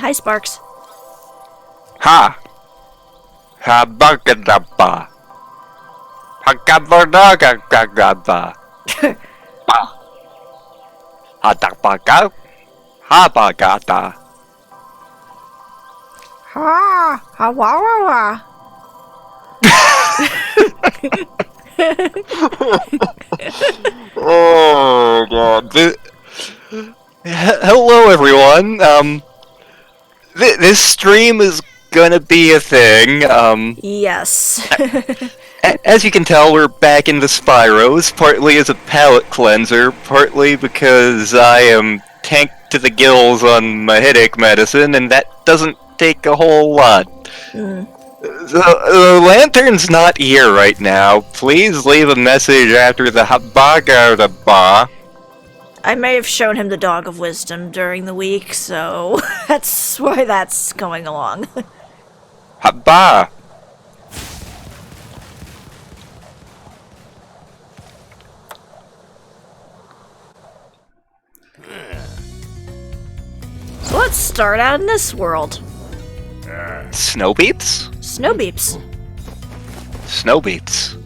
Hi, Sparks. Ha! Ha bagadaba. Hagabadagagagaba. Ba. Hadabaga. Habagata. Ha! Ha! Wah! Wah! Wah! Oh god. Hello everyone. This stream is gonna be a thing. Yes. As you can tell, we're back in the Spyros, partly as a palate cleanser, partly because I am tanked to the gills on my headache medicine, and that doesn't take a whole lot. The Lantern's not here right now. Please leave a message after the habagadaba. I may have shown him the Dog of Wisdom during the week, so that's why that's going along. Haba. So let's start out in this world. Snow beeps? Snow beeps. Snow beeps.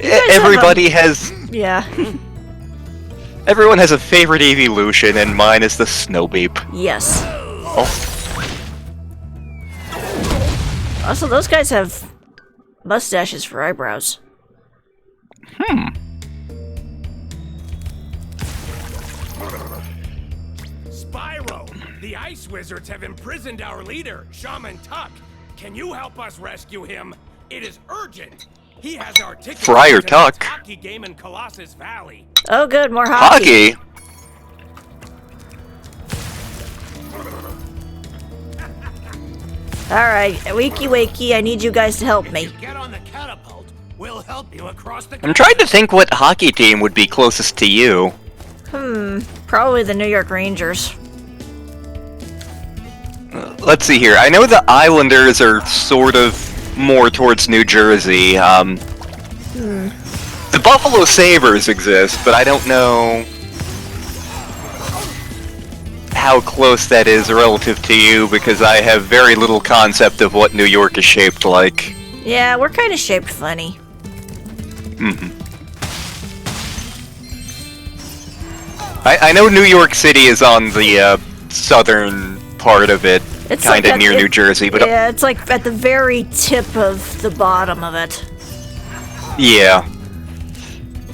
Everybody has... Yeah. Everyone has a favorite evolution, and mine is the snow beep. Yes. Oh. Also, those guys have mustaches for eyebrows. Spyro, the Ice Wizards have imprisoned our leader, Shaman Tuck. Can you help us rescue him? It is urgent. He has our ticket Friar to Tuck. the hockey game in Colossus Valley. Oh, good, more hockey. Hockey? Alright, wakey wakey, I need you guys to help me. Get on the catapult. We'll help you across the. I'm trying to think what hockey team would be closest to you. Probably the New York Rangers. Let's see here. I know the Islanders are sort of more towards New Jersey. The Buffalo Sabres exist, but I don't know how close that is relative to you, because I have very little concept of what New York is shaped like. Yeah, we're kind of shaped funny. I know New York City is on the southern part of it, It's kind of like near New Jersey, but yeah, it's like at the very tip of the bottom of it. yeah.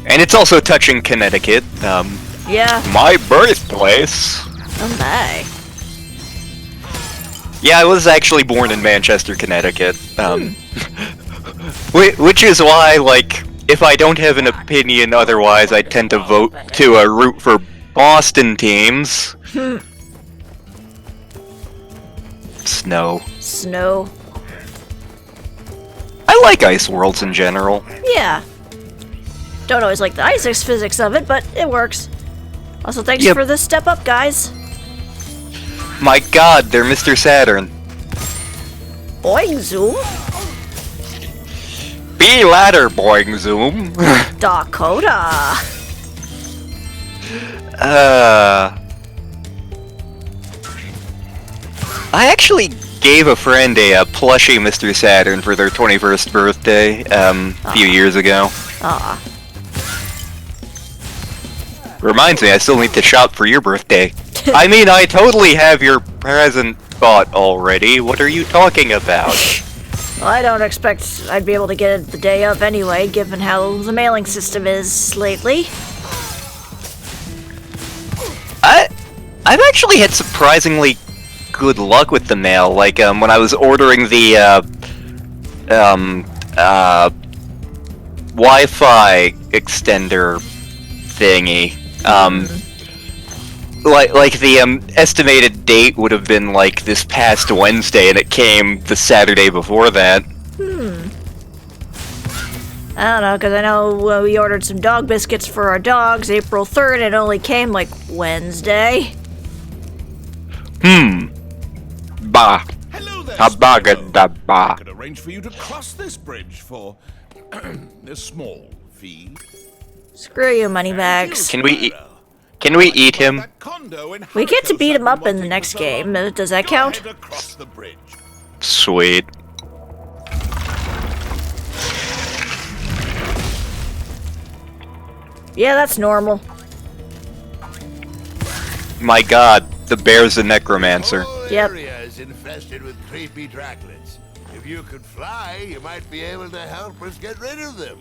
And it's also touching Connecticut, Yeah. my birthplace. Oh my. Yeah, I was actually born in Manchester, Connecticut. Which is why, like, if I don't have an opinion otherwise, I tend to vote to root for Boston teams. Snow. Snow. I like ice worlds in general. Yeah. Don't always like the physics of it, but it works. Also, thanks Yep. for the step up, guys. My god, they're Mr. Saturn. Boing zoom. Be ladder, boing zoom. Dakota. I actually gave a friend a plushie Mr. Saturn for their 21st birthday, a few years ago. Aw. Reminds me, I still need to shop for your birthday. I mean, I totally have your present bought already. What are you talking about? Well, I don't expect I'd be able to get it the day of anyway, given how the mailing system is lately. I've actually had surprisingly good luck with the mail. Like, when I was ordering the, Wi-Fi extender thingy, like the estimated date would have been like this past Wednesday, and it came the Saturday before that. I don't know, because I know we ordered some dog biscuits for our dogs April 3rd, and it only came like Wednesday. Bah. Hello there, Habagadaba. I could arrange for you to cross this bridge for a small fee. Screw you, moneybags. Can we eat him? We get to beat him up in the next game. Does that count? Sweet. Yeah, that's normal. My god, the bear's a necromancer. Yep. Area is infested with creepy draglets. If you could fly, you might be able to help us get rid of them.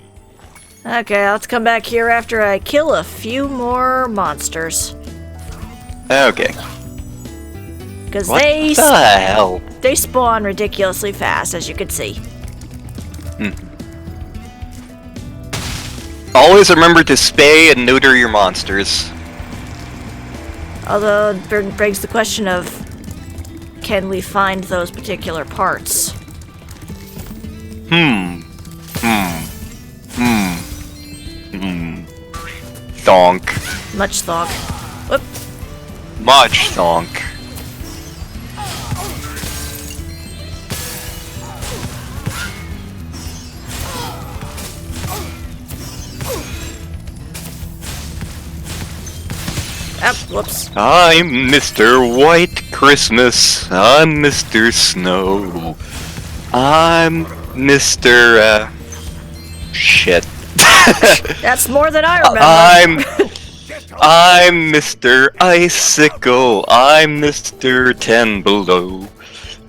Okay, let's come back here after I kill a few more monsters. Okay. Because What the hell? they spawn ridiculously fast, as you can see. Always remember to spay and neuter your monsters. Although, it begs the question of, can we find those particular parts? Thonk. Much thought. Whoop. Much thonk. Ah, whoops. I'm Mr. White Christmas. I'm Mr. Snow. I'm Mr. Shit. That's more than I remember. I'm Mr. Icicle. I'm Mr. Ten Below.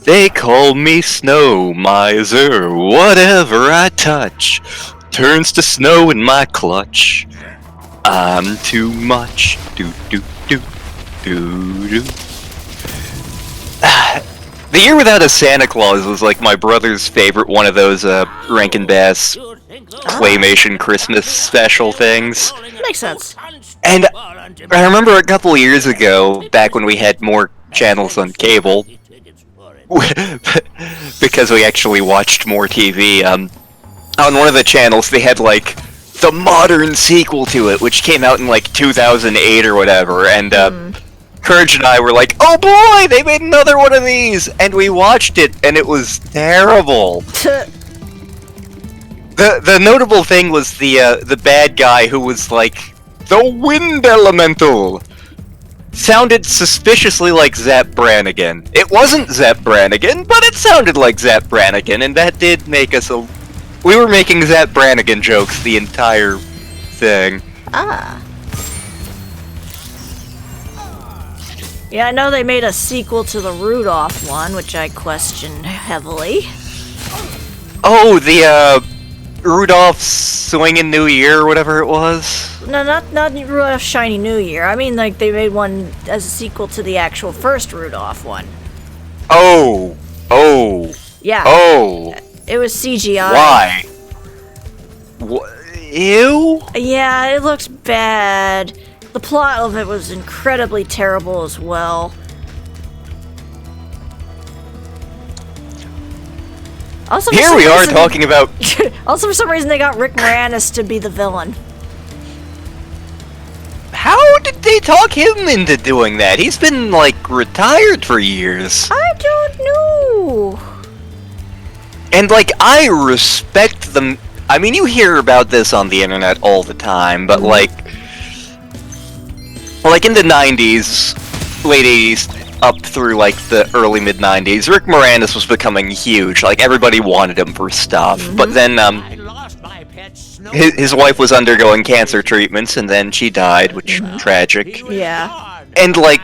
They call me Snow Miser. Whatever I touch turns to snow in my clutch. I'm too much. Do do do do do. The Year Without a Santa Claus was like my brother's favorite one of those Rankin Bass claymation Christmas special things. Makes sense. And I remember a couple of years ago, back when we had more channels on cable, because we actually watched more TV, on one of the channels they had like the modern sequel to it, which came out in like 2008 or whatever, and Courage and I were like, oh boy, they made another one of these! And we watched it, and it was terrible. The notable thing was the bad guy who was like, the Wind Elemental! Sounded suspiciously like Zap Brannigan. It wasn't Zap Brannigan, but it sounded like Zap Brannigan, and that did make us a... We were making Zap Brannigan jokes the entire thing. Ah. Yeah, I know they made a sequel to the Rudolph one, which I question heavily. Oh, the, Rudolph's Swingin' New Year or whatever it was? No, not Rudolph Shiny New Year. I mean, like, they made one as a sequel to the actual first Rudolph one. Oh. Yeah. Oh. It was CGI. Why? Ew? Yeah, it looks bad. The plot of it was incredibly terrible as well. Also, Here we are talking about... Also, for some reason, they got Rick Moranis to be the villain. How did they talk him into doing that? He's been, like, retired for years. I don't know. And, like, I respect them. I mean, you hear about this on the internet all the time, but, like in the 90s, late 80s, up through, like, the early mid-90s, Rick Moranis was becoming huge. Like, everybody wanted him for stuff. But then, his wife was undergoing cancer treatments, and then she died, which, tragic. Yeah. And, like,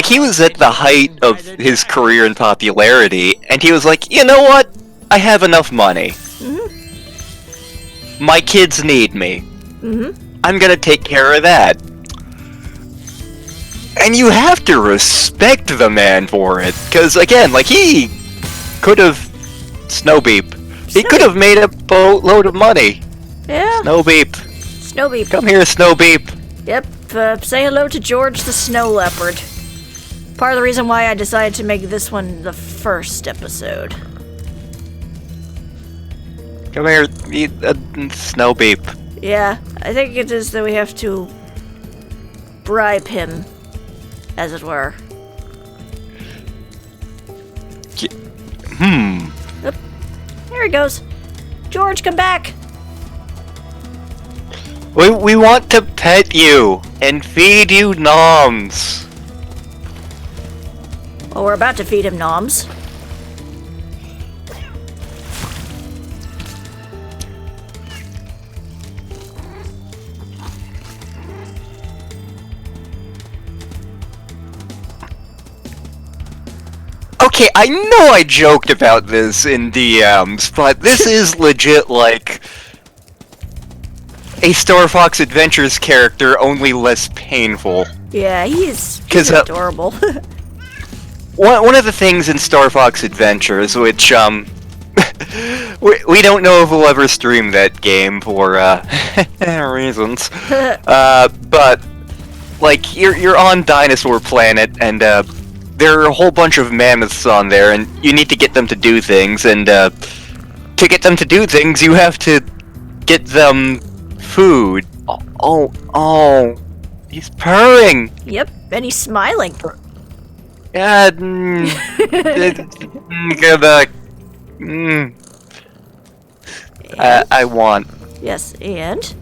he was at the height of his career and popularity, and he was like, you know what? I have enough money. My kids need me. I'm gonna take care of that. And you have to respect the man for it, because, again, like, he could have... Snowbeep. He could have made a boatload of money. Yeah. Snowbeep. Snowbeep. Come here, Snowbeep. Yep, say hello to George the Snow Leopard. Part of the reason why I decided to make this one the first episode. Come here, eat a Snowbeep. Yeah, I think it is that we have to bribe him, as it were. Oop. Here he goes. George, come back. We want to pet you and feed you noms. Well, we're about to feed him noms. Okay, I know I joked about this in DMs, but this is legit like a Star Fox Adventures character, only less painful. Yeah, he's 'Cause, adorable. One of the things in Star Fox Adventures, which we don't know if we'll ever stream that game for reasons, but like you're on Dinosaur Planet, and there are a whole bunch of mammoths on there, and you need to get them to do things, and to get them to do things, you have to get them food. Oh, he's purring. Yep, and he's smiling. Yeah, go back. I want. Yes, and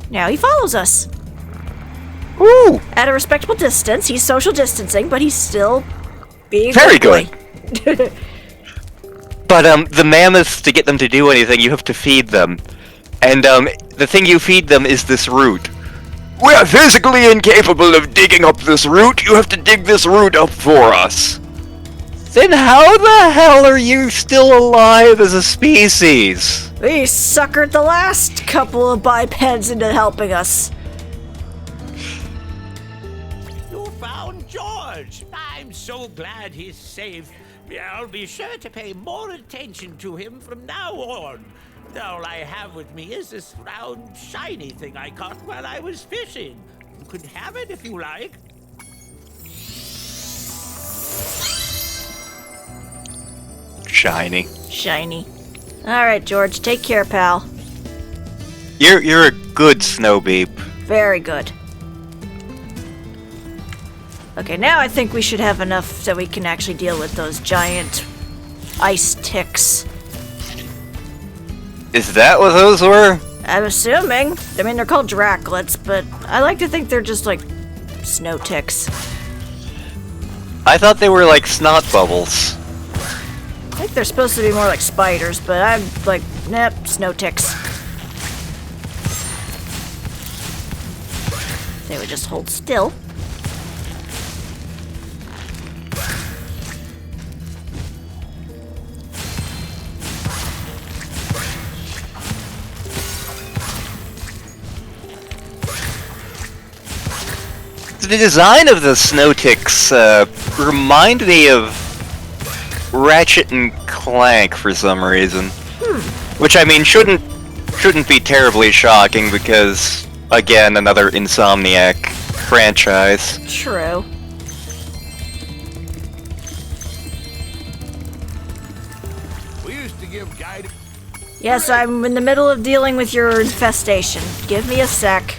now he follows us. Ooh, At a respectable distance. He's social distancing, but he's still being very good. good. But the mammoths, to get them to do anything, you have to feed them, and the thing you feed them is this root. We are physically incapable of digging up this root. You have to dig this root up for us. Then how the hell are you still alive as a species? We suckered the last couple of bipeds into helping us. You found George! I'm so glad he's safe. I'll be sure to pay more attention to him from now on. All I have with me is this round, shiny thing I caught while I was fishing. You could have it if you like. Shiny. Shiny. Alright, George, take care, pal. You're a good snow beep. Very good. Okay, now I think we should have enough so we can actually deal with those giant ice ticks. Is that what those were? I'm assuming. I mean, they're called Draclets, but I like to think they're just like snow ticks. I thought they were like snot bubbles. I think they're supposed to be more like spiders, but I'm like, nope, snow ticks. They would just hold still. The design of the snow ticks remind me of Ratchet and Clank for some reason. Which I mean shouldn't be terribly shocking because again another Insomniac franchise. True. We used to give guidance. Yes, I'm in the middle of dealing with your infestation. Give me a sec.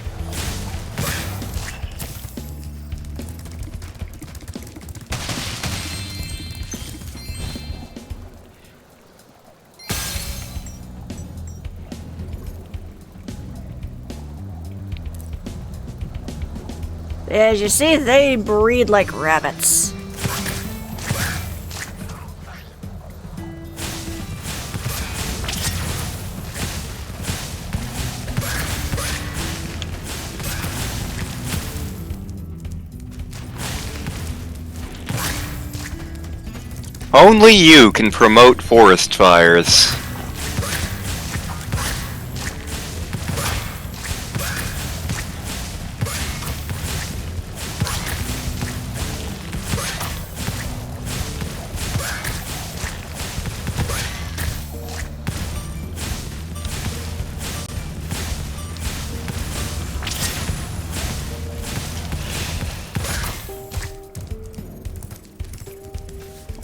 As you see, they breed like rabbits. Only you can promote forest fires.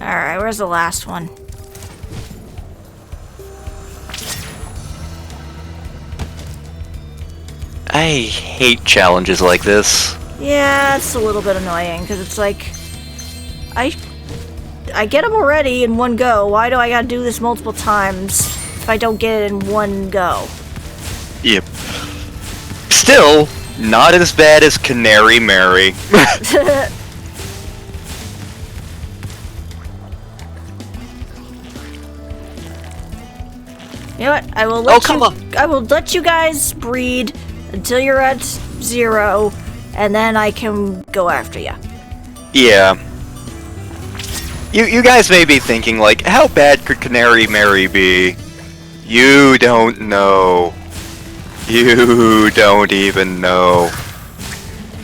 Alright, where's the last one? I hate challenges like this. Yeah, it's a little bit annoying, because it's like... I get them already in one go. Why do I gotta do this multiple times if I don't get it in one go? Yep. Still, not as bad as Canary Mary. You know what? I will let come on. I will let you guys breed until you're at 0, and then I can go after you. Yeah. You guys may be thinking, like, how bad could Canary Mary be? You don't know. You don't even know.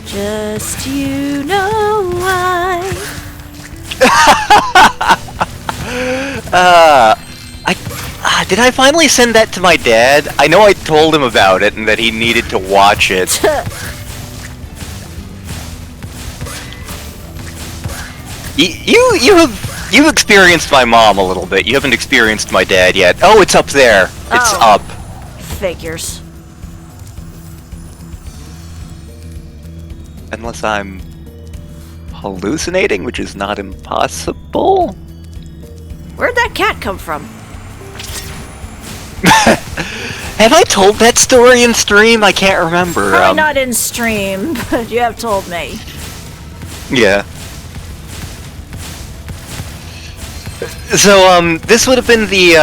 Just you know why. Did I finally send that to my dad? I know I told him about it and that he needed to watch it. You've experienced my mom a little bit. You haven't experienced my dad yet. Oh, it's up there. It's up. Figures. Unless I'm hallucinating, which is not impossible. Where'd that cat come from? Have I told that story in stream? I can't remember. Probably not in stream, but you have told me. Yeah. So, this would have been the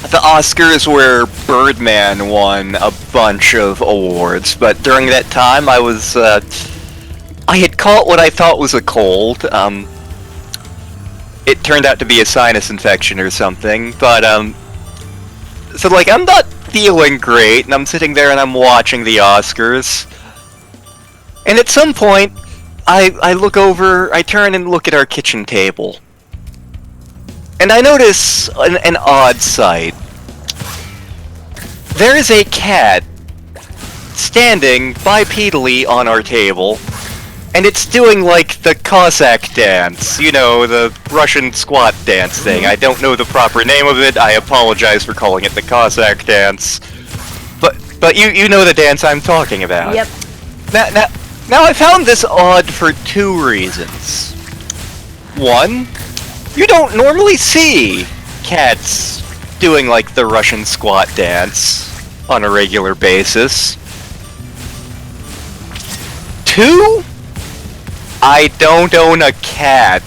Oscars where Birdman won a bunch of awards, but during that time I was, I had caught what I thought was a cold. It turned out to be a sinus infection or something, but, so, like, I'm not feeling great, and I'm sitting there and I'm watching the Oscars. And at some point, I look over, I turn and look at our kitchen table. And I notice an odd sight. There is a cat standing bipedally on our table, and it's doing, like, the Cossack dance. You know, the Russian squat dance thing. I don't know the proper name of it. I apologize for calling it the Cossack dance. But you know the dance I'm talking about. Yep. Now I found this odd for 2 reasons. One, you don't normally see cats doing, like, the Russian squat dance on a regular basis. 2, I don't own a cat.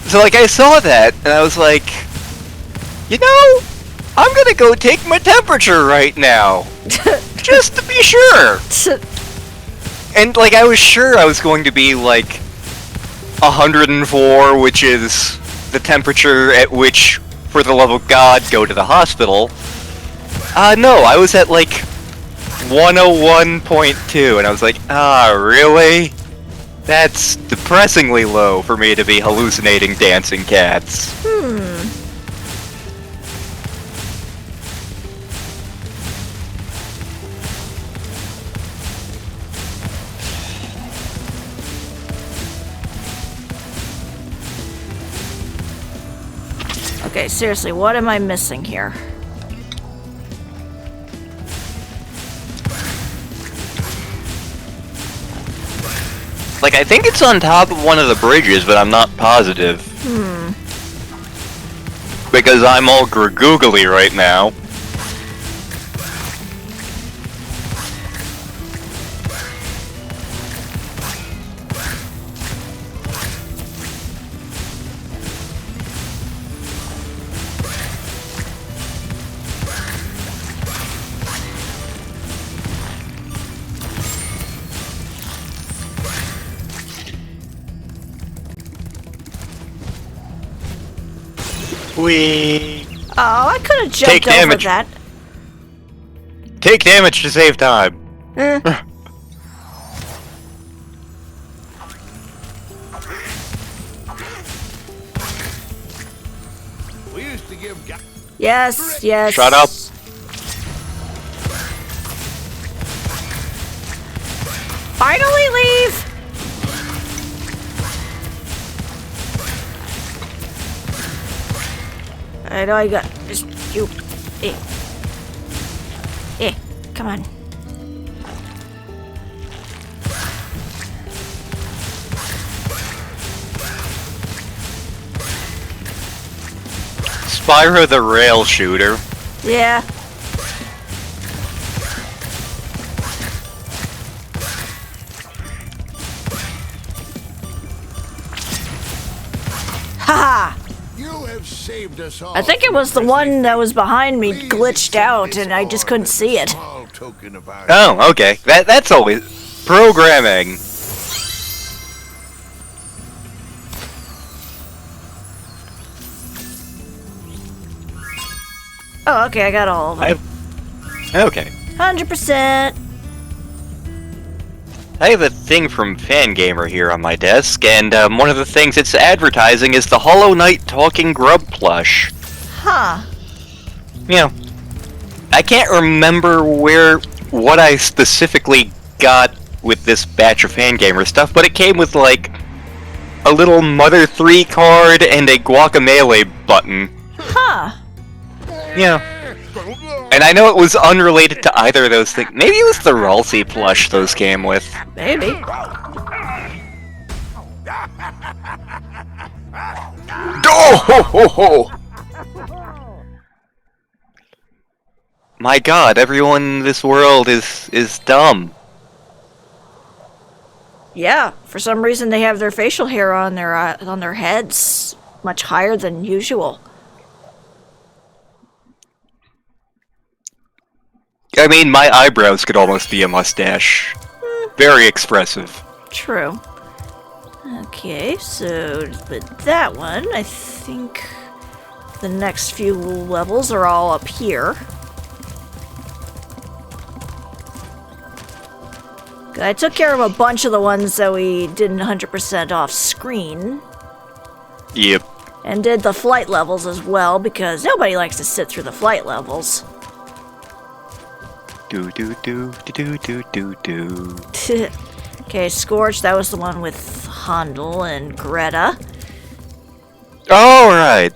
So, like, I saw that, and I was like, you know, I'm gonna go take my temperature right now. Just to be sure. And, like, I was sure I was going to be, like, 104, which is the temperature at which, for the love of God, go to the hospital. No, I was at, like, 101.2, and I was like, really? That's depressingly low for me to be hallucinating dancing cats. Okay, seriously, what am I missing here? Like, I think it's on top of one of the bridges, but I'm not positive. Because I'm all googly right now. Oh, I could have jumped Take over damage. that. Take damage to save time. We used to give guys. Yes, yes. Shut up. Finally leave! I know I got just you. Come on. Spyro the rail shooter. Yeah. You have saved us all. I think it was the one that was behind me glitched out and I just couldn't see it. Oh, okay. That's always programming. Oh, okay, I got all of them. Okay. 100%. I have a thing from Fangamer here on my desk, and one of the things it's advertising is the Hollow Knight Talking Grub plush. Huh. Yeah. I can't remember what I specifically got with this batch of Fangamer stuff, but it came with, like, a little Mother 3 card and a Guacamelee button. Huh. Yeah. And I know it was unrelated to either of those things. Maybe it was the Ralsei plush those came with. Maybe. Oh, ho, ho, ho. My god, everyone in this world is dumb. Yeah, for some reason they have their facial hair on their heads much higher than usual. I mean, my eyebrows could almost be a mustache. Very expressive. True. Okay, so with that one, I think the next few levels are all up here. I took care of a bunch of the ones that we didn't 100% off screen. Yep. And did the flight levels as well, because nobody likes to sit through the flight levels. Do do do do do do do. Okay, Scorch, that was the one with Handel and Greta. All right.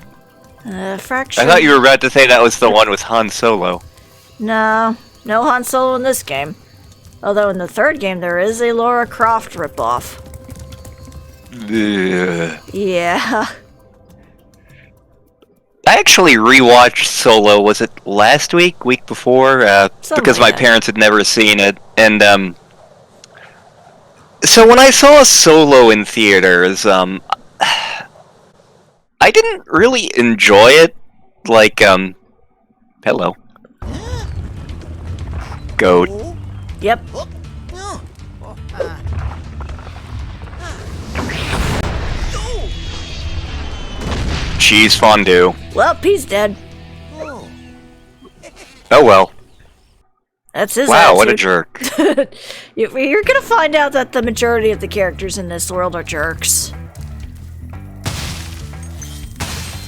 Fracture. I thought you were about to say that was the one with Han Solo. No Han Solo in this game. Although in the third game there is a Lara Croft ripoff. Ugh. Yeah. I actually rewatched Solo, was it last week, week before? Because my parents had never seen it. And, so when I saw Solo in theaters, I didn't really enjoy it. Like, hello. Goat. Yep. Cheese fondue. Well, he's dead. Oh well. That's his Wow, what a attitude. jerk. You're gonna find out that the majority of the characters in this world are jerks.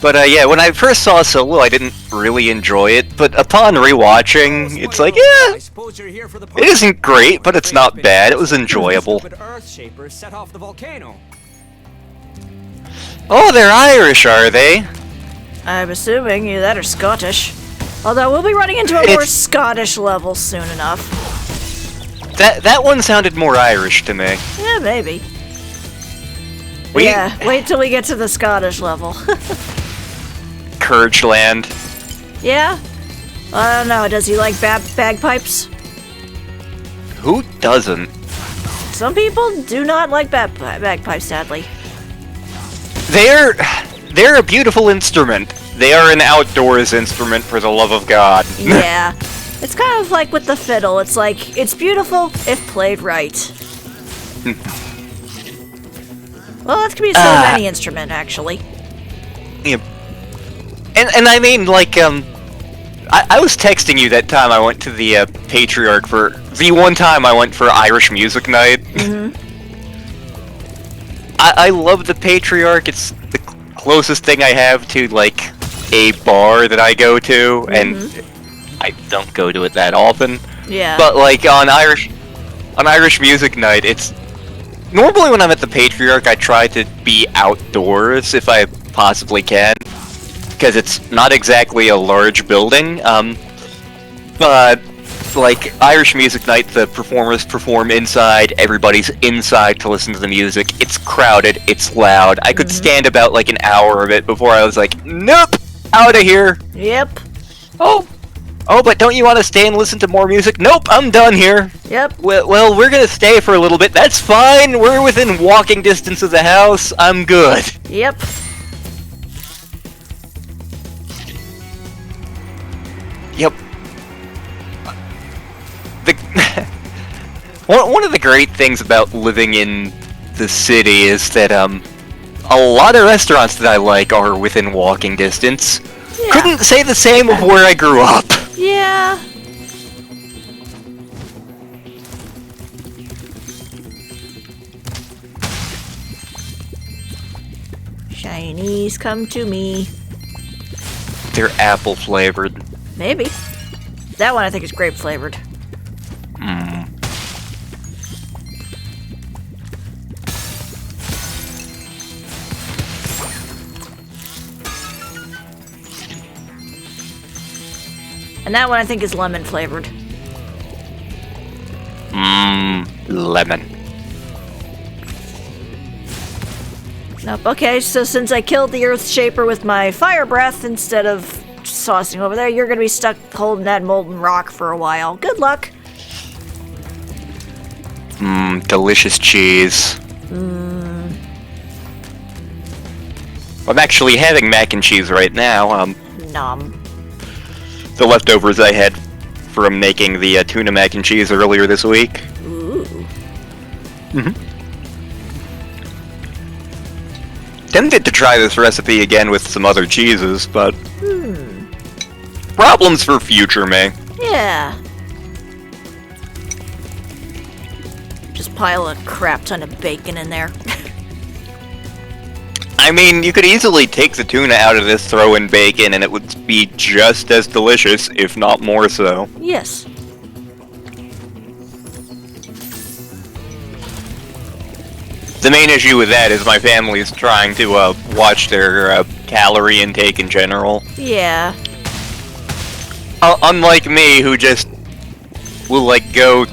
But yeah, when I first saw Solo, I didn't really enjoy it, but upon rewatching, it's like, yeah, it isn't great, but it's not bad. It was enjoyable. Oh, they're Irish, are they? I'm assuming either that or Scottish. Although we'll be running into a more Scottish level soon enough. That one sounded more Irish to me. Yeah, maybe. Yeah, wait till we get to the Scottish level. Curgeland. Yeah? I don't know, does he like bagpipes? Who doesn't? Some people do not like bagpipes, sadly. They're a beautiful instrument. They are an outdoors instrument, for the love of God. Yeah. It's kind of like with the fiddle. It's like, it's beautiful if played right. Well, that could be so any instrument, actually. Yeah. And I mean, like, I was texting you that time I went to the Patriarch for the one time I went for Irish Music Night. Mm-hmm. I love the Patriarch. It's the closest thing I have to, like, a bar that I go to, and I don't go to it that often. Yeah. But, like, on Irish Music Night, it's... Normally when I'm at the Patriarch, I try to be outdoors if I possibly can, because it's not exactly a large building, but, like, Irish Music Night, the performers perform inside, everybody's inside to listen to the music, it's crowded, it's loud. I could stand about, like, an hour of it before I was like, nope, out of here. Yep. Oh, but don't you want to stay and listen to more music? Nope, I'm done here. Yep. Well, we're gonna stay for a little bit. That's fine. We're within walking distance of the house. I'm good. Yep. One of the great things about living in the city is that a lot of restaurants that I like are within walking distance. Yeah. Couldn't say the same of where I grew up. Yeah. Shinies, come to me. They're apple flavored. Maybe. That one I think is grape flavored. And that one I think is lemon flavored. Lemon. Nope. Okay, so since I killed the Earth Shaper with my fire breath instead of saucing over there, you're gonna be stuck holding that molten rock for a while. Good luck. Delicious cheese. I'm actually having mac and cheese right now. Nom. The leftovers I had from making the tuna mac and cheese earlier this week. Ooh. Tempted to try this recipe again with some other cheeses, but problems for future me. Yeah. Just pile a crap ton of bacon in there. I mean, you could easily take the tuna out of this, throw in bacon, and it would be just as delicious, if not more so. Yes. The main issue with that is my family's trying to watch their calorie intake in general. Yeah. Unlike me, who just will, like, go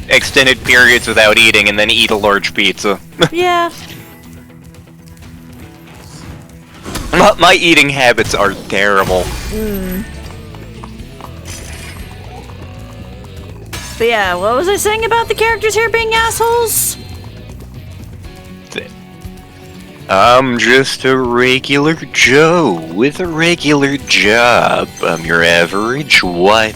extended periods without eating and then eat a large pizza. Yeah. My eating habits are terrible. But yeah, what was I saying about the characters here being assholes? I'm just a regular Joe with a regular job. I'm your average white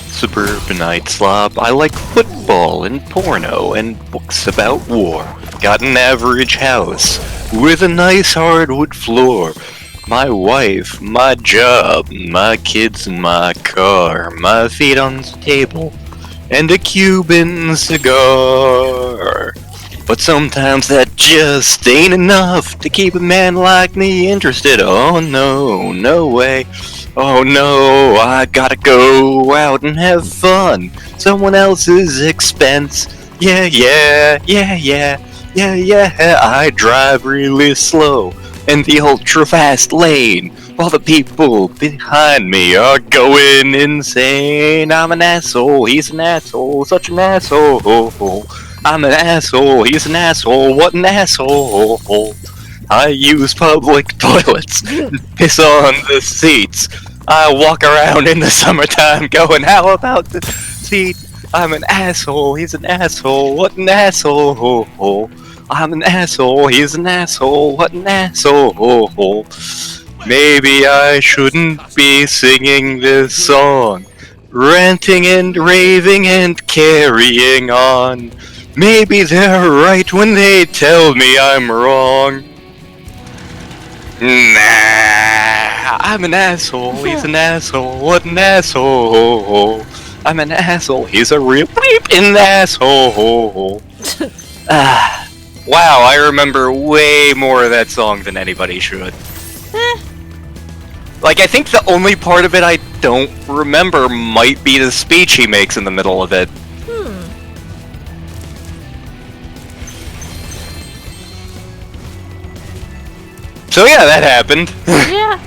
suburbanite slob. I like football and porno and books about war. Got an average house with a nice hardwood floor. My wife, my job, my kids and my car, my feet on the table, and a Cuban cigar. But sometimes that just ain't enough to keep a man like me interested. Oh no, no way. Oh no, I gotta go out and have fun. Someone else's expense. Yeah, I drive really slow in the ultra-fast lane, while the people behind me are going insane. I'm an asshole, he's an asshole, such an asshole. I'm an asshole, he's an asshole, what an asshole. I use public toilets, piss on the seats. I walk around in the summertime going, how about the seat? I'm an asshole, he's an asshole, what an asshole. I'm an asshole, he's an asshole, what an asshole. Maybe I shouldn't be singing this song, ranting and raving and carrying on. Maybe they're right when they tell me I'm wrong. Nah, I'm an asshole, he's an asshole, what an asshole. I'm an asshole, he's a real bleeping asshole. Wow, I remember way more of that song than anybody should. Like, I think the only part of it I don't remember might be the speech he makes in the middle of it. So yeah, that happened. Yeah.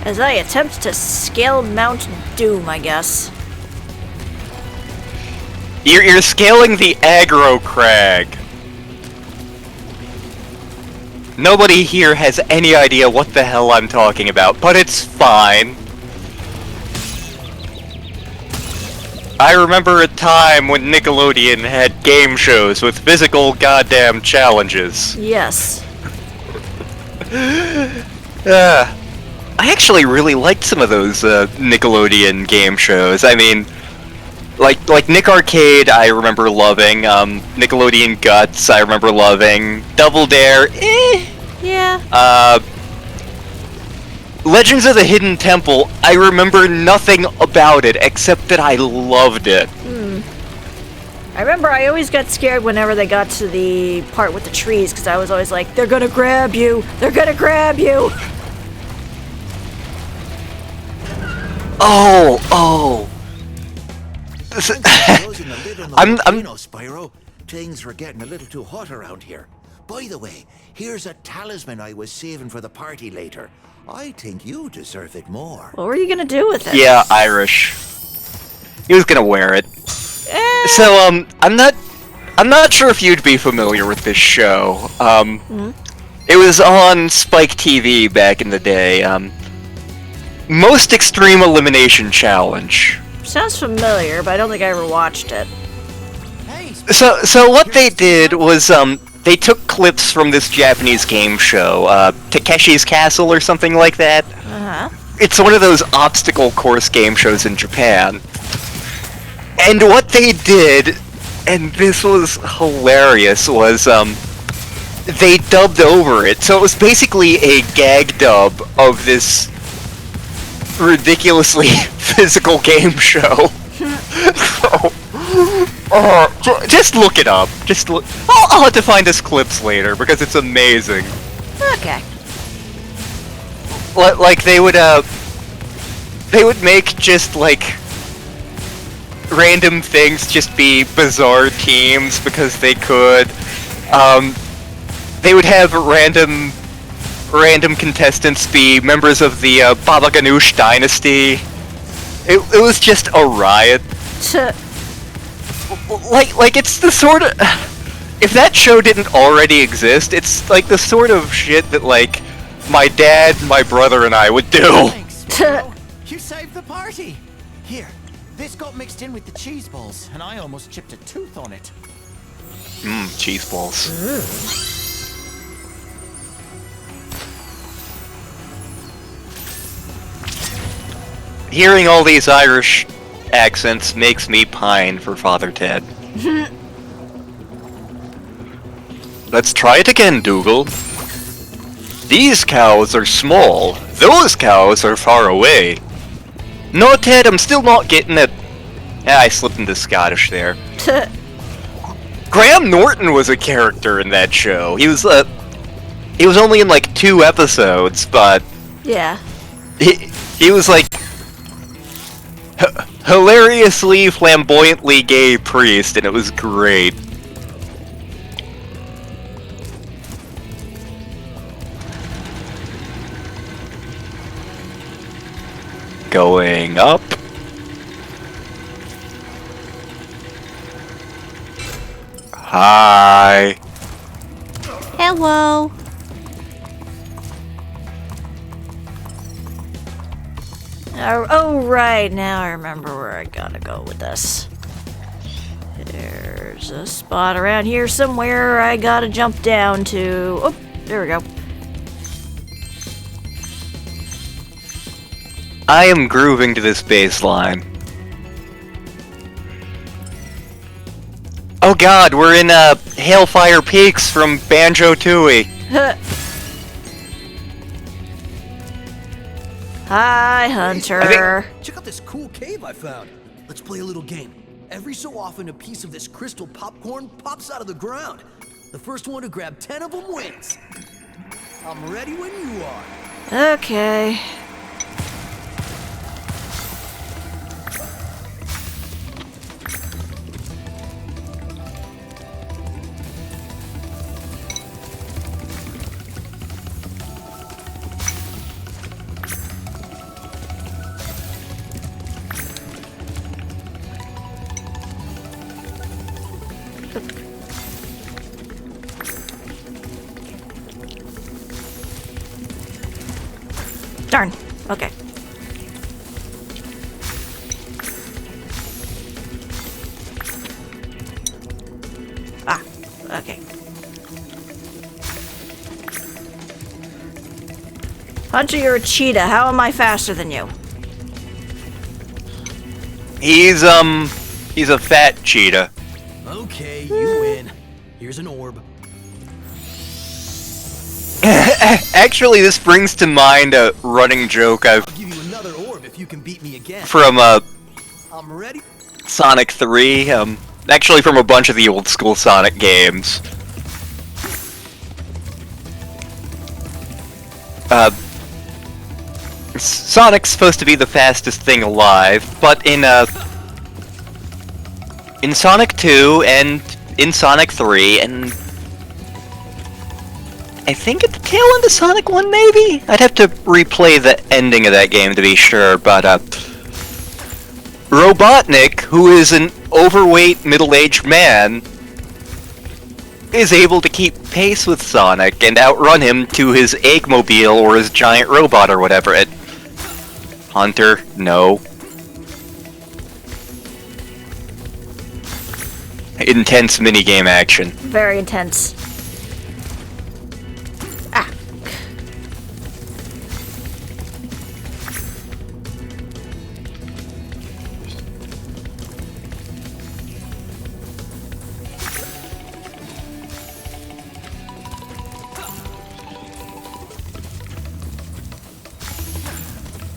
As I attempt to scale Mount Doom, I guess. You're scaling the aggro crag. Nobody here has any idea what the hell I'm talking about, but it's fine. I remember a time when Nickelodeon had game shows with physical goddamn challenges. Yes. I actually really liked some of those Nickelodeon game shows. I mean, like Nick Arcade, I remember loving. Nickelodeon Guts, I remember loving. Double Dare, Yeah. Legends of the Hidden Temple, I remember nothing about it except that I loved it. I remember I always got scared whenever they got to the part with the trees, because I was always like, they're gonna grab you! They're gonna grab you! Oh. Closing the lid on the I'm- volcano, Spyro. Things were getting a little too hot around here. By the way, here's a talisman I was saving for the party later. I think you deserve it more. What were you gonna do with it? Yeah, Irish. He was gonna wear it. Eh, So, I'm not sure if you'd be familiar with this show. It was on Spike TV back in the day. Most Extreme Elimination Challenge. sounds familiar, but I don't think I ever watched it. So what they did was, they took clips from this Japanese game show, Takeshi's Castle or something like that. Uh-huh. It's one of those obstacle course game shows in Japan. And what they did, and this was hilarious, was they dubbed over it. So it was basically a gag dub of this ridiculously physical game show. Just look it up. Just look. I'll have to find us clips later because it's amazing. Okay. Like they would make just like random things just be bizarre teams because they could. They would have random contestants be members of the Baba Ganoush dynasty. It was just a riot. Like it's the sort of, if that show didn't already exist, it's like the sort of shit that like my dad, my brother, and I would do. Thanks, Spyro. You saved the party. Here, this got mixed in with the cheese balls, and I almost chipped a tooth on it. Cheese balls. Hearing all these Irish accents makes me pine for Father Ted. Let's try it again, Dougal. These cows are small. Those cows are far away. No, Ted, I'm still not getting it. I slipped into Scottish there. Graham Norton was a character in that show. He was only in like 2 episodes, but Yeah. he was like hilariously, flamboyantly gay priest, and it was great. Going up. Hi. Hello. Oh, right. Now I remember where I gotta go with this. There's a spot around here somewhere I gotta jump down to. Oh, there we go. I am grooving to this bass line. Oh god, we're in Hailfire Peaks from Banjo-Tooie. Hi, Hunter. Check out this cool cave I found. Let's play a little game. Every so often, a piece of this crystal popcorn pops out of the ground. The first one to grab 10 of them wins. I'm ready when you are. Okay. Darn. Okay. Ah, okay. Hunter, you're a cheetah. How am I faster than you? He's He's a fat cheetah. Okay, you win. Here's an orb. Actually, this brings to mind a running joke I've I'll give you another orb if you can beat me again. from I'm ready. Sonic 3, actually from a bunch of the old school Sonic games. Sonic's supposed to be the fastest thing alive, but in Sonic 2 and in Sonic 3 and I think at the tail end of Sonic 1 maybe? I'd have to replay the ending of that game to be sure, but Robotnik, who is an overweight middle-aged man, is able to keep pace with Sonic and outrun him to his Eggmobile or his giant robot or whatever. Hunter, no. Intense minigame action. Very intense. Ah.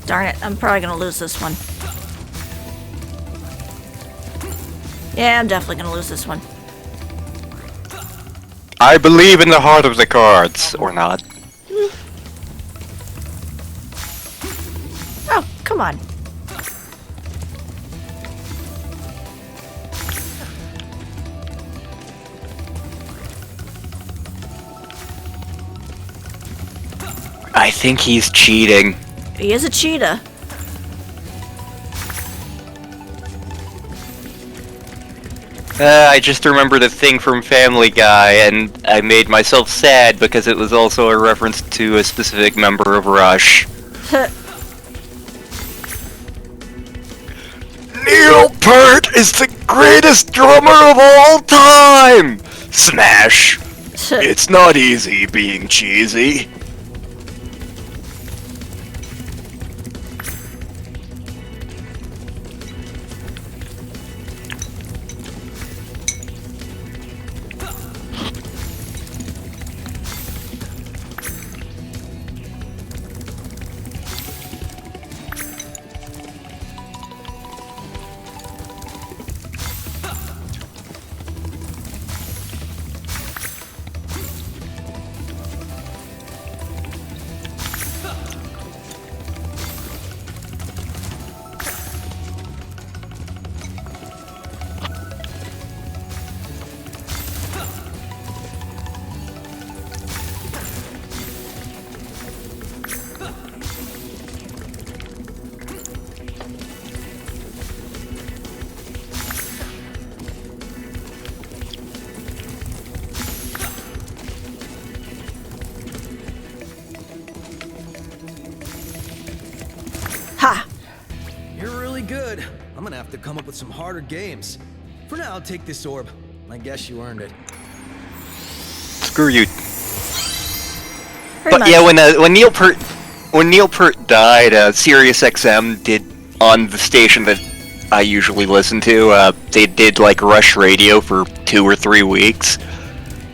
Darn it, I'm probably gonna lose this one. Yeah, I'm definitely gonna lose this one. I believe in the heart of the cards, or not. Oh, come on. I think he's cheating. He is a cheetah. I just remembered a thing from Family Guy, and I made myself sad because it was also a reference to a specific member of Rush. Neil Peart is the greatest drummer of all time! Smash! It's not easy being cheesy. Ha! You're really good. I'm gonna have to come up with some harder games. For now, I'll take this orb. I guess you earned it. Screw you. Pretty But much. yeah, when Neil Peart died, Sirius XM did on the station that I usually listen to. They did like Rush Radio for 2 or 3 weeks.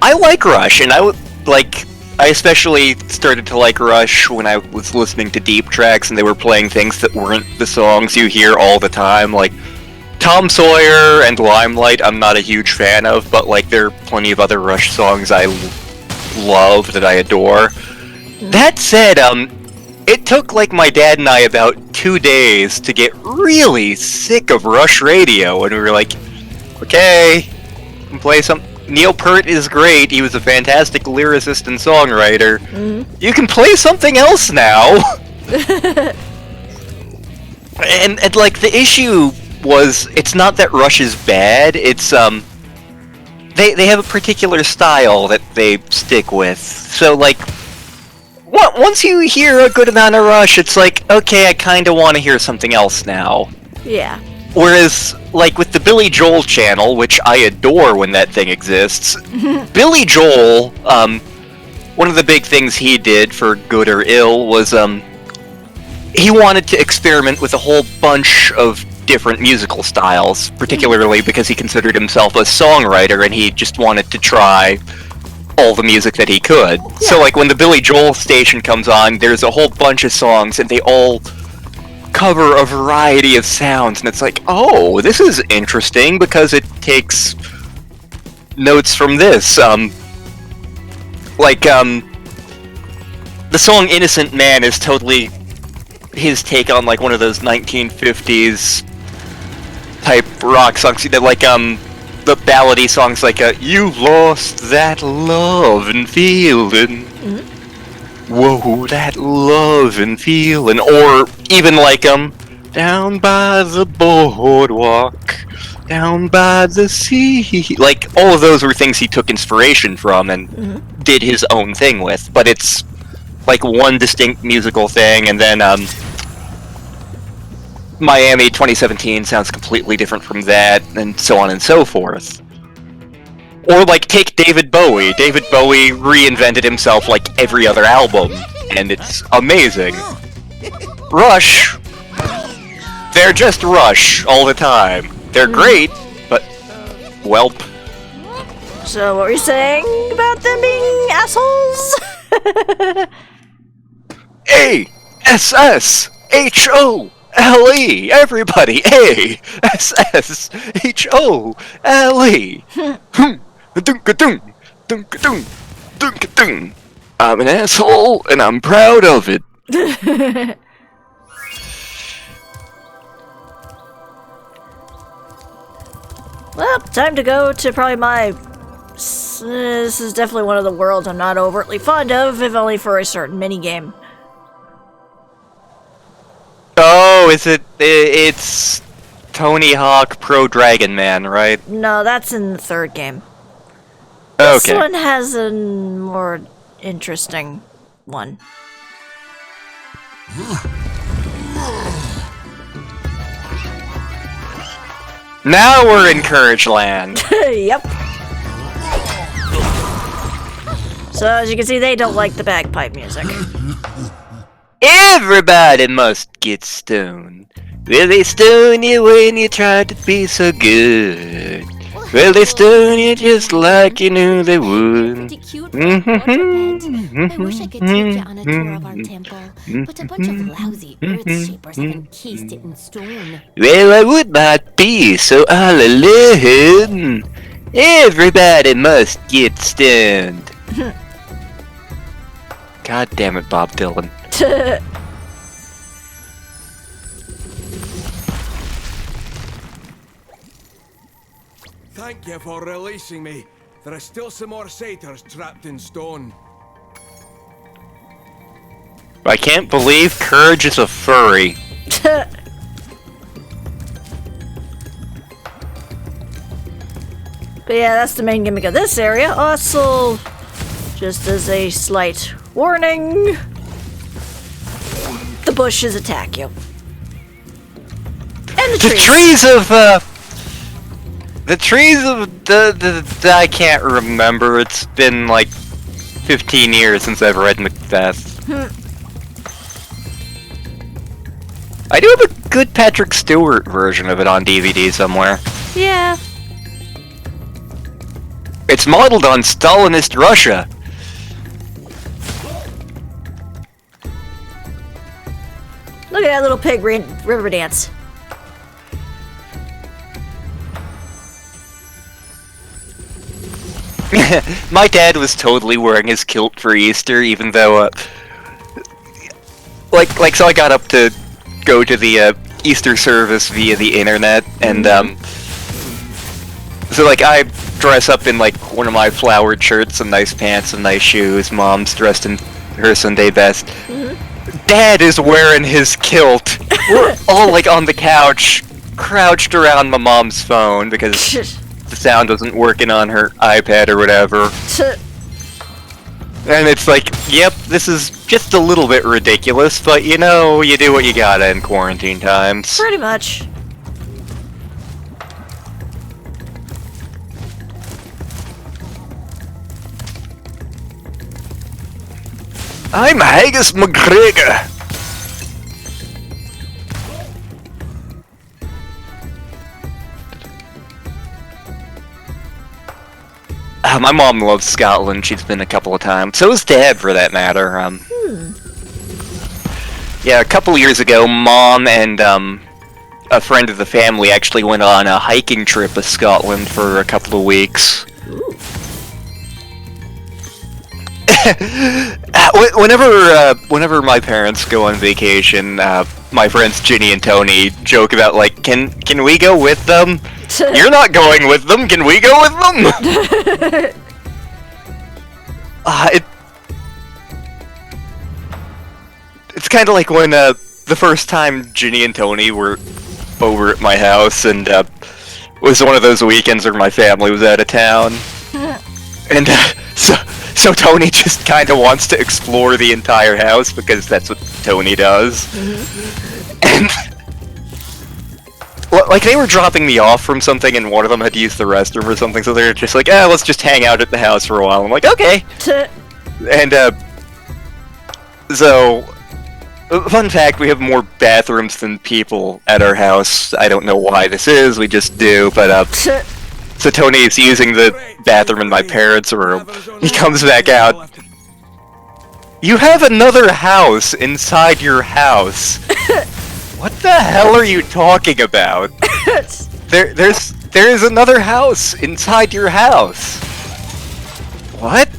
I like Rush, and I especially started to like Rush when I was listening to deep tracks and they were playing things that weren't the songs you hear all the time, like Tom Sawyer and Limelight. I'm not a huge fan of, but like there are plenty of other Rush songs I love that I adore. That said, it took like my dad and I about 2 days to get really sick of Rush Radio, and we were like, okay, we can play some. Neil Peart is great. He was a fantastic lyricist and songwriter. You can play something else now. and like the issue was, it's not that Rush is bad. It's they have a particular style that they stick with. So like, once you hear a good amount of Rush, it's like, okay, I kind of want to hear something else now. Yeah. Whereas, like with the Billy Joel channel, which I adore when that thing exists, Billy Joel, one of the big things he did, for good or ill, was he wanted to experiment with a whole bunch of different musical styles, particularly because he considered himself a songwriter and he just wanted to try all the music that he could. So like when the Billy Joel station comes on, there's a whole bunch of songs and they all cover a variety of sounds, and it's like, oh, this is interesting because it takes notes from this. The song Innocent Man is totally his take on like one of those 1950s type rock songs that like the ballady songs like you lost that love and feeling. Whoa, that love and feeling, or even like down by the boardwalk, down by the sea. Like all of those were things he took inspiration from and did his own thing with. But it's like one distinct musical thing, and then Miami 2017 sounds completely different from that, and so on and so forth. Or like take David Bowie. David Bowie reinvented himself like every other album, and it's amazing. Rush, they're just Rush all the time. They're great, but welp. So what were you saying about them being assholes? A-S-S-H-O-L-E! Everybody, A-S-S-H-O-L-E! Dunk-a-dunk, dunk-a-dunk, dunk-a-dunk. I'm an asshole, and I'm proud of it. Well, time to go to probably my... This is definitely one of the worlds I'm not overtly fond of, if only for a certain minigame. Oh, it's Tony Hawk Pro Dragon Man, right? No, that's in the third game. Okay. This one has a more interesting one. Now we're in Courage Land. Yep. So, as you can see, they don't like the bagpipe music. Everybody must get stoned. Will they stone you when you try to be so good? Will they stone you just like you knew they would? Pretty cute quadruped. I wish I could take you on a tour of our temple, but a bunch of lousy earth shapers have encased it in stone. Well, I would not be so all alone. Everybody must get stoned. God damn it, Bob Dylan. Thank you for releasing me. There are still some more satyrs trapped in stone. I can't believe Courage is a furry. But yeah, that's the main gimmick of this area. Also, just as a slight warning, the bushes attack you. And the trees. The trees of the I can't remember. It's been like 15 years since I've read Macbeth. I do have a good Patrick Stewart version of it on DVD somewhere. Yeah. It's modeled on Stalinist Russia. Look at that little pig river dance. My dad was totally wearing his kilt for Easter, even though, so I got up to go to the Easter service via the internet, and so like I dress up in like one of my flowered shirts, some nice pants, some nice shoes. Mom's dressed in her Sunday best. Dad is wearing his kilt. We're all like on the couch, crouched around my mom's phone because the sound wasn't working on her iPad or whatever. And it's like, yep, this is just a little bit ridiculous, but you know, you do what you gotta in quarantine times. Pretty much. I'm Haggis McGregor. My mom loves Scotland. She's been a couple of times. So is Dad, for that matter. Yeah, a couple years ago, Mom and a friend of the family actually went on a hiking trip to Scotland for a couple of weeks. Whenever my parents go on vacation, my friends Ginny and Tony joke about, like, can we go with them? You're not going with them. Can we go with them? It's kind of like when the first time Ginny and Tony were over at my house, and was one of those weekends where my family was out of town, and so Tony just kind of wants to explore the entire house because that's what Tony does, and. Like, they were dropping me off from something, and one of them had used the restroom or something, so they were just like, let's just hang out at the house for a while. I'm like, okay. And, so, fun fact, we have more bathrooms than people at our house. I don't know why this is, we just do, but, so Tony is using the bathroom in my parents' room. He comes back out. You have another house inside your house. What the hell are you talking about? There's another house inside your house. What?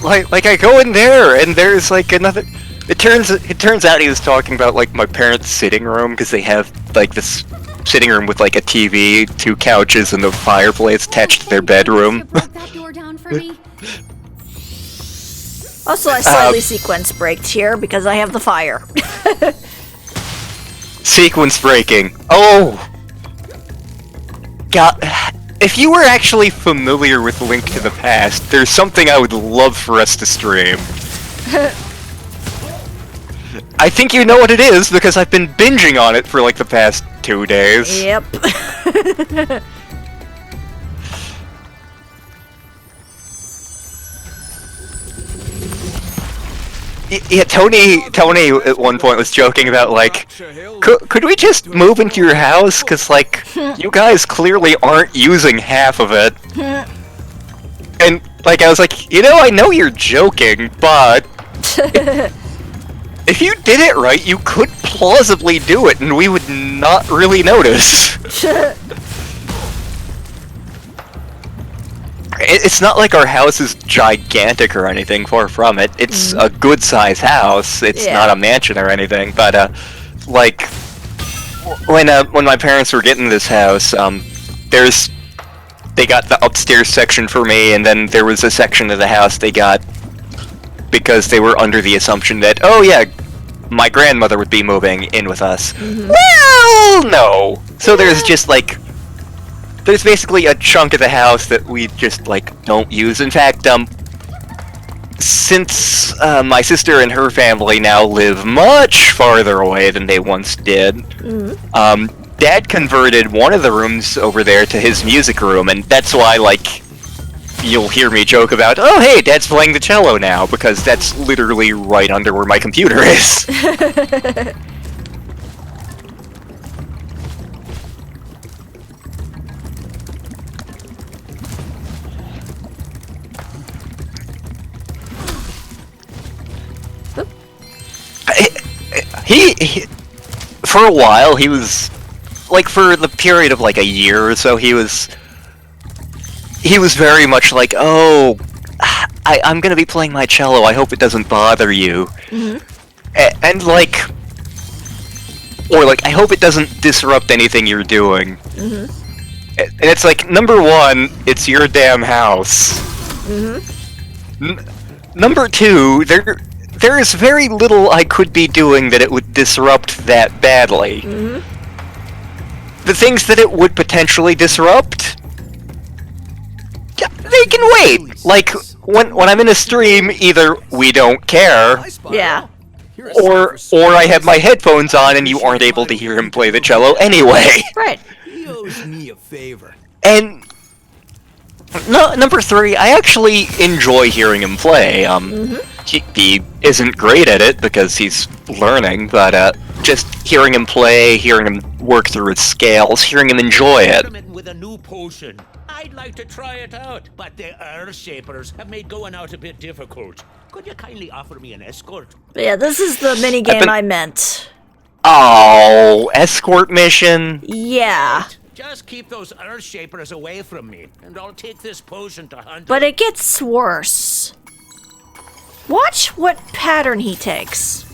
Like I go in there and there's like another. It turns out he was talking about like my parents' sitting room, because they have like this sitting room with like a TV, 2 couches, and a fireplace attached to their bedroom. Broke that door down for me. Also, I slightly sequence braked here because I have the fire. Sequence breaking. Oh! God, if you were actually familiar with Link to the Past, there's something I would love for us to stream. I think you know what it is, because I've been binging on it for like the past 2 days. Yep. Yeah, Tony at one point was joking about, like, could we just move into your house? Because, like, you guys clearly aren't using half of it. And, like, I was like, I know you're joking, but if you did it right, you could plausibly do it, and we would not really notice. It's not like our house is gigantic or anything, far from it. It's a good-sized house. It's not a mansion or anything, but, like, when my parents were getting this house, they got the upstairs section for me, and then there was a section of the house they got because they were under the assumption that, oh yeah, my grandmother would be moving in with us. Well, no. So there's just, like, there's basically a chunk of the house that we just, like, don't use. In fact, since my sister and her family now live much farther away than they once did, Dad converted one of the rooms over there to his music room, and that's why, like, you'll hear me joke about, oh hey, Dad's playing the cello now, because that's literally right under where my computer is. He for a while, he was, like, for the period of like a year or so, he was very much like, oh, I'm gonna be playing my cello, I hope it doesn't bother you. And like, or like, I hope it doesn't disrupt anything you're doing. And it's like, number one, it's your damn house. Number two, there is very little I could be doing that it would disrupt that badly. The things that it would potentially disrupt, they can wait. Like, when I'm in a stream, either we don't care, Yeah. or I have my headphones on and you aren't able to hear him play the cello anyway. Right. He owes me a favor. And number three, I actually enjoy hearing him play. He isn't great at it because he's learning, but just hearing him play, hearing him work through his scales, hearing him enjoy it. With a new potion. I'd like to try it out, but the Earth Shapers have made going out a bit difficult. Could you kindly offer me an escort? But yeah, this is the mini game I meant. Oh, escort mission? Yeah. Just keep those Earth Shapers away from me, and I'll take this potion to hunt. But it gets worse. Watch what pattern he takes.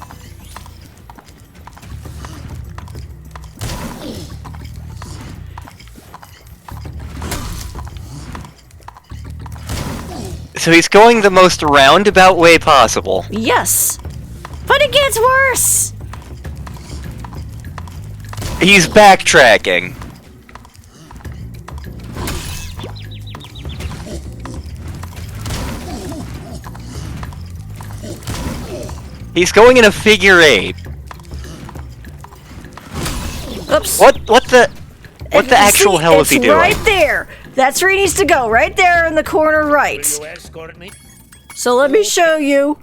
So he's going the most roundabout way possible. Yes. But it gets worse. He's backtracking. He's going in a figure 8. Oops. What the actual hell is he doing? Right there. That's where he needs to go. Right there in the corner right. Will you escort me? So let me show you.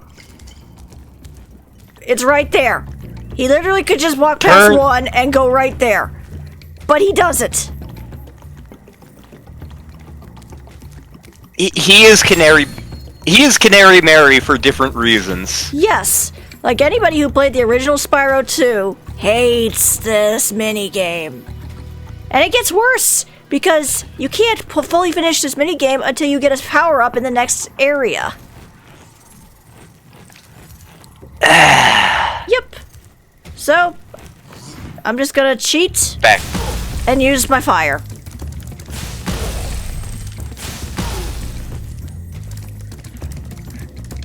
It's right there. He literally could just walk past one and go right there. But he doesn't. He is Canary Mary for different reasons. Yes. Like anybody who played the original Spyro 2 hates this minigame. And it gets worse, because you can't fully finish this minigame until you get a power-up in the next area. Yep. So, I'm just gonna cheat Back. and use my fire.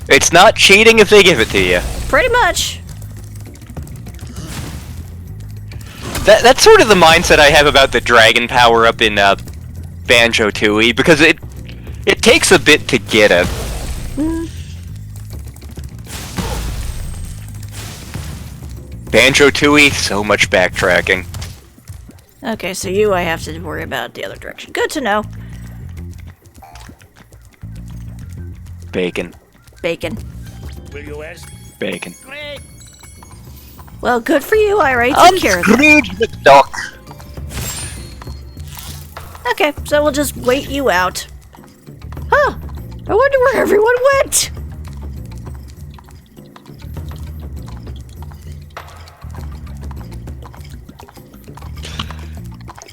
It's not cheating if they give it to you. Pretty much. That's sort of the mindset I have about the dragon power-up in Banjo-Tooie, because it takes a bit to get it. Banjo-Tooie, so much backtracking. Okay, so you I have to worry about the other direction. Good to know. Bacon. Bacon. Will you ask? Bacon. Great. Well, good for you, I already took care of that. Scrooge McDuck. Okay, so we'll just wait you out. Huh. I wonder where everyone went.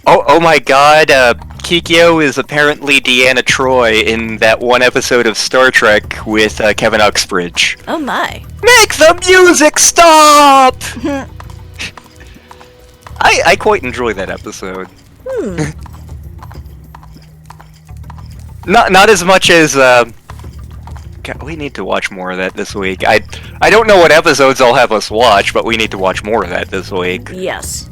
Oh my god, Kikyo is apparently Deanna Troi in that one episode of Star Trek with Kevin Uxbridge. Oh my. Make the music stop! I quite enjoy that episode. Not as much as God, we need to watch more of that this week. I don't know what episodes I'll have us watch, but we need to watch more of that this week. Yes.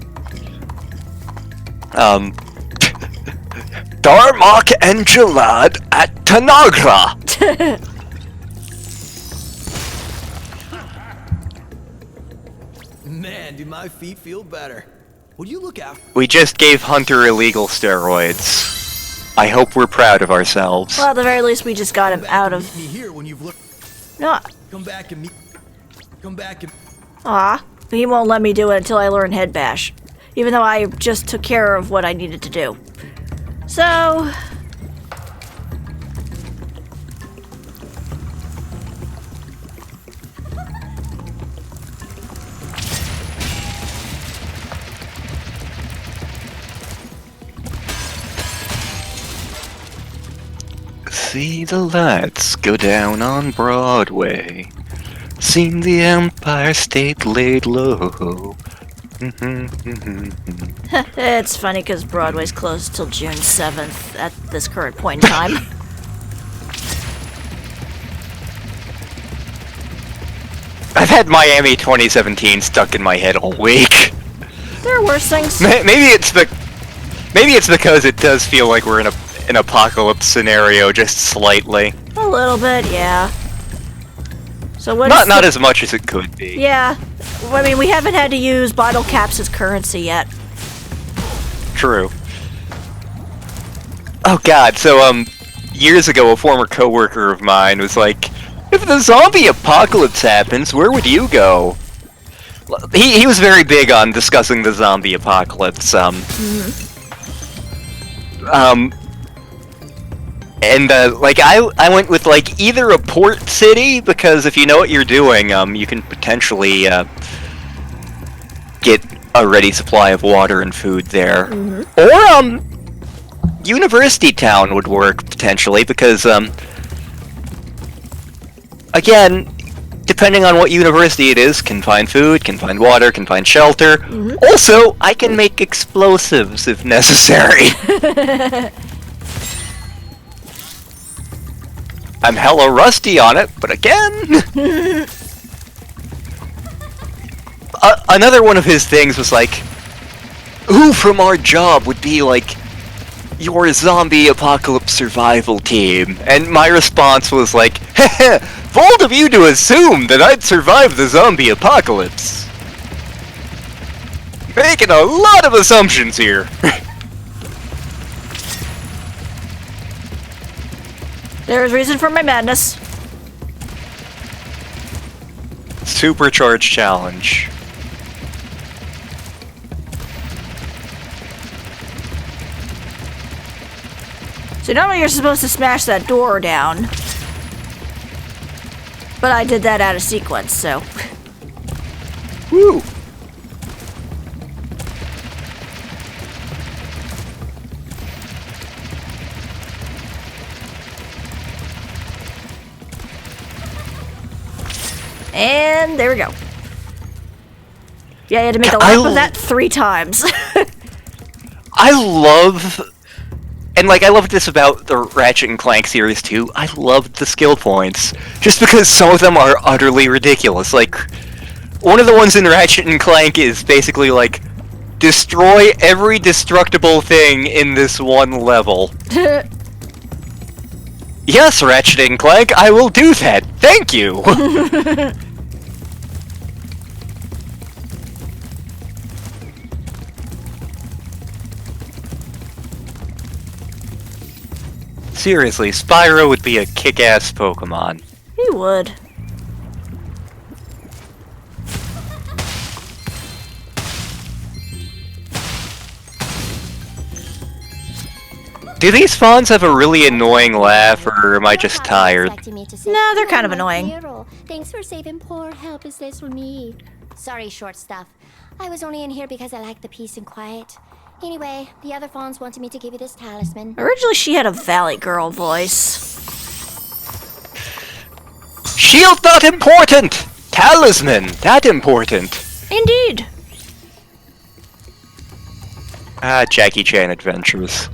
Darmok and Jalad at Tanagra. Man, do my feet feel better. Would you look out? We just gave Hunter illegal steroids. I hope we're proud of ourselves. Well, at the very least, we just got him out of... Meet me here when you've looked. No. Come back and meet. Come back and. Aw. He won't let me do it until I learn Head Bash. Even though I just took care of what I needed to do. So... See the lights go down on Broadway. Seen the Empire State laid low. It's funny because Broadway's closed till June 7th at this current point in time. I've had Miami 2017 stuck in my head all week. There are worse things. Maybe it's because it does feel like we're in an apocalypse scenario just slightly. A little bit, yeah. So what? Not as much as it could be. Yeah. I mean, we haven't had to use bottle caps as currency yet. True. Oh god, so years ago a former coworker of mine was like, if the zombie apocalypse happens, where would you go? He was very big on discussing the zombie apocalypse. And, like, I went with, like, either a port city, because if you know what you're doing, you can potentially, get a ready supply of water and food there. Or, University Town would work, potentially, because, again, depending on what university it is, can find food, can find water, can find shelter. Also, I can make explosives if necessary. I'm hella rusty on it, but again... another one of his things was like, who from our job would be like your zombie apocalypse survival team? And my response was like, heh, bold of you to assume that I'd survive the zombie apocalypse. Making a lot of assumptions here. There's reason for my madness. Supercharged challenge. So normally you're supposed to smash that door down. But I did that out of sequence, so... Woo! And there we go. Yeah, you had to make a lap of that 3 times. I love... And, like, I loved this about the Ratchet and Clank series, too. I loved the skill points. Just because some of them are utterly ridiculous. Like, one of the ones in Ratchet and Clank is basically, like, destroy every destructible thing in this one level. Yes, Ratchet and Clank, I will do that. Thank you! Seriously, Spyro would be a kick-ass Pokemon. He would. Do these fawns have a really annoying laugh, or am I just tired? No, they're kind of annoying. Thanks for saving poor, helpless little me. Sorry, short stuff. I was only in here because I like the peace and quiet. Anyway, the other fawns wanted me to give you this talisman. Originally, she had a Valley Girl voice. Shield not important! Talisman, that important. Indeed. Ah, Jackie Chan Adventures.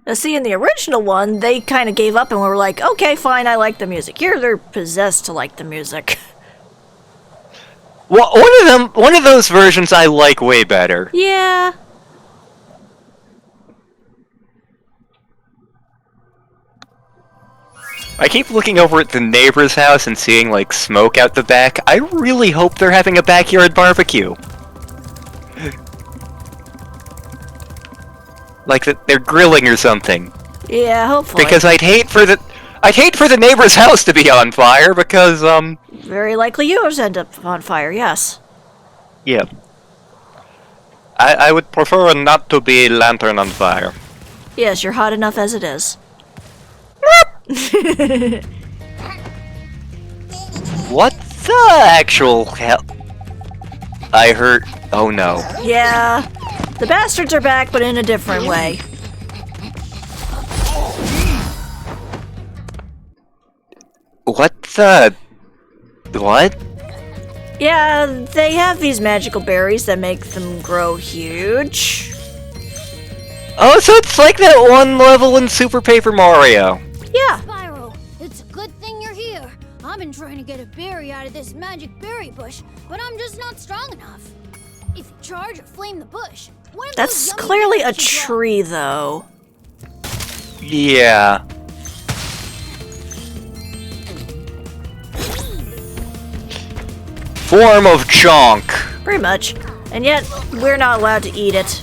Now, see, in the original one, they kind of gave up and were like, okay, fine, I like the music. Here, they're possessed to like the music. Well, one of those versions I like way better. Yeah. I keep looking over at the neighbor's house and seeing, like, smoke out the back. I really hope they're having a backyard barbecue. Like that they're grilling or something. Yeah, hopefully. Because I'd hate for the neighbor's house to be on fire because very likely yours end up on fire, yes. Yeah. I would prefer not to be lantern on fire. Yes, you're hot enough as it is. What the actual hell? I heard. Oh no. Yeah. The bastards are back, but in a different way. What the? What? Yeah, they have these magical berries that make them grow huge. Oh, so it's like that one level in Super Paper Mario. Yeah. Spyro, it's a good thing you're here. I've been trying to get a berry out of this magic berry bush, but I'm just not strong enough. If you charge or flame the bush, one of those That's yummy clearly a berries will drop. tree, though. Yeah. Form of chonk. Pretty much. And yet, we're not allowed to eat it.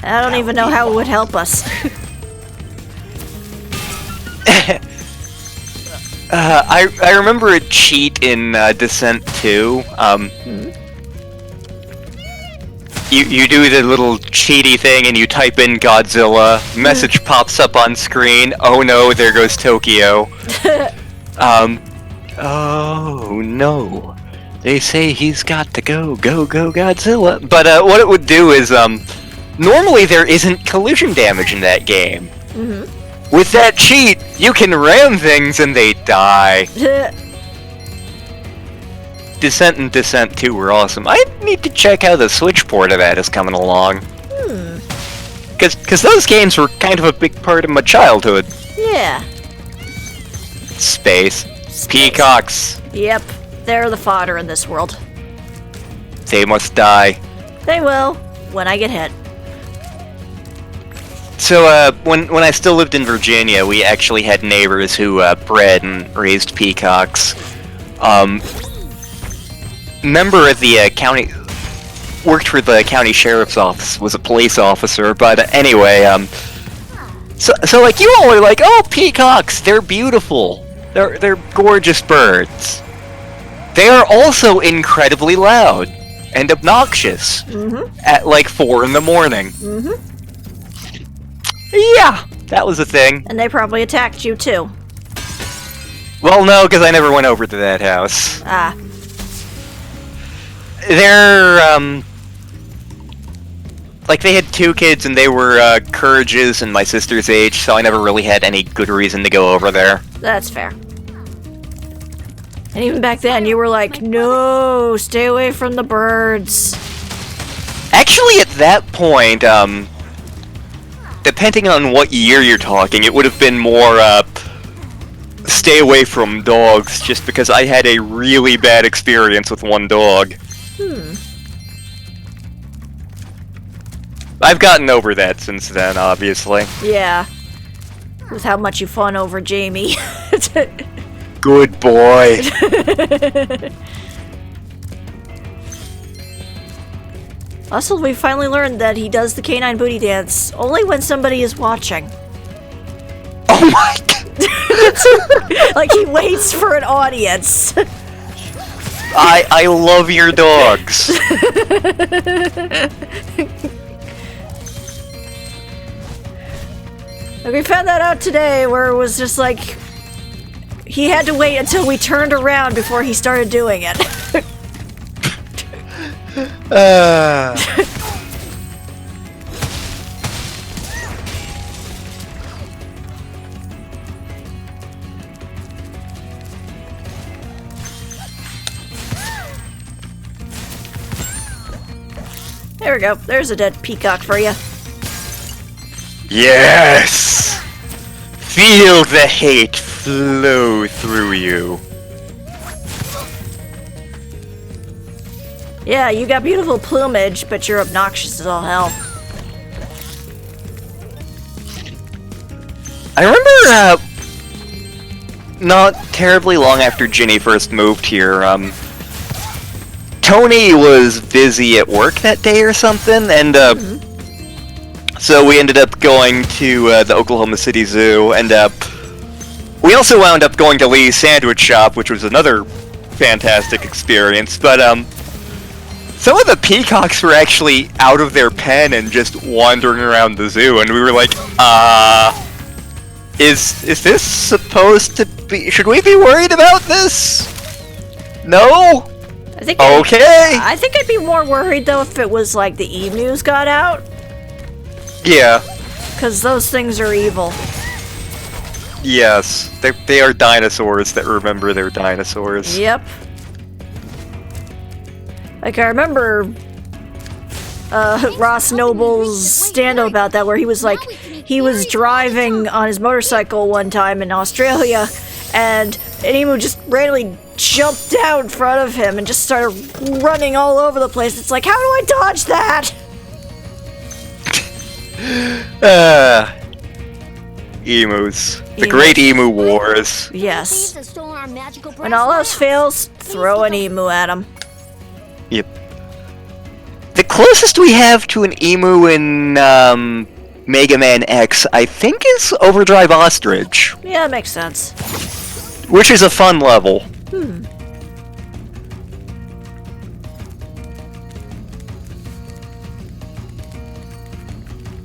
I don't even know how it would help us. I remember a cheat in Descent 2. You do the little cheaty thing and you type in Godzilla. Message pops up on screen. Oh no, there goes Tokyo. Oh no. They say he's got to go Godzilla. But what it would do is, normally there isn't collision damage in that game. With that cheat, you can ram things and they die. Descent and Descent 2 were awesome. I need to check how the Switch port of that is coming along. Because those games were kind of a big part of my childhood. Yeah. Space. Peacocks. Yep. They're the fodder in this world. They must die. They will, when I get hit. So, when I still lived in Virginia, we actually had neighbors who bred and raised peacocks. Member of the county... worked for the county sheriff's office, was a police officer, but anyway, So like, you all are like, oh, peacocks, they're beautiful. They're gorgeous birds. They are also incredibly loud and obnoxious at like 4 in the morning. Yeah, that was a thing. And they probably attacked you too. Well, no, because I never went over to that house. Ah. They're, like, they had 2 kids and they were Courage's and my sister's age, so I never really had any good reason to go over there. That's fair. And even back then, you were like, no, stay away from the birds. Actually, at that point, depending on what year you're talking, it would have been more, stay away from dogs, just because I had a really bad experience with one dog. I've gotten over that since then, obviously. Yeah. With how much you fawn over Jamie. Good boy. Also, we finally learned that he does the canine booty dance only when somebody is watching. Oh my god! Like, he waits for an audience. I love your dogs. Like, we found that out today, where it was just like, he had to wait until we turned around before he started doing it. There we go. There's a dead peacock for you. Yes! Feel the hate flow through you. Yeah, you got beautiful plumage, but you're obnoxious as all hell. I remember, not terribly long after Ginny first moved here, Tony was busy at work that day or something, and, so we ended up going to, the Oklahoma City Zoo, and, we also wound up going to Lee's Sandwich Shop, which was another fantastic experience, but, some of the peacocks were actually out of their pen and just wandering around the zoo, and we were like, is this supposed to be... should we be worried about this? No? Okay. I think I'd be more worried, though, if it was like the emus got out. Yeah. Because those things are evil. Yes. They are dinosaurs that remember they're dinosaurs. Yep. Like, I remember Ross Noble's stand-up about that, where he was like, he was driving on his motorcycle one time in Australia, and an emu just randomly jumped out in front of him and just started running all over the place. It's like, how do I dodge that? Emus. The Great Emu Wars. Yes. When all else fails, throw an emu at him. Yep. The closest we have to an emu in Mega Man X, I think, is Overdrive Ostrich. Yeah, that makes sense. Which is a fun level.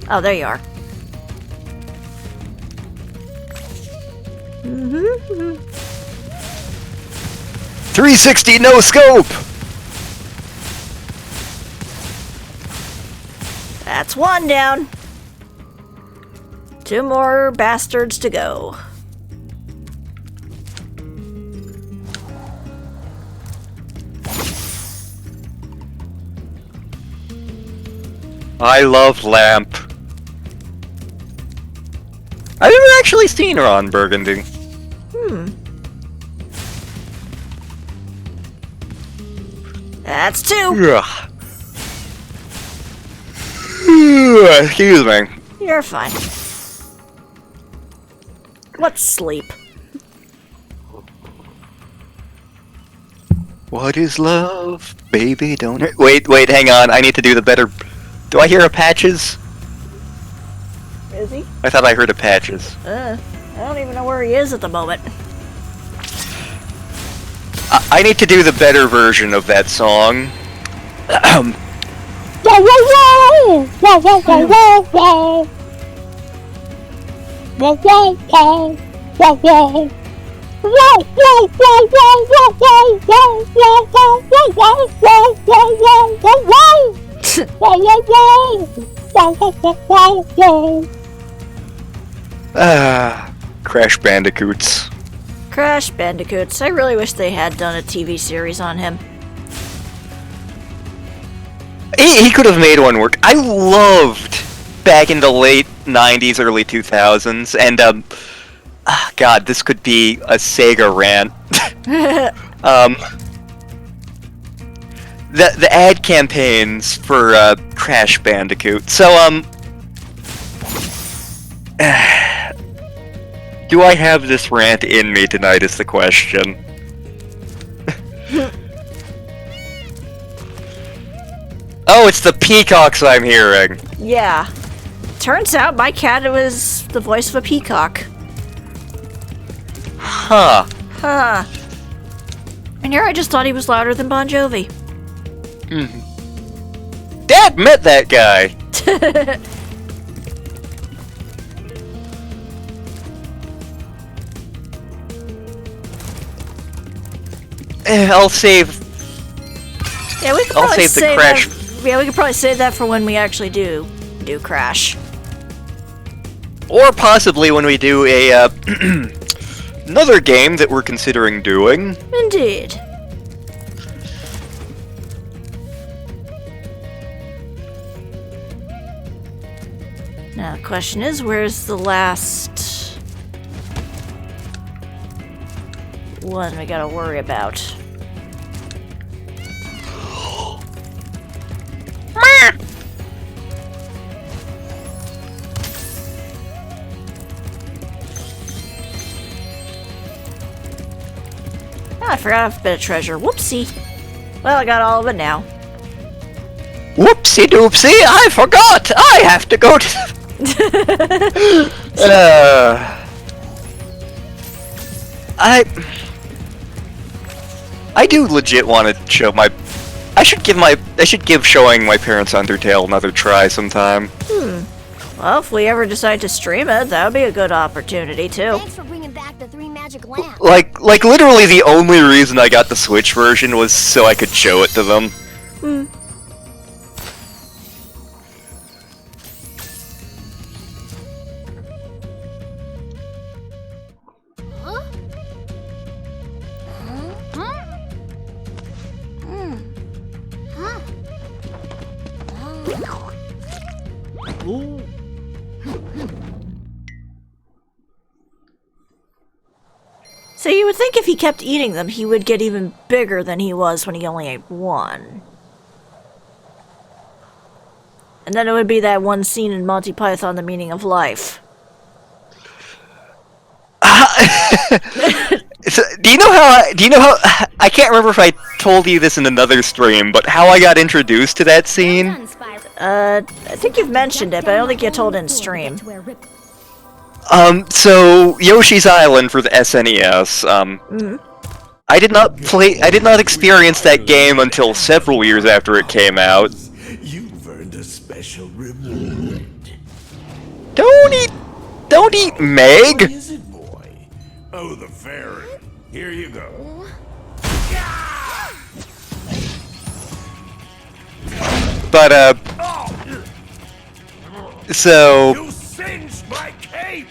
Oh, there you are. 360 no scope! That's one down. 2 more bastards to go. I love Lamp. I've never actually seen her on Burgundy. That's 2. Ugh. Excuse me. You're fine. Let's sleep. What is love, baby? Don't it? Wait, hang on. I need to do the better. Do I hear a Patches? Is he? I thought I heard a Patches. I don't even know where he is at the moment. I need to do the better version of that song. Crash Bandicoots. Crash Bandicoots. I really wish they had done a TV series on him. He could have made one work. I loved back in the late 90s, early 2000s, and God, this could be a Sega rant. The ad campaigns for Crash Bandicoot. So do I have this rant in me tonight is the question. Oh, it's the peacocks I'm hearing. Yeah. Turns out my cat was the voice of a peacock. Huh. Huh. And here I just thought he was louder than Bon Jovi. Dad met that guy. I'll save. Yeah, we could I'll probably save the Crash. Yeah, we could probably save that for when we actually do Crash. Or possibly when we do a another game that we're considering doing. Indeed. Now the question is, where's the last one we gotta worry about? Oh, I forgot a bit of treasure. Whoopsie. Well, I got all of it now. Whoopsie doopsie! I forgot. I have to go to. I do legit want to show my. I should give showing my parents Undertale another try sometime. Well, if we ever decide to stream it, that would be a good opportunity too. Thanks for bringing back the 3 magic lamps. Like literally the only reason I got the Switch version was so I could show it to them. Huh? Huh? Huh? So you would think if he kept eating them, he would get even bigger than he was when he only ate one. And then it would be that one scene in Monty Python, The Meaning of Life. So, do you know how? I can't remember if I told you this in another stream, but how I got introduced to that scene. I think you've mentioned it, but I don't think you told it in stream. So Yoshi's Island for the SNES. I did not experience that game until several years after it came out. You've earned a special reward. Don't eat Meg! What is it, boy? Oh, the fairy. Here you go. But, so... You singed my cape!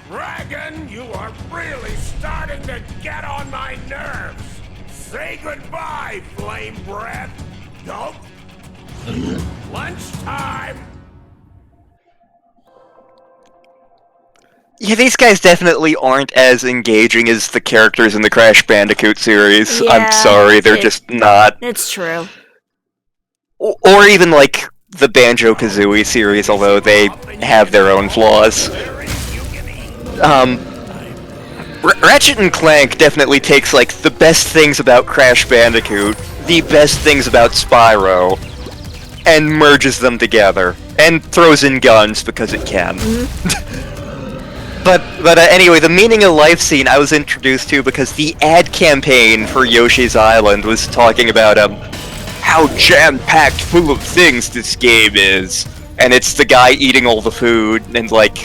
Dragon, you are really starting to get on my nerves! Say goodbye, flame breath! Nope! Lunchtime! Yeah, these guys definitely aren't as engaging as the characters in the Crash Bandicoot series. Yeah, I'm sorry, they're just not. It's true. Or even, like, the Banjo-Kazooie series, although they have their own flaws. Ratchet and Clank definitely takes, like, the best things about Crash Bandicoot, the best things about Spyro, and merges them together. And throws in guns because it can. But anyway, the Meaning of Life scene I was introduced to because the ad campaign for Yoshi's Island was talking about, how jam-packed full of things this game is. And it's the guy eating all the food, and, like,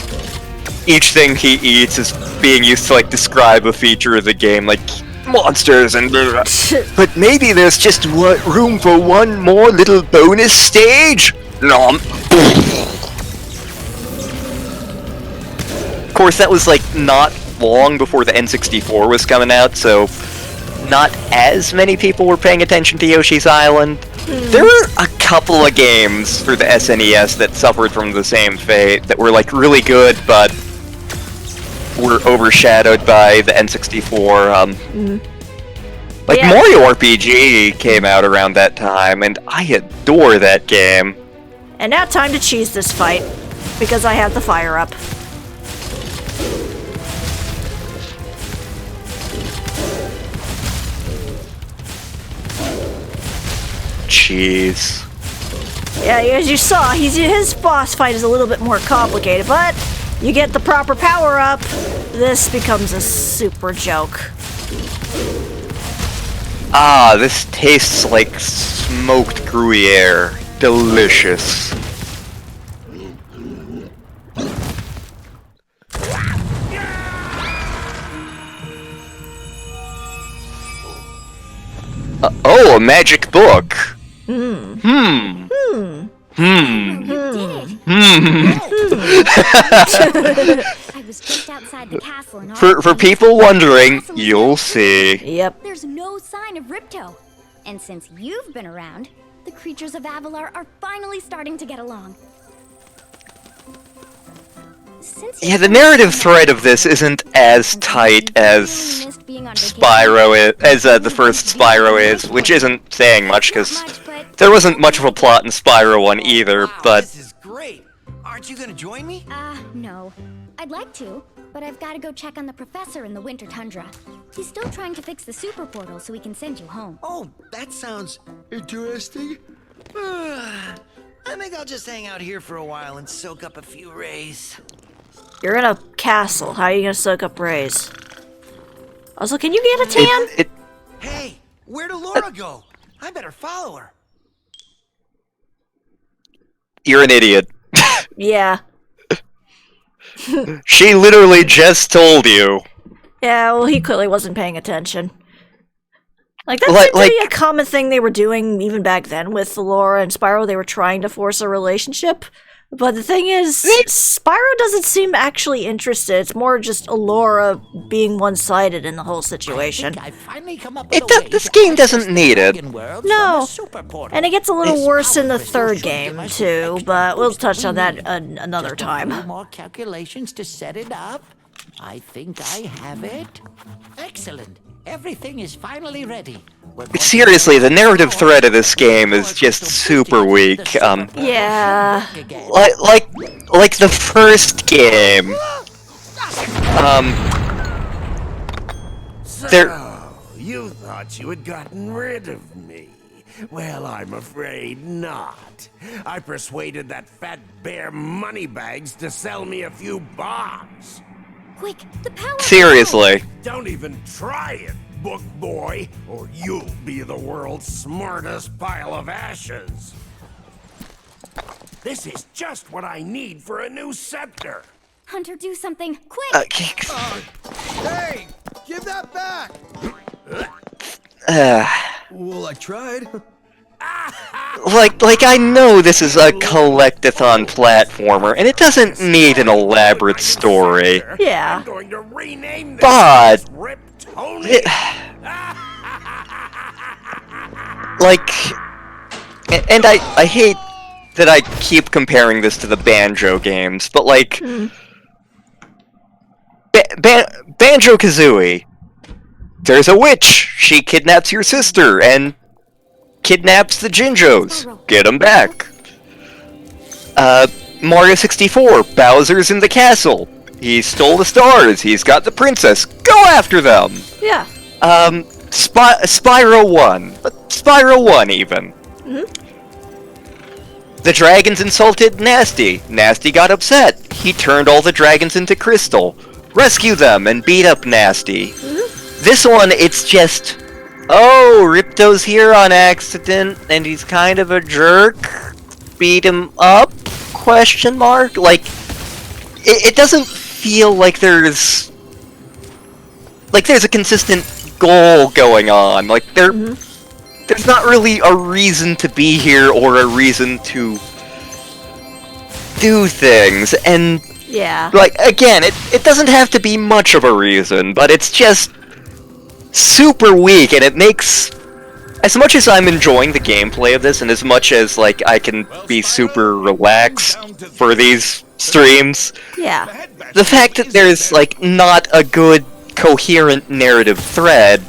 each thing he eats is being used to, like, describe a feature of the game, like, monsters and blah. But maybe there's just room for one more little bonus stage? Nom. Of course, that was, like, not long before the N64 was coming out, so not as many people were paying attention to Yoshi's Island. There were a couple of games for the SNES that suffered from the same fate, that were, like, really good, but were overshadowed by the N64. Like, Yeah. Mario RPG came out around that time, and I adore that game. And now time to cheese this fight, because I have the fire up. Jeez. Yeah, as you saw, his boss fight is a little bit more complicated, but you get the proper power up, this becomes a super joke. Ah, this tastes like smoked Gruyere. Delicious. Oh, a magic book. I was just outside the castle and For people wondering, you'll see. Yep. There's no sign of Ripto. And since you've been around, the creatures of Avalar are finally starting to get along. Yeah, the narrative thread of this isn't as tight as Spyro is, as the first Spyro is, which isn't saying much because there wasn't much of a plot in Spyro 1 either, but This is great. Aren't you gonna join me? No. I'd like to, but I've got to go check on the professor in the winter tundra. He's still trying to fix the super portal so we can send you home. Oh, that sounds interesting. I think I'll just hang out here for a while and soak up a few rays. You're in a castle. How are you gonna soak up rays? Also, can you get a tan? Hey, where'd Laura go? I better follow her. you're an idiot. Yeah. She literally just told you. Yeah, well, he clearly wasn't paying attention. Like, that seemed to be a common thing they were doing even back then with Laura and Spyro. They were trying to force a relationship. But the thing is, Spyro doesn't seem actually interested. It's more just Laura being one-sided in the whole situation. This game doesn't need it. No. And it gets a little worse in the third game, too. But we'll touch on that another time. More calculations to set it up. I think I have it. Excellent. Everything is finally ready. Seriously, the narrative thread of this game is just super weak. Yeah. Like the first game. So, you thought you had gotten rid of me. Well, I'm afraid not. I persuaded that fat bear Moneybags to sell me a few bombs. Quick, the power. Seriously. Don't even try it, book boy, or you'll be the world's smartest pile of ashes. This is just what I need for a new scepter. Hunter, do something quick. Hey, give that back! Well, I tried. Like I know this is a collectathon platformer, and it doesn't need an elaborate story. Yeah. I'm going to rename this But Rip Tony. like, and I hate that I keep comparing this to the Banjo games, but like, Banjo-Kazooie, there's a witch. She kidnaps your sister and kidnaps the Jinjos. Get them back. Mario 64, Bowser's in the castle. He stole the stars. He's got the princess. Go after them. Yeah. Spyro 1. Spyro 1 even. The dragons insulted Nasty. Nasty got upset. He turned all the dragons into crystal. Rescue them and beat up Nasty. This one, it's just, oh, Ripto's here on accident, and he's kind of a jerk. Beat him up? Question mark? Like, it doesn't feel like there's a consistent goal going on. Like, there's not really a reason to be here or a reason to do things, and Yeah. like, again, it doesn't have to be much of a reason, but it's just super weak, and it makes, as much as I'm enjoying the gameplay of this, and as much as, like, I can be super relaxed for these streams, Yeah. the fact that there's, like, not a good, coherent narrative thread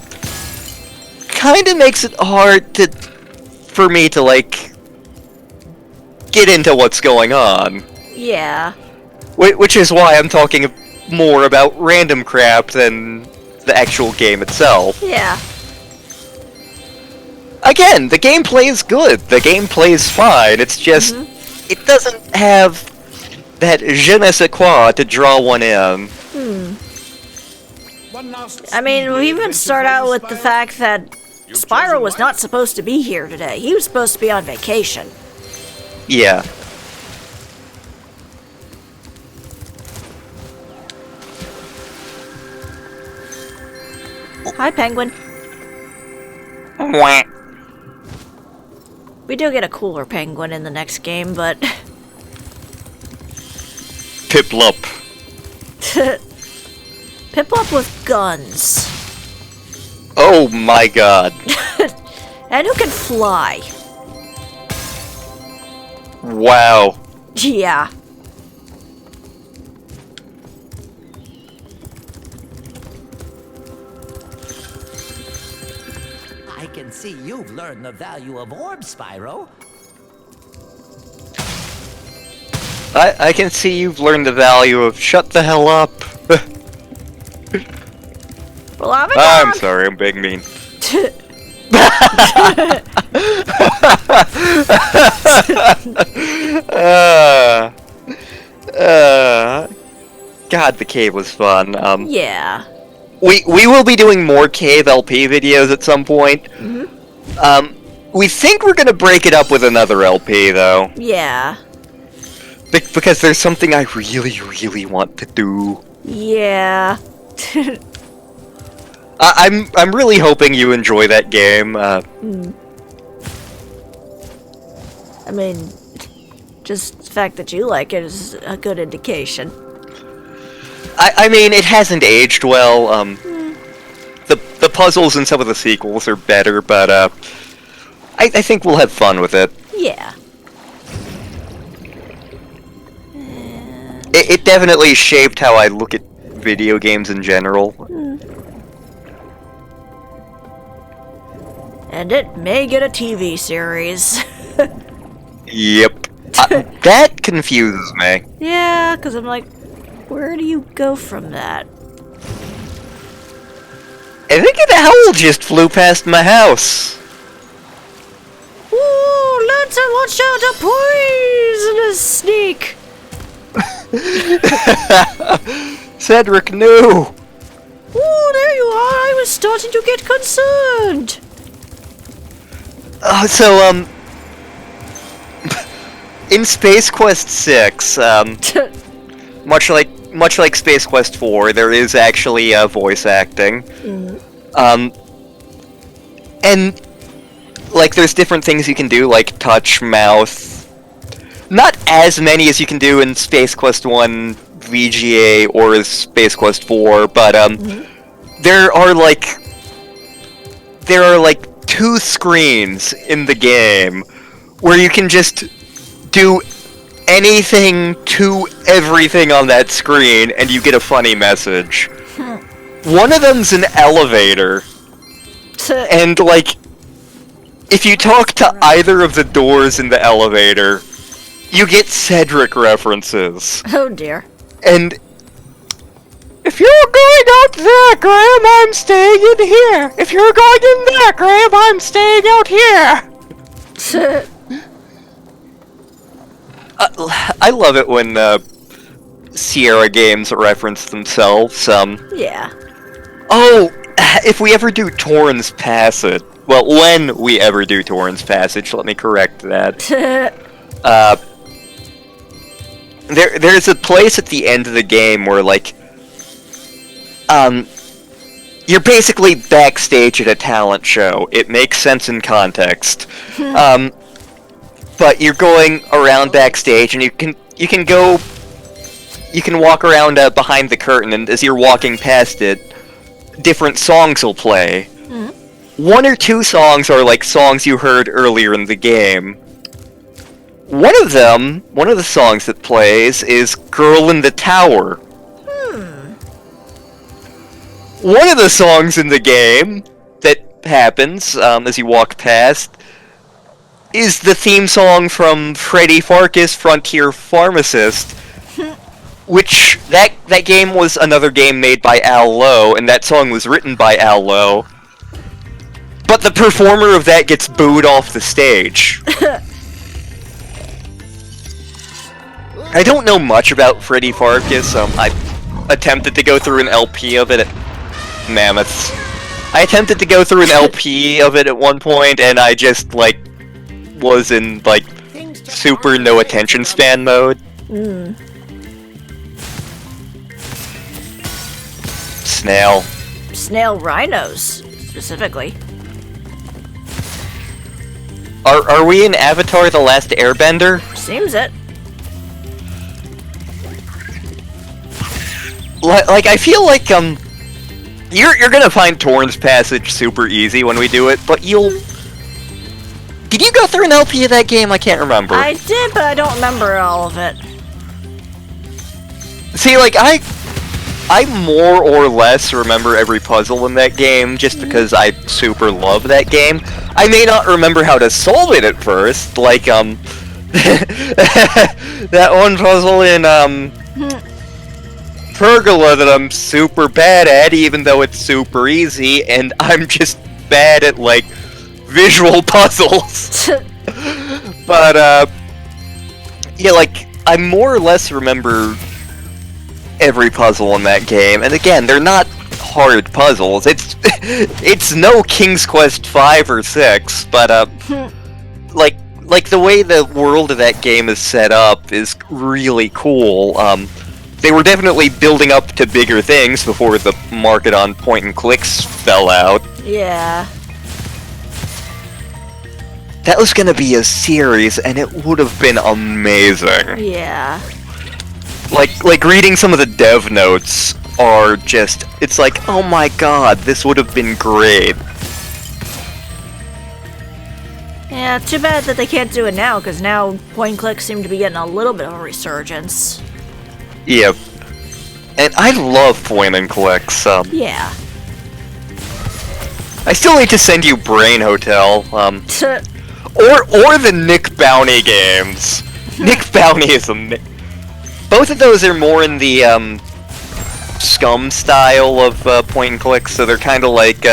kinda makes it hard for me to, like, get into what's going on. Yeah. Which is why I'm talking more about random crap than the actual game itself. Yeah. Again, the gameplay is good. The gameplay is fine. It's just, it doesn't have that je ne sais quoi to draw one in. I mean, we even start out with the fact that Spyro was not supposed to be here today. He was supposed to be on vacation. Yeah. Hi, Penguin. Wah. We do get a cooler penguin in the next game, but Piplup. Piplup with guns. Oh my god. And who can fly. Wow. Yeah. I can see you've learned the value of orbs, Spyro. I can see you've learned the value of shut the hell up. Well, I'm sorry, I'm being mean. God, the cave was fun. Yeah. We will be doing more cave LP videos at some point. We think we're gonna break it up with another LP though. Yeah. Because there's something I really want to do. Yeah. I'm really hoping you enjoy that game. I mean, just the fact that you like it is a good indication. I mean, it hasn't aged well. The puzzles in some of the sequels are better, but I think we'll have fun with it. Yeah. It definitely shaped how I look at video games in general. And it may get a TV series. Yep. That confuses me. Yeah, because I'm like, where do you go from that? I think an owl just flew past my house. Ooh, Lantern, watch out, a poisonous snake! Cedric, no! Ooh, there you are, I was starting to get concerned! In Space Quest 6, much like Space Quest 4, there is actually voice acting. And like there's different things you can do, like touch, mouth. Not as many as you can do in Space Quest 1 VGA or Space Quest 4, but there are like 2 screens in the game where you can just do anything to everything on that screen and you get a funny message. One of them's an elevator. And like if you talk to either of the doors in the elevator, you get Cedric references. Oh dear. And if you're going out there, Graham, I'm staying in here. If you're going in there, Graham, I'm staying out here. I love it when Sierra games reference themselves. Yeah. Oh, if we ever do Torrens Passage, well, when we ever do Torrens Passage, let me correct that. There's a place at the end of the game where, like, you're basically backstage at a talent show. It makes sense in context. But you're going around backstage, and you can walk around behind the curtain, and as you're walking past it, different songs will play. 1 or 2 songs are like songs you heard earlier in the game. One of the songs that plays is Girl in the Tower. One of the songs in the game that happens as you walk past is the theme song from Freddy Farkas' Frontier Pharmacist, which that game was another game made by Al Lowe, and that song was written by Al Lowe. But the performer of that gets booed off the stage. I don't know much about Freddy Farkas. I attempted to go through an LP of it at Mammoths. I attempted to go through an LP of it at one point, and I just, like, was in, like, super no attention span mode. Snail. Snail rhinos, specifically. Are we in Avatar: The Last Airbender? Seems it. Like, I feel like, you're gonna find Torrens Passage super easy when we do it, but Did you go through an LP of that game? I can't remember. I did, but I don't remember all of it. See, like, I more or less remember every puzzle in that game, just because I super love that game. I may not remember how to solve it at first, like, that one puzzle in, Pergola that I'm super bad at, even though it's super easy, and I'm just bad at, like, visual puzzles. But, yeah, like, I more or less remember every puzzle in that game, and again, they're not hard puzzles. It's no King's Quest 5 or 6, but, like the way the world of that game is set up is really cool. They were definitely building up to bigger things before the market on point-and-clicks fell out. Yeah. That was gonna be a series, and it would have been amazing. Yeah. Like reading some of the dev notes are just, it's like, oh my god, this would have been great. Yeah, too bad that they can't do it now, because now point-and-clicks seem to be getting a little bit of a resurgence. Yeah. And I love point-and-clicks. Yeah. I still need to send you Brain Hotel, or the Nick Bounty games. Nick Bounty is both of those are more in the, Scum style of point and click, so they're kind of like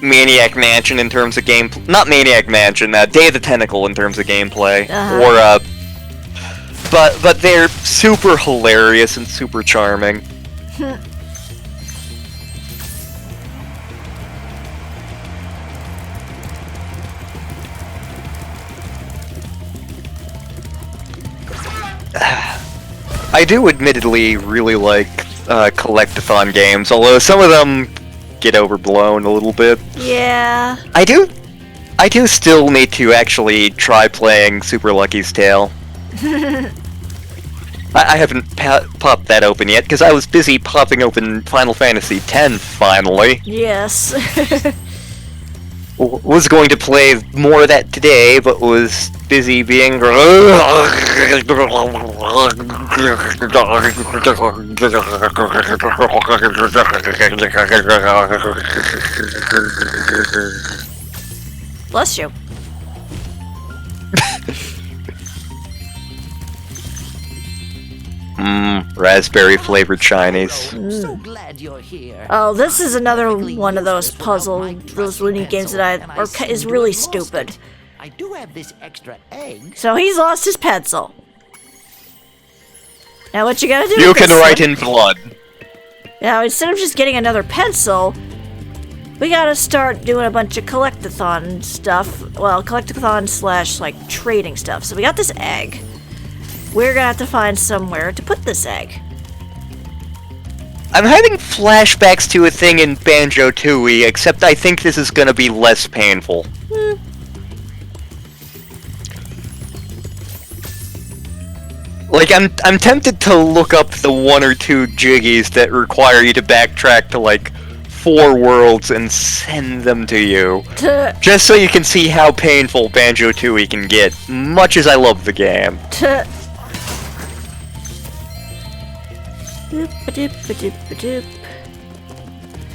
Maniac Mansion in terms of gameplay. Not Maniac Mansion, Day of the Tentacle in terms of gameplay. Or but they're super hilarious and super charming. I do admittedly really like collectathon games, although some of them get overblown a little bit. Yeah. I do still need to actually try playing Super Lucky's Tale. I haven't popped that open yet, because I was busy popping open Final Fantasy X, finally. Yes. Was going to play more of that today, but was busy being... Bless you. Raspberry flavored shinies. I'm so glad you're here. Oh, this is another one of those those mini games that is really stupid. I do have this extra egg. So he's lost his pencil. Now what you gotta do? You can write in blood. Now instead of just getting another pencil, we gotta start doing a bunch of collectathon stuff. Well, collectathon / like trading stuff. So we got this egg. We're gonna have to find somewhere to put this egg. I'm having flashbacks to a thing in Banjo-Tooie, except I think this is gonna be less painful. Like, I'm tempted to look up the 1 or 2 jiggies that require you to backtrack to, like, 4 worlds and send them to you. Just so you can see how painful Banjo-Tooie can get, much as I love the game.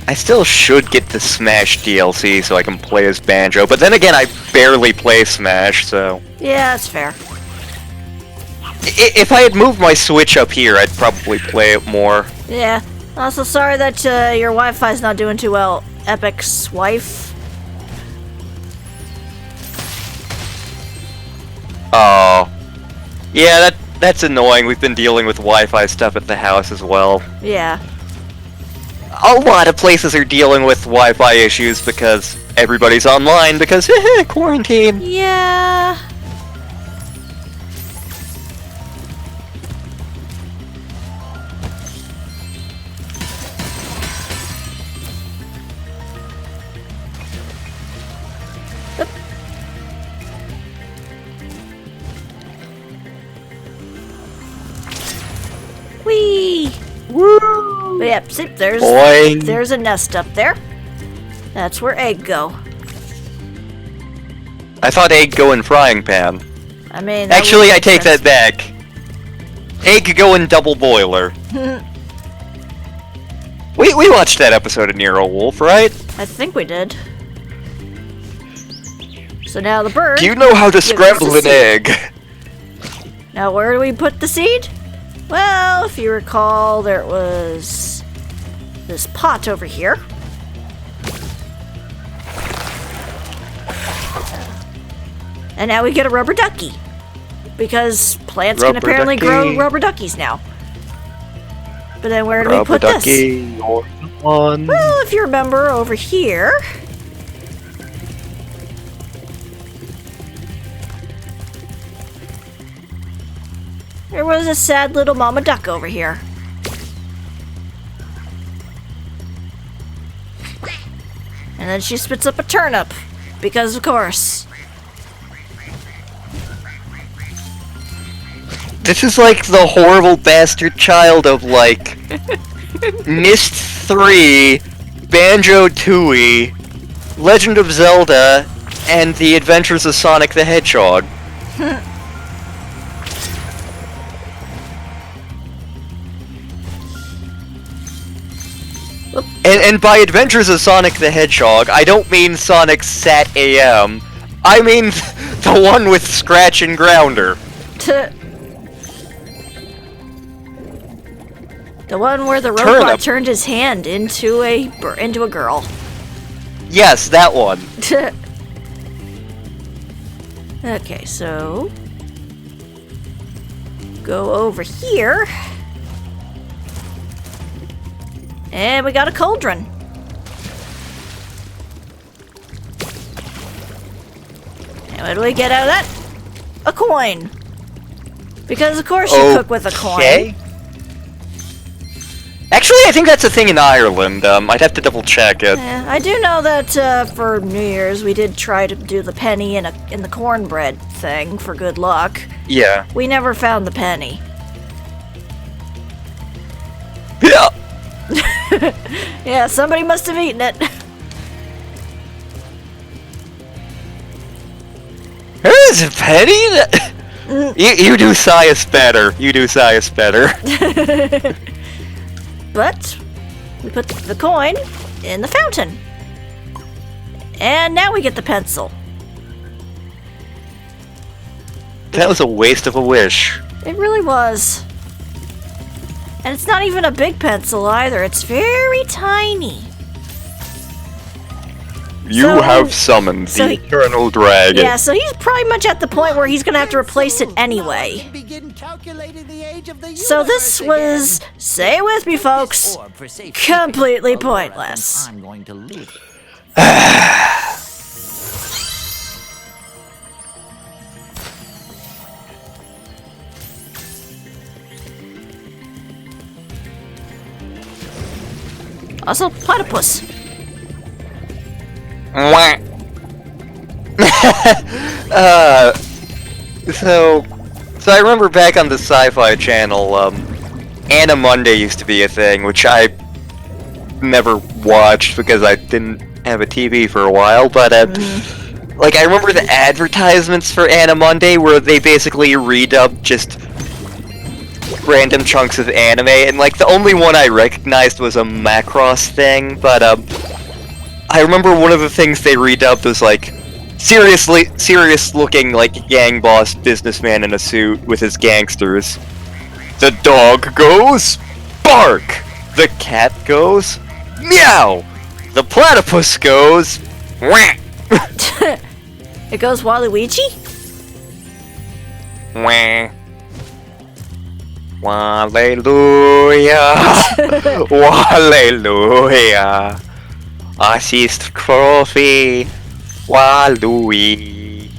I still should get the Smash DLC so I can play as Banjo, but then again, I barely play Smash, so... Yeah, that's fair. If I had moved my Switch up here, I'd probably play it more. Yeah. Also, sorry that your Wi-Fi's not doing too well, Epic's wife. Oh. Yeah, that's annoying. We've been dealing with Wi-Fi stuff at the house as well. Yeah. A lot of places are dealing with Wi-Fi issues because everybody's online because quarantine. Yeah. Whee! Woo! But yep, see, there's a nest up there. That's where egg go. I thought egg go in frying pan. I mean, actually, I take that back. Egg go in double boiler. we watched that episode of Nero Wolf, right? I think we did. So now the bird. Do you know how to scramble an egg? Now where do we put the seed? Well, if you recall, there was this pot over here. And now we get a rubber ducky. Because plants can apparently grow rubber duckies now. But then where do we put this? Well, if you remember over here. There was a sad little mama duck over here. And then she spits up a turnip. Because of course. This is like the horrible bastard child of, like, Myst 3, Banjo-Tooie, Legend of Zelda, and The Adventures of Sonic the Hedgehog. And by Adventures of Sonic the Hedgehog, I don't mean Sonic Sat AM. I mean the one with Scratch and Grounder. The one where the robot turned his hand into a girl. Yes, that one. Okay, so go over here. And we got a cauldron. And what do we get out of that? A coin. Because of course you cook with a coin. Actually, I think that's a thing in Ireland. I'd have to double check it. Yeah, I do know that for New Year's we did try to do the penny in the cornbread thing for good luck. Yeah. We never found the penny. Yeah. Yeah, somebody must have eaten it. There's a penny? You do Sias better. You do Sias better. But we put the coin in the fountain. And now we get the pencil. That was a waste of a wish. It really was. And it's not even a big pencil either. It's very tiny. You have summoned the Eternal Dragon. Yeah, so he's pretty much at the point where he's gonna have to replace it anyway. So this was, say it with me folks, completely pointless. I'm going to leave. Also, platypus. So I remember back on the Sci-Fi Channel, Anna Monday used to be a thing, which I never watched because I didn't have a TV for a while, but, like, I remember the advertisements for Anna Monday where they basically redubbed just random chunks of anime, and, like, the only one I recognized was a Macross thing, but, I remember one of the things they redubbed was, like, serious looking, like, gang boss businessman in a suit with his gangsters. The dog goes bark! The cat goes meow! The platypus goes whack! It goes Waluigi? Wah. Hallelujah! Hallelujah! Assist trophy! Waluigi.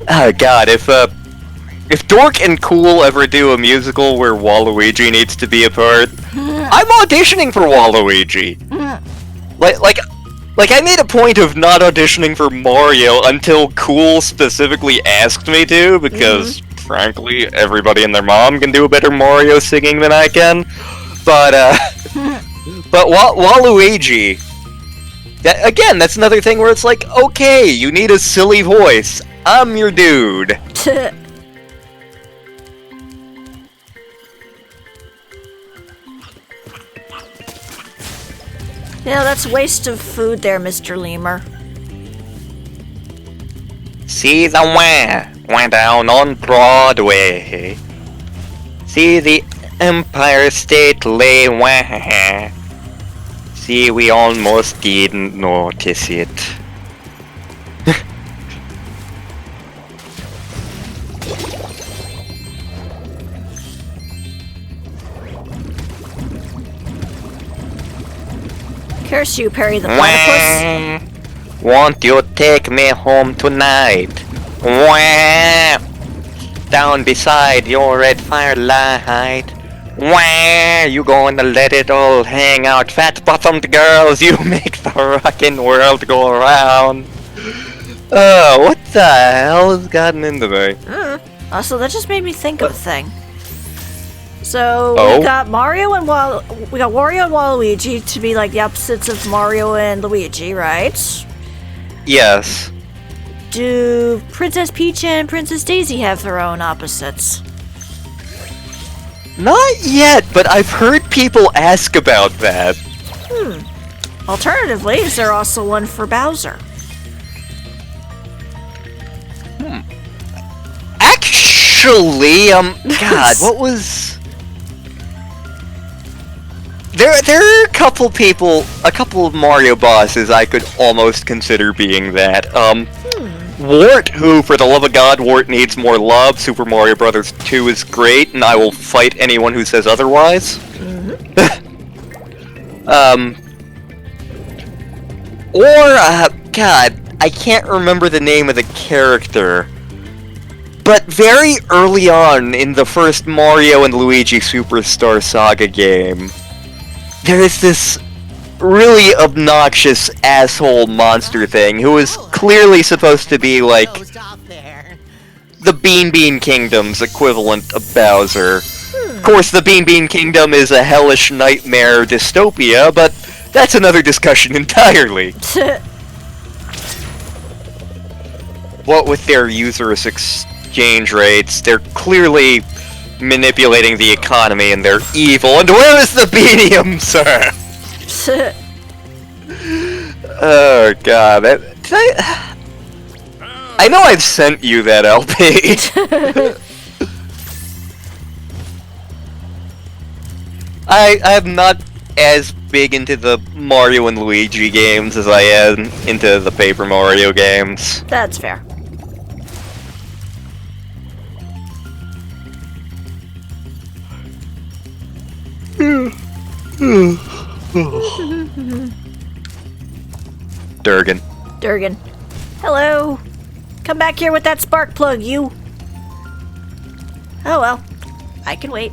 Oh god, if Dork and Cool ever do a musical where Waluigi needs to be a part, I'm auditioning for Waluigi. Like I made a point of not auditioning for Mario until Cool specifically asked me to, because frankly, everybody and their mom can do a better Mario singing than I can. But Waluigi. Again, that's another thing where it's like, okay, you need a silly voice. I'm your dude. Yeah, that's waste of food there, Mr. Lemur. See the wah down on Broadway. See the Empire State lay wah. See, we almost didn't notice it. Curse you, Perry the Platypus. Won't you take me home tonight? Wah! Down beside your red firelight. Wah! You gonna let it all hang out, fat-bottomed girls? You make the rockin' world go around. What the hell has gotten into me? Also, that just made me think of a thing. So we got Wario and Waluigi to be like the opposites of Mario and Luigi, right? Yes. Do Princess Peach and Princess Daisy have their own opposites? Not yet, but I've heard people ask about that. Alternatively, is there also one for Bowser? Actually, Actually, God, what was... There are a couple of Mario bosses I could almost consider being that. Wart, who, for the love of God, Wart needs more love. Super Mario Bros. 2 is great, and I will fight anyone who says otherwise. God, I can't remember the name of the character. But very early on in the first Mario and Luigi Superstar Saga game, there is this really obnoxious asshole monster thing who is clearly supposed to be like the Bean Kingdom's equivalent of Bowser. Of course, the Bean Kingdom is a hellish nightmare dystopia, but that's another discussion entirely. What with their users exchange rates, they're clearly manipulating the economy and they're evil. And where is the Beanium, sir? Oh god, I know I've sent you that LP. I'm not as big into the Mario and Luigi games as I am into the Paper Mario games. That's fair. Durgan. Hello. Come back here with that spark plug, you. Oh well. I can wait.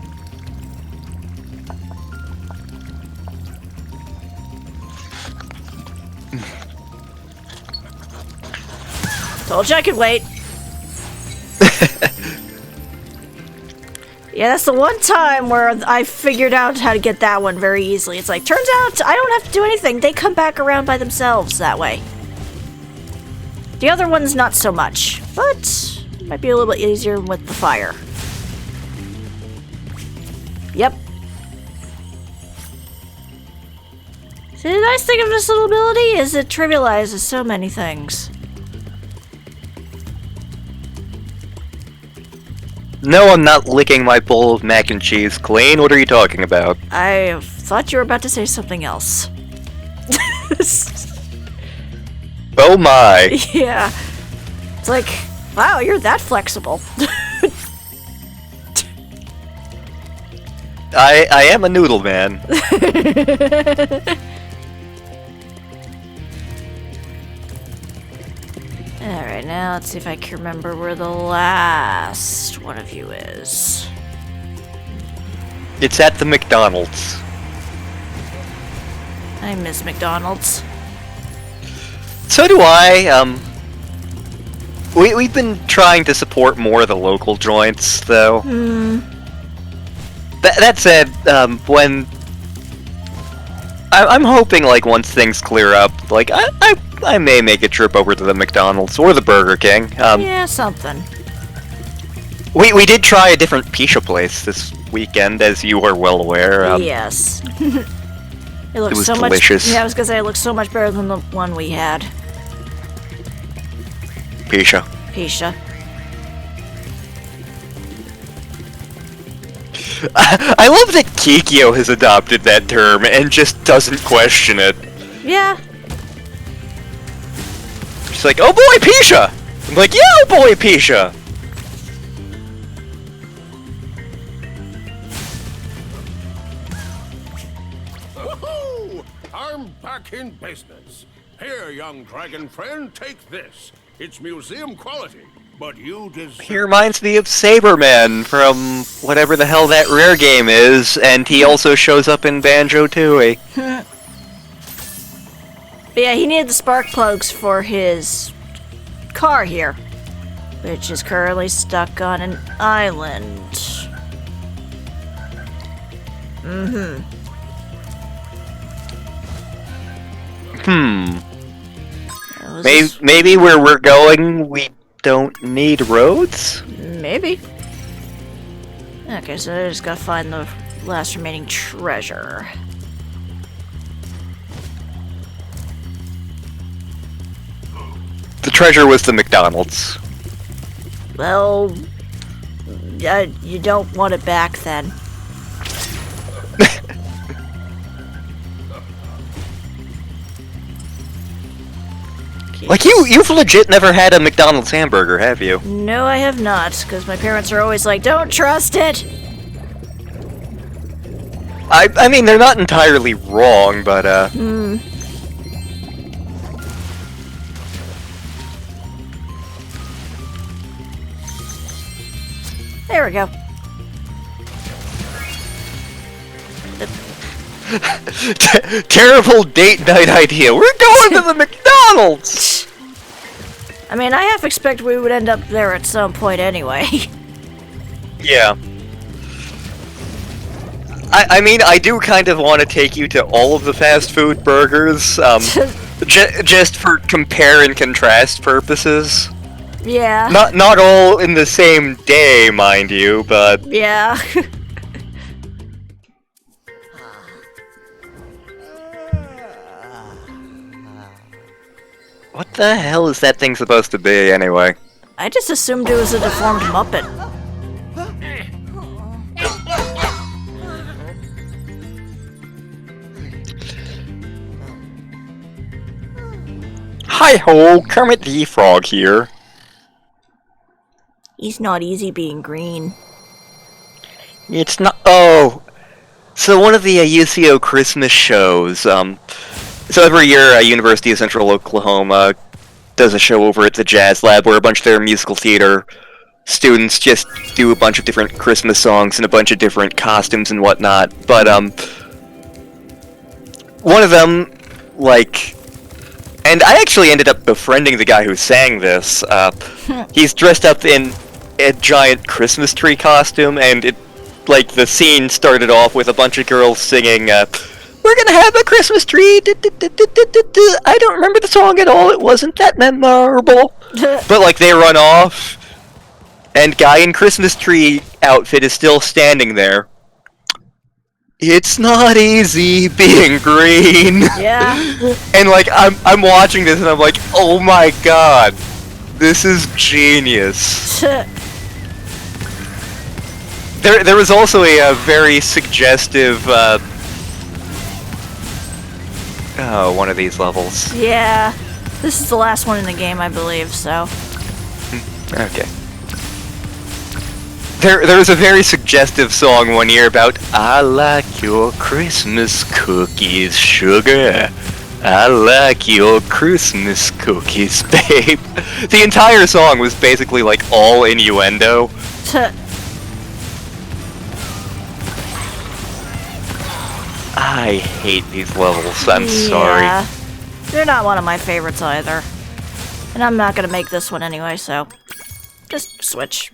Told you I could wait. Yeah, that's the one time where I figured out how to get that one very easily. It's like, turns out I don't have to do anything. They come back around by themselves that way. The other one's not so much, but might be a little bit easier with the fire. Yep. See, the nice thing of this little ability is it trivializes so many things. No, I'm not licking my bowl of mac and cheese clean. What are you talking about? I thought you were about to say something else. Oh my. Yeah. It's like, wow, you're that flexible. I am a noodle man. Alright, now let's see if I can remember where the last one of you is. It's at the McDonald's. I miss McDonald's. So do I. We've been trying to support more of the local joints, though. That said, when I'm hoping, like, once things clear up, like, I may make a trip over to the McDonald's or the Burger King. Yeah, something. We did try a different Pisha place this weekend, as you are well aware. Yes. It looks was so delicious. much. Yeah, I was gonna say it looks so much better than the one we had. Pisha. I love that Kikyo has adopted that term and just doesn't question it. Yeah. She's like, oh boy, Pisha! I'm like, yeah, oh boy, Pisha! Woohoo! I'm back in business. Here, young dragon friend, take this. It's museum quality, but you deserve... He reminds me of Saberman from whatever the hell that Rare game is, and he also shows up in Banjo-Tooie. But yeah, he needed the spark plugs for his car here, which is currently stuck on an island. Maybe where we're going, we don't need roads? Maybe. Okay, so I just gotta find the last remaining treasure. The treasure was the McDonald's. Well, You don't want it back then. Like, you've legit never had a McDonald's hamburger, have you? No, I have not, because my parents are always like, don't trust it! I mean, they're not entirely wrong, but, There we go. Terrible date night idea. We're going to the McDonald's! I mean, I half expect we would end up there at some point anyway. Yeah. I mean, I do kind of want to take you to all of the fast food burgers, just for compare and contrast purposes. Yeah. Not all in the same day, mind you, but... Yeah. What the hell is that thing supposed to be, anyway? I just assumed it was a deformed Muppet. Hi-ho, Kermit the Frog here. He's not easy being green. It's not... Oh! So one of the UCO Christmas shows, so every year, University of Central Oklahoma does a show over at the Jazz Lab where a bunch of their musical theater students just do a bunch of different Christmas songs in a bunch of different costumes and whatnot. But, one of them, like... And I actually ended up befriending the guy who sang this. He's dressed up in a giant Christmas tree costume, and the scene started off with a bunch of girls singing, "We're gonna have a Christmas tree, I don't remember the song at all, it wasn't that memorable." But, they run off, and guy in Christmas tree outfit is still standing there. It's not easy being green. Yeah. And I'm watching this and I'm like, oh my god, this is genius. There was also a very suggestive one of these levels. Yeah. This is the last one in the game, I believe, so. Okay. There was a very suggestive song one year about, I like your Christmas cookies, sugar. I like your Christmas cookies, babe. The entire song was basically, all innuendo. I hate these levels, I'm sorry. They're not one of my favorites either. And I'm not gonna make this one anyway, so. Just switch.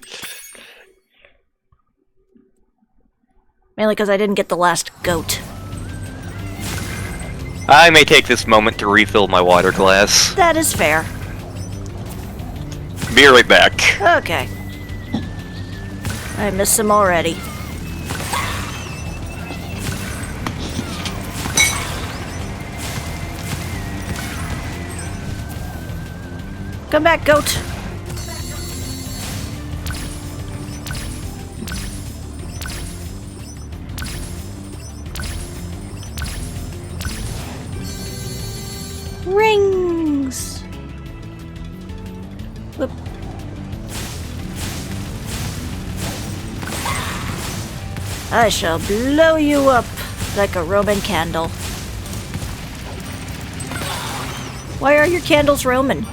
Mainly because I didn't get the last goat. I may take this moment to refill my water glass. That is fair. Be right back. Okay. I miss him already. Come back, goat. Rings. Whoop. I shall blow you up like a Roman candle. Why are your candles Roman?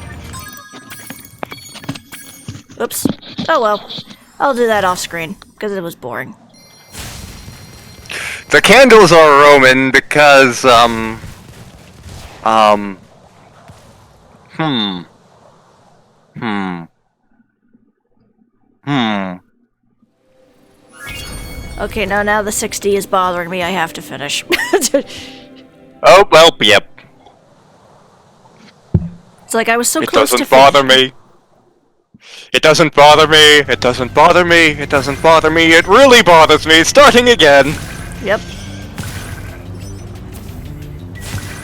Oops. Oh well. I'll do that off screen, because it was boring. The candles are Roman because, Okay, now the 60 is bothering me. I have to finish. Oh, well, yep. It's like I was so It close to doesn't bother me. It doesn't bother me. It doesn't bother me. It doesn't bother me. It really bothers me. Starting again. Yep.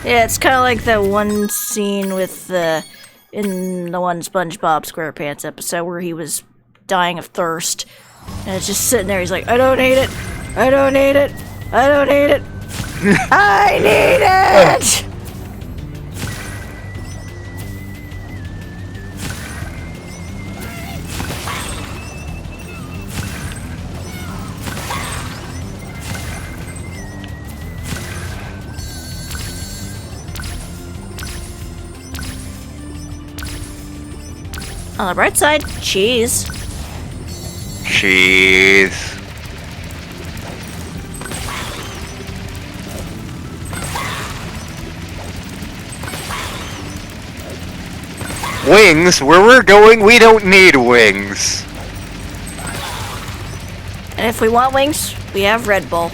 Yeah, it's kind of like that one scene with in the one SpongeBob SquarePants episode where he was dying of thirst, And it's just sitting there. He's like, I don't need it. I don't need it. I don't need it. I need it! On the bright side, cheese. Cheese. Wings? Where we're going, we don't need wings. And if we want wings, we have Red Bull.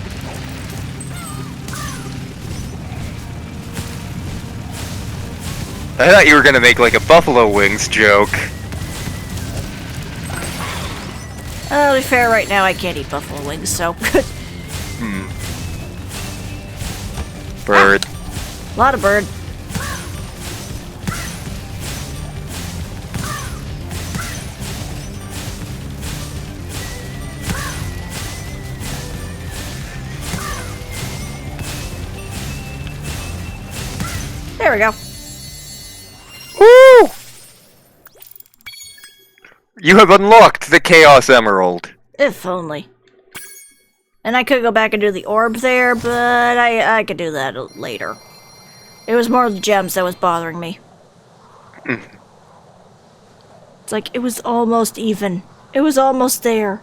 I thought you were gonna make like a buffalo wings joke. To be fair, right now I can't eat buffalo wings, so. Bird. A lot of bird. There we go. Woo! You have unlocked the Chaos Emerald. If only. And I could go back and do the orb there, but I could do that later. It was more the gems that was bothering me. It's like, it was almost even. It was almost there.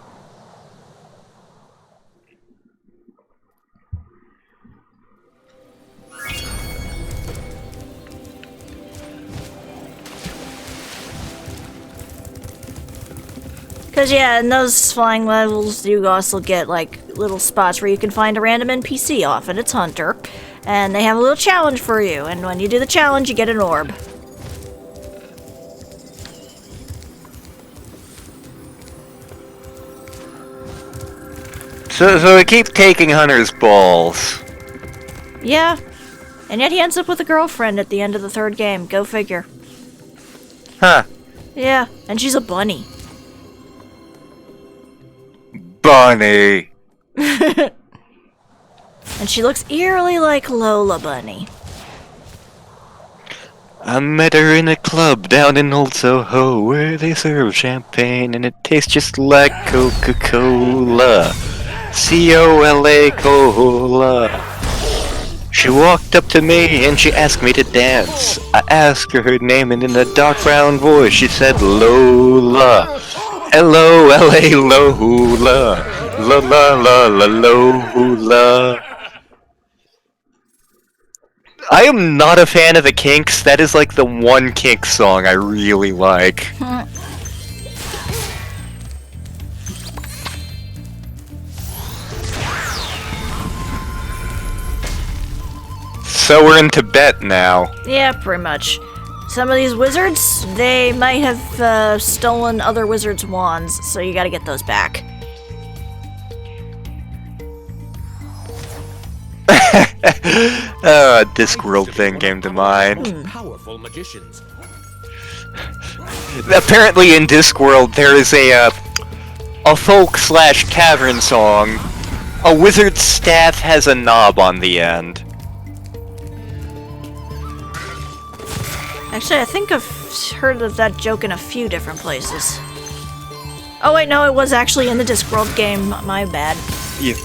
Because, yeah, in those flying levels, you also get, like, little spots where you can find a random NPC, often it's Hunter, and they have a little challenge for you, and when you do the challenge, you get an orb. So we keep taking Hunter's balls. Yeah, and yet he ends up with a girlfriend at the end of the third game, go figure. Huh. Yeah, and she's a bunny. Bunny. And she looks eerily like Lola Bunny. I met her in a club down in Old Soho where they serve champagne and it tastes just like Coca-Cola. C-O-L-A Cola. She walked up to me and she asked me to dance. I asked her name and in a dark brown voice she said Lola. L-O-L-A Lola. La la la la Lola. I am not a fan of the Kinks. That is like the one Kinks song I really like. So we're in Tibet now. Yeah, pretty much. Some of these wizards, they might have stolen other wizards' wands, so you gotta get those back. A Discworld thing came to mind. Powerful magicians. Apparently in Discworld there is a folk/cavern song. A wizard's staff has a knob on the end. Actually, I think I've heard of that joke in a few different places. Oh wait, no, it was actually in the Discworld game, my bad. Yeah.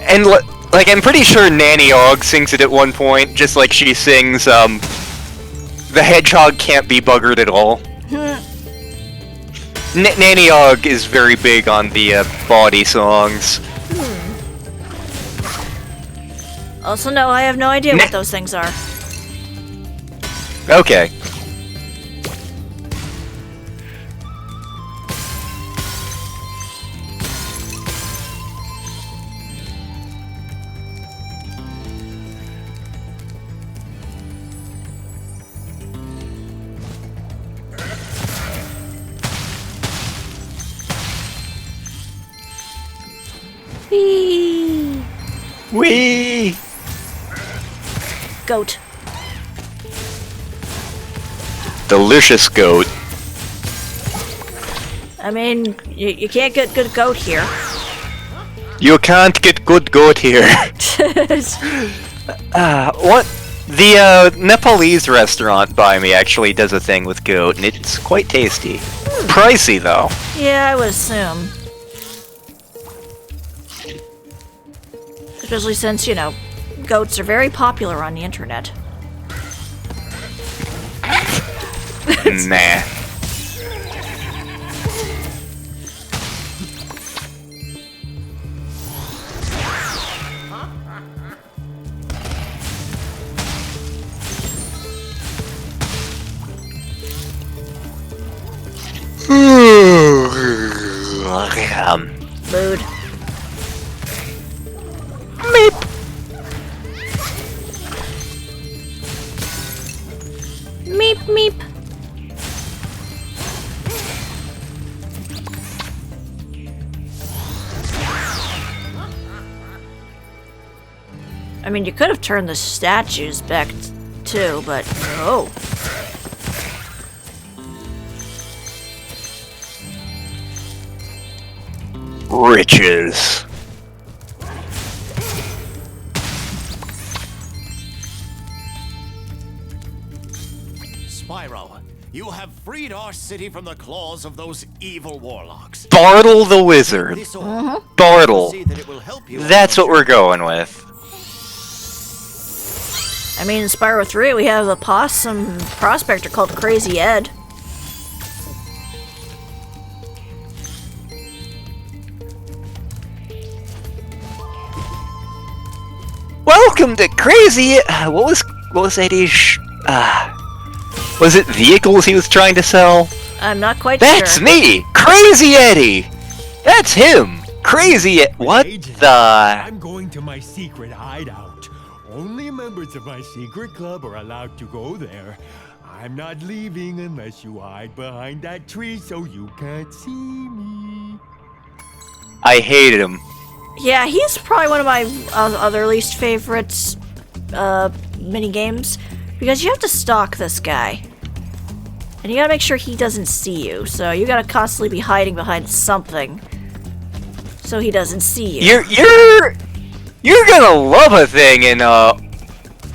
And like, I'm pretty sure Nanny Og sings it at one point, just like she sings, the hedgehog can't be buggered at all. Nanny Og is very big on the, bawdy songs. Also, no, I have no idea what those things are. Okay. Whee! Whee! Goat. Delicious goat. I mean, you can't get good goat here. You can't get good goat here. What? The Nepalese restaurant by me actually does a thing with goat, and it's quite tasty. Pricey, though. Yeah, I would assume. Especially since, you know, goats are very popular on the internet. Nah. Mood. Meep. Meep, meep. I mean, you could have turned the statues back too, but oh. Riches. Spyro, you have freed our city from the claws of those evil warlocks. Bartle the Wizard. Bartle. See that it will help you. That's what we're going with. I mean, in Spyro 3, we have a possum prospector called Crazy Ed. Welcome to Crazy. What was Eddie's? Was it vehicles he was trying to sell? I'm not quite That's sure. me, Crazy Eddie. That's him, Crazy. What the? I'm going to my secret hideout. Only members of my secret club are allowed to go there. I'm not leaving unless you hide behind that tree so you can't see me. I hated him. Yeah, he's probably one of my other least favorites mini games because you have to stalk this guy, and you gotta make sure he doesn't see you. So you gotta constantly be hiding behind something so he doesn't see you. You're gonna love a thing in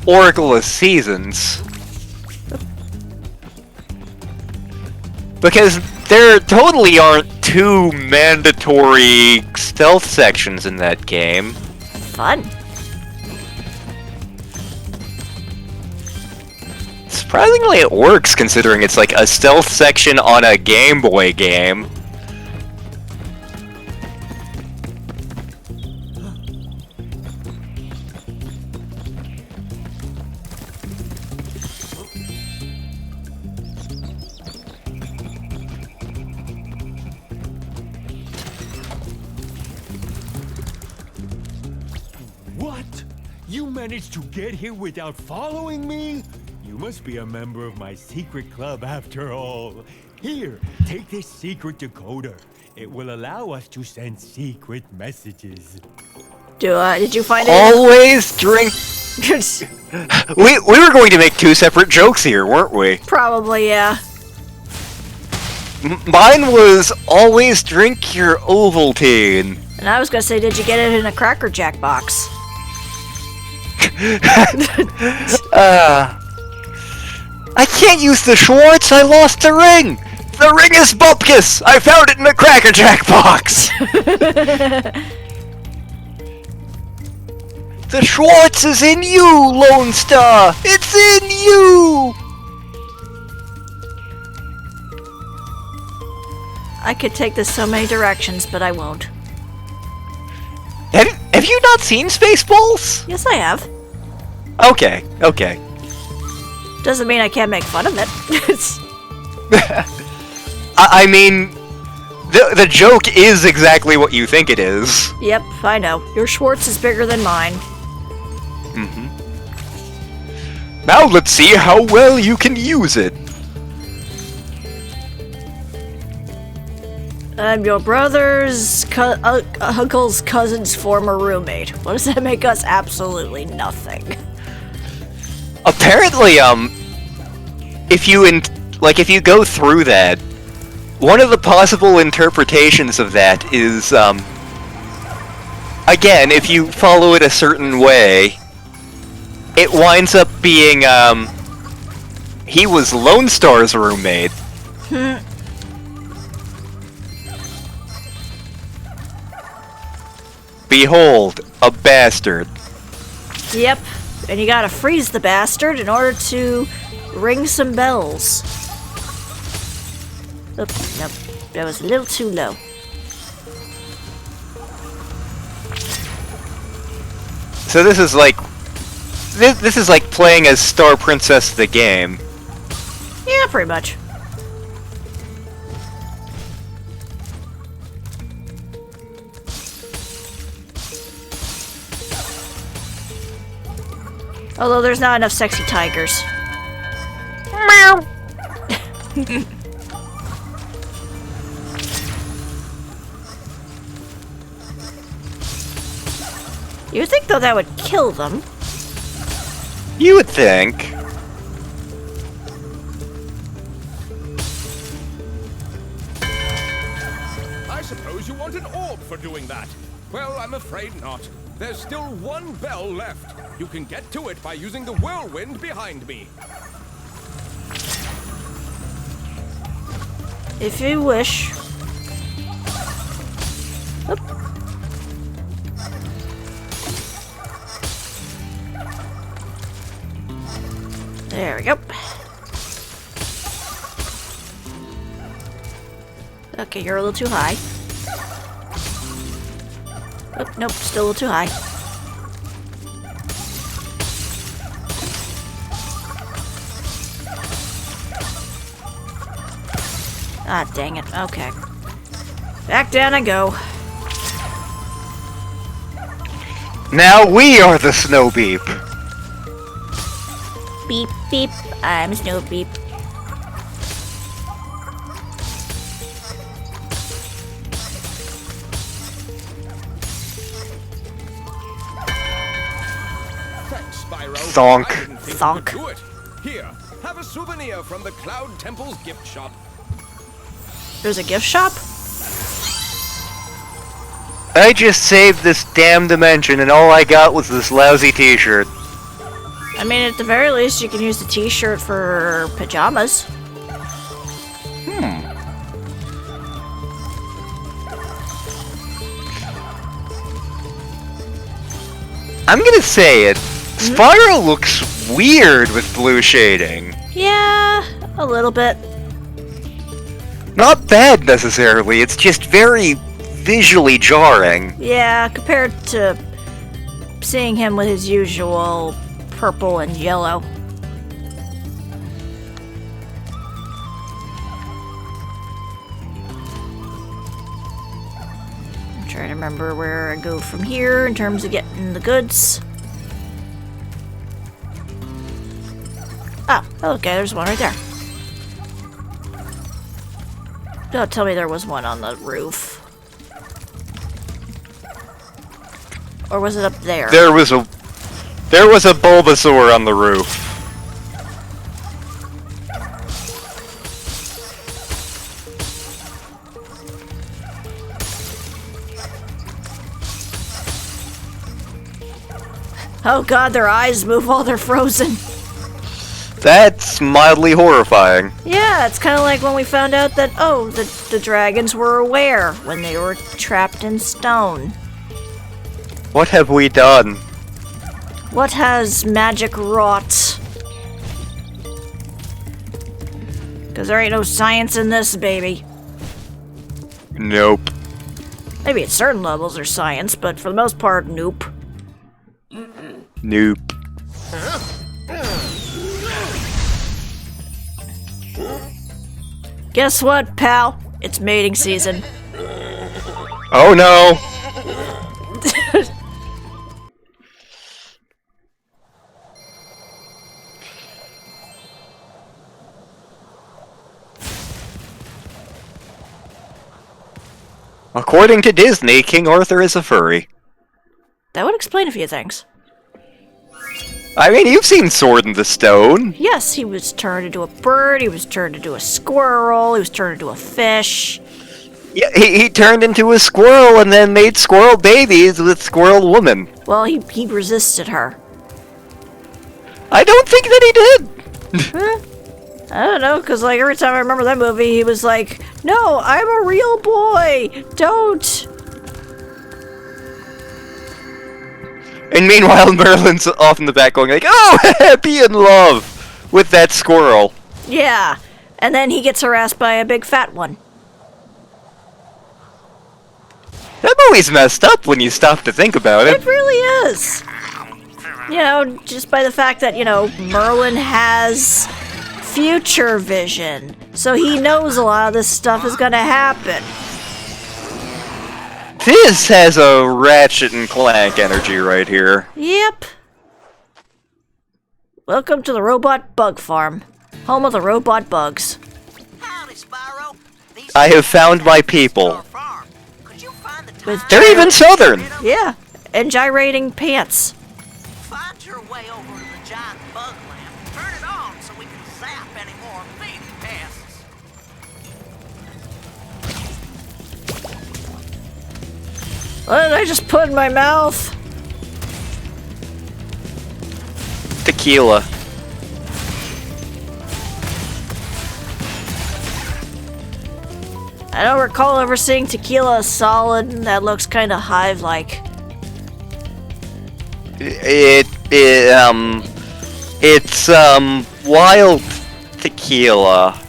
Oracle of Seasons. Because there totally aren't two mandatory stealth sections in that game. Fun. Surprisingly, it works considering it's like a stealth section on a Game Boy game. What? You managed to get here without following me? You must be a member of my secret club after all. Here, take this secret decoder. It will allow us to send secret messages. Did you find it? Always drink. we were going to make two separate jokes here, weren't we? Probably, yeah. Mine was always drink your Ovaltine. And I was gonna say, did you get it in a Cracker Jack box? I can't use the Schwartz, I lost the ring! The ring is Bupkis! I found it in a Cracker Jack box! The Schwartz is in you, Lone Star! It's in you! I could take this so many directions, but I won't. Have you not seen Spaceballs? Yes, I have. Okay, okay. Doesn't mean I can't make fun of it. I mean, the joke is exactly what you think it is. Yep, I know. Your Schwartz is bigger than mine. Mm-hmm. Now let's see how well you can use it. I'm your brother's uncle's cousin's former roommate. What does that make us? Absolutely nothing. Apparently, if you go through that, one of the possible interpretations of that is, again, if you follow it a certain way, it winds up being, he was Lone Star's roommate. Behold, a bastard. Yep, and you gotta freeze the bastard in order to ring some bells. Oops, nope, that was a little too low. So this is like... This is like playing as Star Princess the game. Yeah, pretty much. Although there's not enough sexy tigers. Meow. You would think though that would kill them. You would think. I suppose you want an orb for doing that. Well, I'm afraid not. There's still one bell left. You can get to it by using the whirlwind behind me. If you wish. Oop. There we go. Okay, you're a little too high. Oh, nope, still a little too high. Ah, dang it. Okay. Back down I go. Now we are the Snow Beep. Beep, beep. I'm Snow Beep. Thanks, Spyro. Thonk. I didn't think you could do it. Here, have a souvenir from the Cloud Temple's gift shop. There's a gift shop? I just saved this damn dimension and all I got was this lousy t-shirt. I mean, at the very least, you can use the t-shirt for pajamas. I'm gonna say it. Spyro looks weird with blue shading. Yeah, a little bit. Not bad necessarily, it's just very visually jarring. Yeah, compared to seeing him with his usual purple and yellow. I'm trying to remember where I go from here in terms of getting the goods. Ah, okay, there's one right there. Don't tell me there was one on the roof. Or was it up there? There was a Bulbasaur on the roof. Oh god, their eyes move while they're frozen. That's mildly horrifying. Yeah, it's kind of like when we found out that, oh, the dragons were aware when they were trapped in stone. What have we done? What has magic wrought? Because there ain't no science in this, baby. Nope. Maybe at certain levels there's science, but for the most part, nope. Nope. Guess what, pal? It's mating season. Oh no! According to Disney, King Arthur is a furry. That would explain a few things. I mean, you've seen Sword in the Stone. Yes, he was turned into a bird, he was turned into a squirrel, he was turned into a fish. Yeah, he turned into a squirrel and then made squirrel babies with Squirrel Woman. Well, he resisted her. I don't think that he did. Huh? I don't know, because like every time I remember that movie, he was like, "No, I'm a real boy. Don't." And meanwhile, Merlin's off in the back going like, "Oh, be in love with that squirrel." Yeah, and then he gets harassed by a big fat one. That movie's messed up when you stop to think about it. It really is. You know, just by the fact that, you know, Merlin has future vision, so he knows a lot of this stuff is gonna happen. This has a Ratchet and Clank energy right here. Yep. Welcome to the Robot Bug Farm, home of the robot bugs. Howdy, Spyro. I have found my people. With They're even southern. Yeah, and gyrating pants. Find your way over to the giant bug lamp. Turn it on so we can zap any more baby pests. What did I just put in my mouth? Tequila. I don't recall ever seeing tequila solid that looks kind of hive-like. It's wild tequila.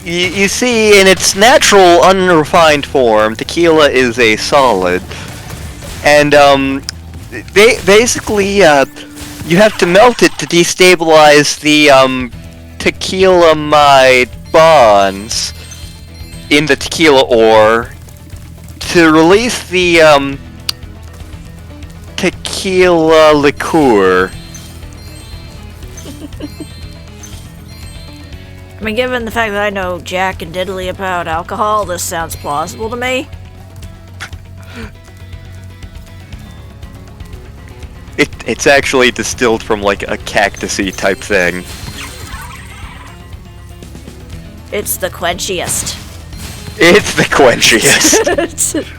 You see, in its natural, unrefined form, tequila is a solid. And, basically, you have to melt it to destabilize the, tequilamide bonds in the tequila ore to release the, tequila liqueur. I mean, given the fact that I know Jack and Diddley about alcohol, this sounds plausible to me. It's actually distilled from like a cactusy type thing. It's the quenchiest. It's the quenchiest.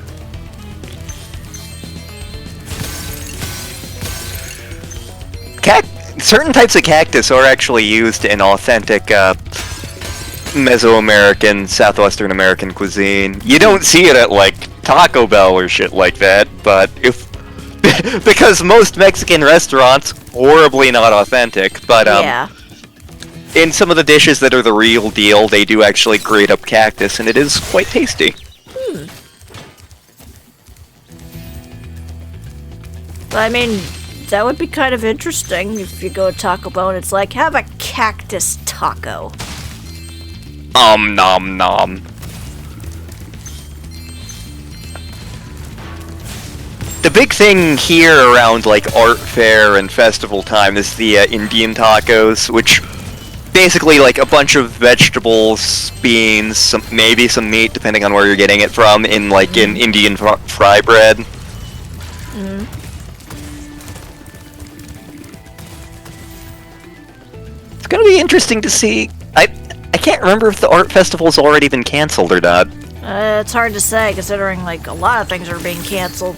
Certain types of cactus are actually used in authentic Mesoamerican, Southwestern American cuisine. You don't see it at like Taco Bell or shit like that, but because most Mexican restaurants horribly not authentic, but yeah. In some of the dishes that are the real deal, they do actually grate up cactus, and it is quite tasty. But I mean, that would be kind of interesting if you go to Taco Bell and it's like, have a cactus taco. Nom nom. The big thing here around like art fair and festival time is the Indian tacos, which basically like a bunch of vegetables, beans, maybe some meat, depending on where you're getting it from, in like an Indian fry bread. It's gonna be interesting to see. I can't remember if the art festival's already been canceled or not. It's hard to say, considering like a lot of things are being canceled.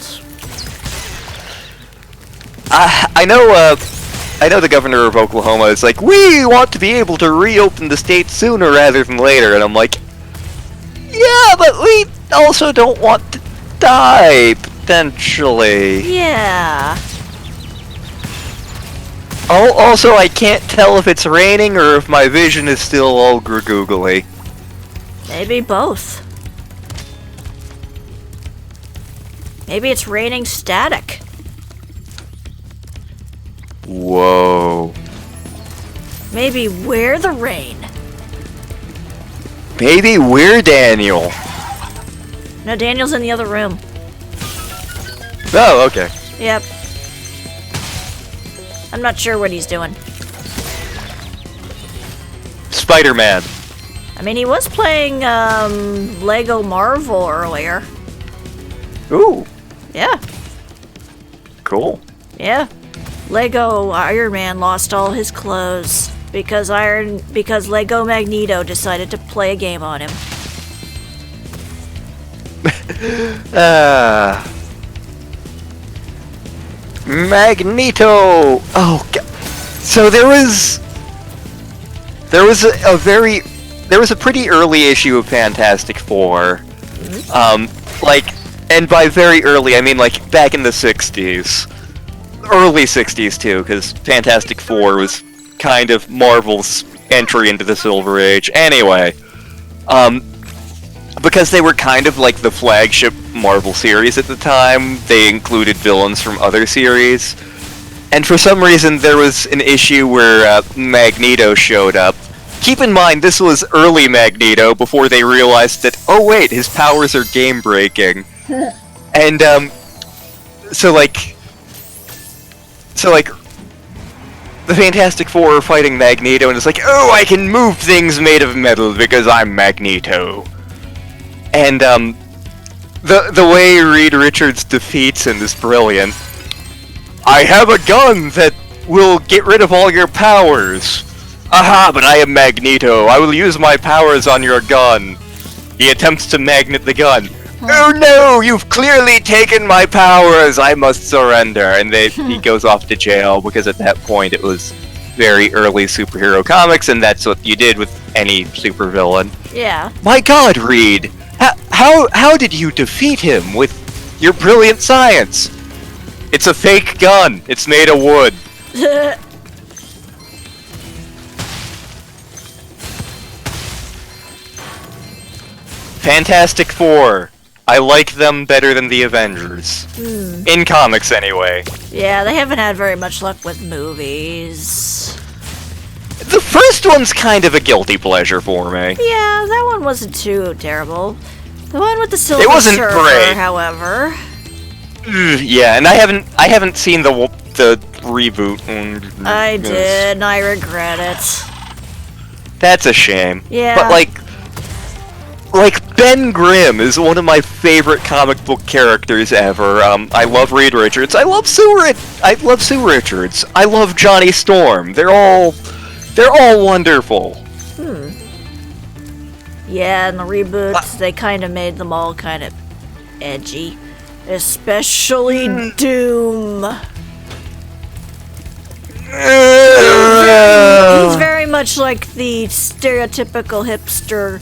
I know the governor of Oklahoma is like, we want to be able to reopen the state sooner rather than later, and I'm like, yeah, but we also don't want to die, potentially. Yeah. Also, I can't tell if it's raining or if my vision is still all googly. Maybe both. Maybe it's raining static. Whoa. Maybe we're the rain. Maybe we're Daniel. No, Daniel's in the other room. Oh, okay. Yep. I'm not sure what he's doing. Spider-Man. I mean, he was playing, Lego Marvel earlier. Ooh. Yeah. Cool. Yeah. Lego Iron Man lost all his clothes because Lego Magneto decided to play a game on him. Magneto. Oh, God. So there was a pretty early issue of Fantastic Four. And by very early, I mean like back in the 60s. Early 60s too, because Fantastic Four was kind of Marvel's entry into the Silver Age. Anyway, because they were kind of like the flagship Marvel series at the time, they included villains from other series. And for some reason, there was an issue where Magneto showed up. Keep in mind, this was early Magneto, before they realized that, oh wait, his powers are game-breaking. And, so the Fantastic Four are fighting Magneto, and it's like, oh, I can move things made of metal because I'm Magneto. And, the way Reed Richards defeats him is brilliant. I have a gun that will get rid of all your powers. Aha, but I am Magneto. I will use my powers on your gun. He attempts to magnet the gun. Oh no, you've clearly taken my powers. I must surrender. And he goes off to jail because at that point it was very early superhero comics, and that's what you did with any supervillain. Yeah. My God, Reed. How did you defeat him with your brilliant science? It's a fake gun. It's made of wood. Fantastic Four. I like them better than the Avengers. In comics, anyway. Yeah, they haven't had very much luck with movies. The first one's kind of a guilty pleasure for me. Yeah, that one wasn't too terrible. The one with the Silver Surfer, great. however. Yeah, and I haven't seen the reboot. I did, and I regret it. That's a shame. Yeah. But like Ben Grimm is one of my favorite comic book characters ever. I love Reed Richards. I love Sue Richards. I love Johnny Storm. They're all wonderful. Yeah, and the reboots, they kind of made them all kind of edgy. Especially Doom. He's very much like the stereotypical hipster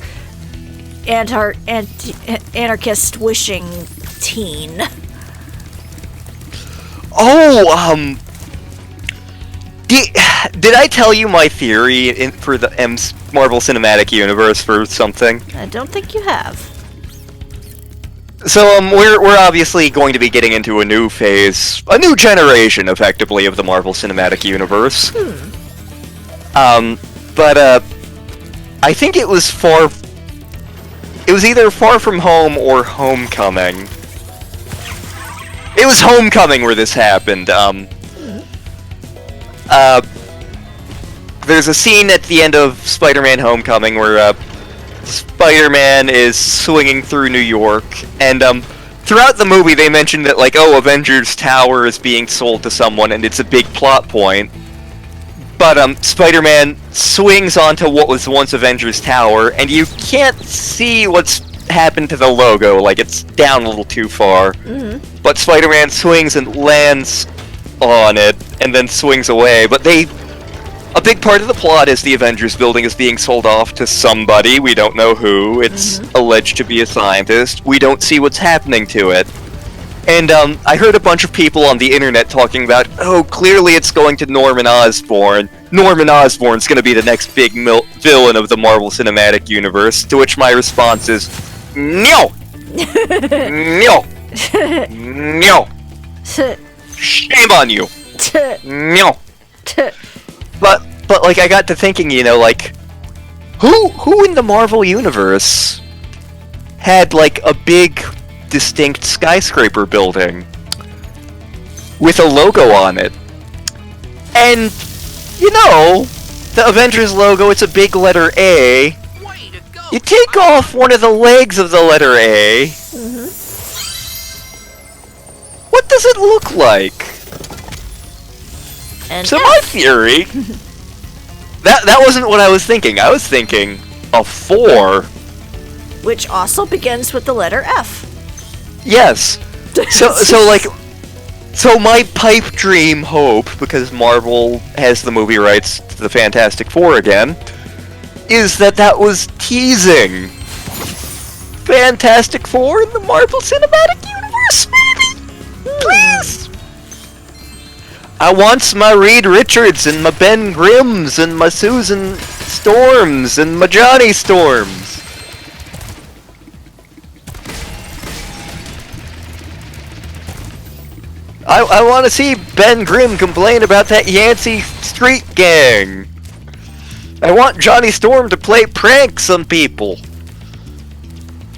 anarchist wishing teen. Oh, did I tell you my theory for the Marvel Cinematic Universe for something? I don't think you have. So, we're obviously going to be getting into a new phase, a new generation, effectively, of the Marvel Cinematic Universe. But, I think it was either Far From Home or Homecoming. It was Homecoming where this happened. There's a scene at the end of Spider-Man Homecoming where, Spider-Man is swinging through New York, and throughout the movie they mentioned that, like, oh, Avengers Tower is being sold to someone, and it's a big plot point. But Spider-Man swings onto what was once Avengers Tower, and you can't see what's happened to the logo, like it's down a little too far. But Spider-Man swings and lands on it, and then swings away. But a big part of the plot is the Avengers building is being sold off to somebody, we don't know who. It's alleged to be a scientist. We don't see what's happening to it. And I heard a bunch of people on the internet talking about, oh, clearly it's going to Norman Osborn. Norman Osborn's going to be the next big villain of the Marvel Cinematic Universe, to which my response is, no! No! No! Shame on you! No! But like, I got to thinking, you know, like, who in the Marvel Universe had, like, a big, distinct skyscraper building with a logo on it? And, you know, the Avengers logo, it's a big letter A. You take off one of the legs of the letter A. What does it look like? And So my theory... that wasn't what I was thinking. I was thinking a 4. which also begins with the letter F. Yes. So my pipe dream hope, because Marvel has the movie rights to the Fantastic Four again, is that was teasing Fantastic Four in the Marvel Cinematic Universe, maybe? Please! I wants my Reed Richards and my Ben Grimms and my Susan Storms and my Johnny Storms. I want to see Ben Grimm complain about that Yancey street gang. I want Johnny Storm to play pranks on people.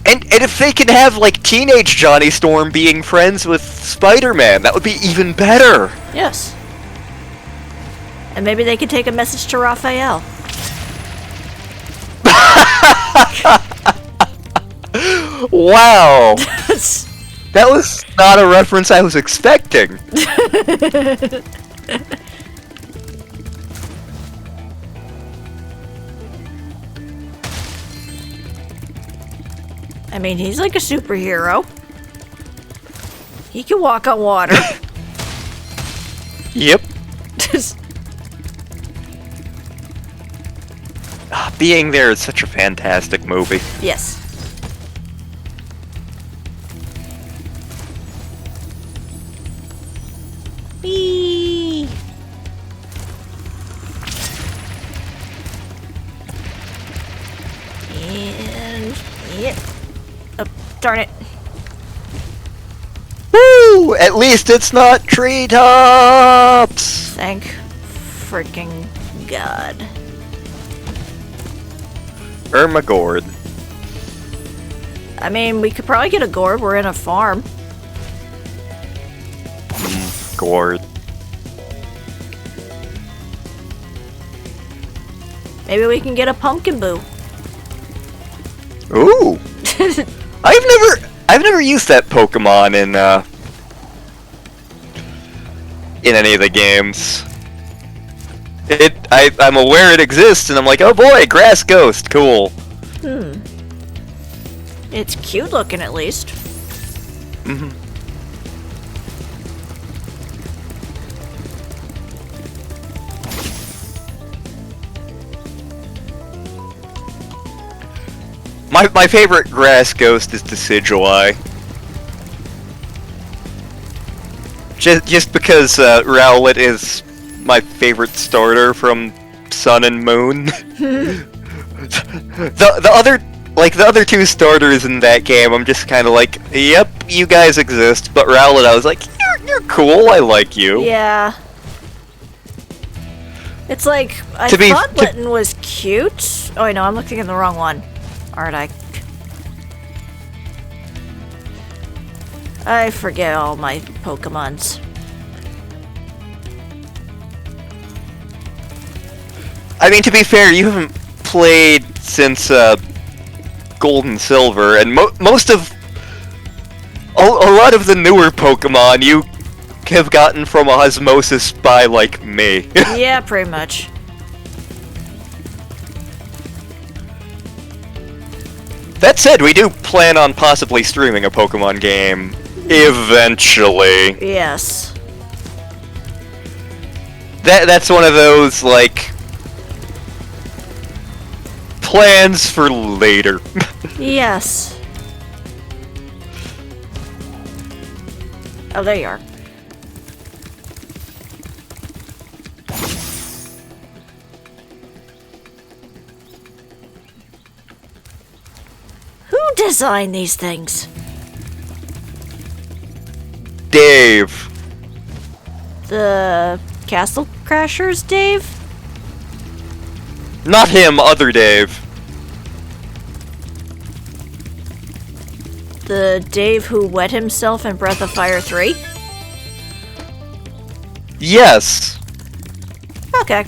And if they can have, like, teenage Johnny Storm being friends with Spider-Man, that would be even better. Yes. And maybe they could take a message to Raphael. Wow. That was not a reference I was expecting. I mean, he's like a superhero. He can walk on water. Yep. Being There is such a fantastic movie. Yes. Whee! And yep. Oh, darn it. Woo! At least it's not treetops! Thank freaking God. Ermagord. I mean, we could probably get a gourd. We're in a farm. Gourd. Maybe we can get a pumpkin boo. Ooh! I've never used that Pokemon in any of the games. I'm aware it exists, and I'm like, oh boy, grass ghost, cool. It's cute looking, at least. Mm-hmm. My favorite grass ghost is Decidueye. Just because Rowlet is my favorite starter from Sun and Moon. the other two starters in that game, I'm just kind of like, yep, you guys exist. But Rowlet, I was like, you're cool. I like you. Yeah. It's like I thought Litten was cute. Oh, wait, no, I'm looking in the wrong one. Aren't I? I forget all my Pokemons. I mean, to be fair, you haven't played since Gold and Silver, and most of a lot of the newer Pokemon you have gotten from osmosis by, like, me. Yeah, pretty much. That said, we do plan on possibly streaming a Pokemon game eventually. Yes. That's one of those, like, plans for later. Yes. Oh, there you are. Who designed these things? Dave. The Castle Crashers, Dave? Not him, other Dave. The Dave who wet himself in Breath of Fire 3? Yes. Okay.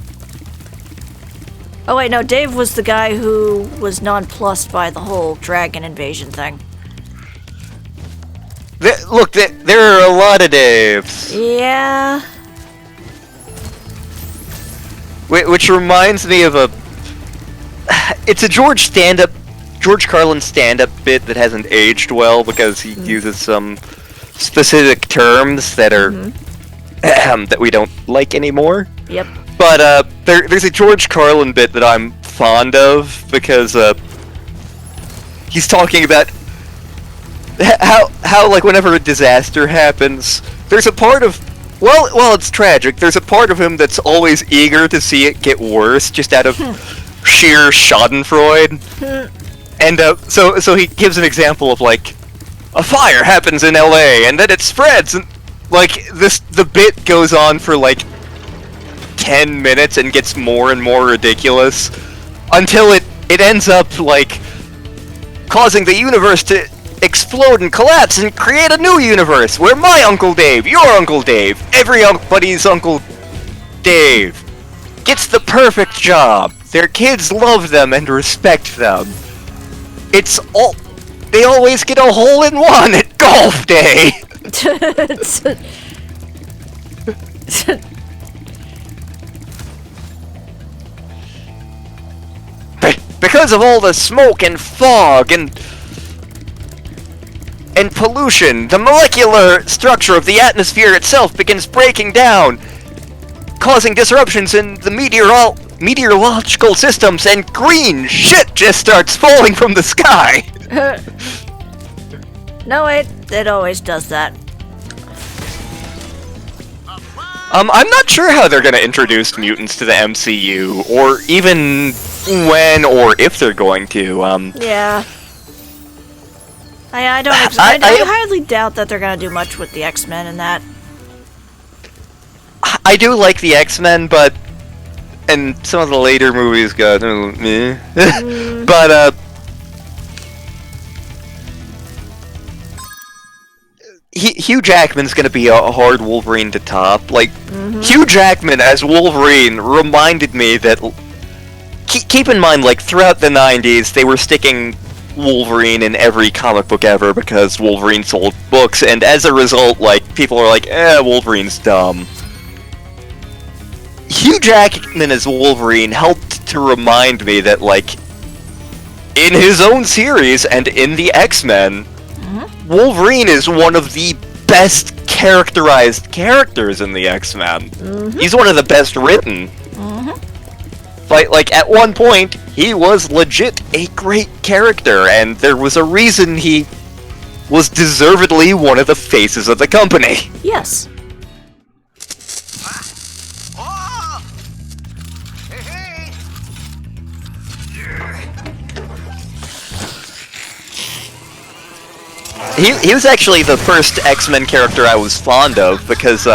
Oh wait, no, Dave was the guy who was nonplussed by the whole dragon invasion thing. Look, there are a lot of Daves. Yeah. which reminds me of a... It's a George Carlin stand-up bit that hasn't aged well because he uses some specific terms that are... that we don't like anymore. Yep. But there's a George Carlin bit that I'm fond of because he's talking about how like whenever a disaster happens, there's a part of well, it's tragic. There's a part of him that's always eager to see it get worse, just out of sheer Schadenfreude. And so he gives an example of like a fire happens in LA and then it spreads and like the bit goes on for like 10 minutes and gets more and more ridiculous until it ends up like causing the universe to explode and collapse and create a new universe where my Uncle Dave, your Uncle Dave, everybody's Uncle Dave gets the perfect job. Their kids love them and respect them. They always get a hole-in-one at golf day. Because of all the smoke and fog and pollution, the molecular structure of the atmosphere itself begins breaking down, causing disruptions in the meteorological systems, and green shit just starts falling from the sky. No, it always does that. I'm not sure how they're gonna introduce mutants to the MCU, or even when or if they're going to. Yeah. I highly doubt that they're gonna do much with the X-Men and that. I do like the X-Men, and some of the later movies got meh. But Hugh Jackman's gonna be a hard Wolverine to top. Like, Hugh Jackman as Wolverine reminded me that... Keep in mind, like, throughout the 90s, they were sticking Wolverine in every comic book ever because Wolverine sold books, and as a result, like, people are like, Wolverine's dumb. Hugh Jackman as Wolverine helped to remind me that, like, in his own series and in the X-Men, Wolverine is one of the best characterized characters in the X-Men. He's one of the best written. Like, at one point, he was legit a great character, and there was a reason he was deservedly one of the faces of the company. Yes. He was actually the first X-Men character I was fond of, because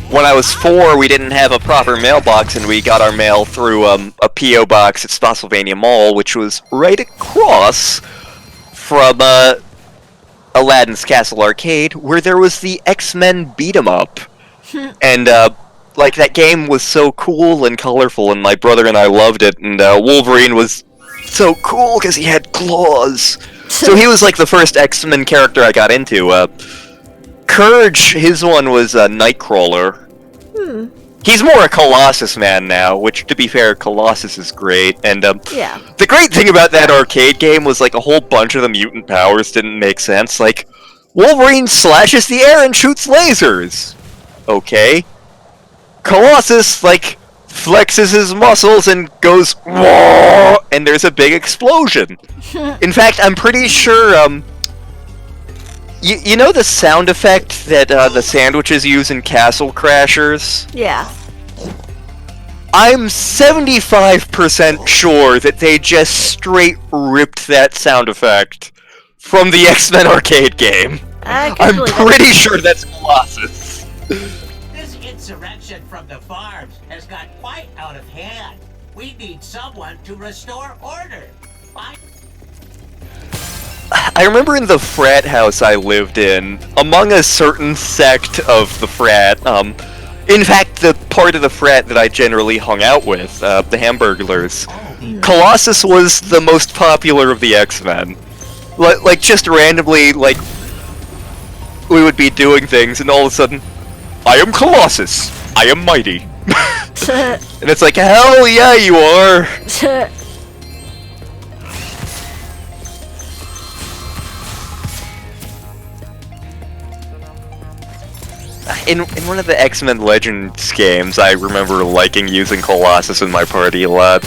when I was 4, we didn't have a proper mailbox, and we got our mail through a P.O. box at Spotsylvania Mall, which was right across from Aladdin's Castle Arcade, where there was the X-Men beat-em-up. And, like, that game was so cool and colorful, and my brother and I loved it, and Wolverine was so cool because he had claws. So he was like the first X-Men character I got into. Courage, his one was Nightcrawler. He's more a Colossus man now, which, to be fair, Colossus is great. And yeah. The great thing about that arcade game was like a whole bunch of the mutant powers didn't make sense. Like, Wolverine slashes the air and shoots lasers. Okay. Colossus, like, flexes his muscles and goes, whoa, and there's a big explosion. In fact, I'm pretty sure, you know the sound effect that the sandwiches use in Castle Crashers? Yeah. I'm 75% sure that they just straight ripped that sound effect from the X-Men arcade game. I'm pretty sure that's Colossus. This insurrection from the farms has got quite out of hand. We need someone to restore order. I remember in the frat house I lived in, among a certain sect of the frat, in fact, the part of the frat that I generally hung out with, the Hamburglers, Colossus was the most popular of the X-Men. Like, just randomly, like, we would be doing things, and all of a sudden, I am Colossus! I am mighty! And it's like, hell yeah, you are! In one of the X-Men Legends games, I remember liking using Colossus in my party a lot.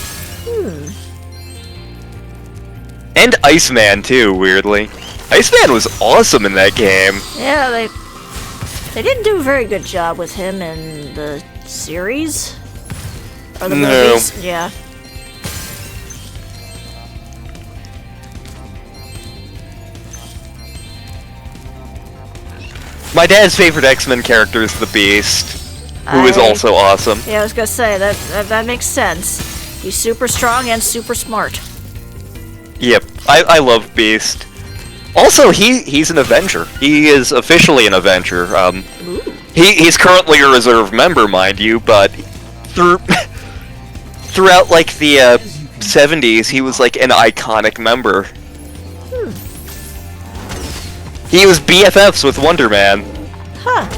And Iceman too, weirdly. Iceman was awesome in that game. Yeah, they didn't do a very good job with him in the series? Or the movies? Yeah. My dad's favorite X-Men character is the Beast, who is also awesome. Yeah, I was gonna say, that makes sense. He's super strong and super smart. Yep, I love Beast. Also, he's an Avenger. He is officially an Avenger. He's currently a reserve member, mind you, but throughout like the 70s, he was like an iconic member. He was BFFs with Wonder Man. Huh.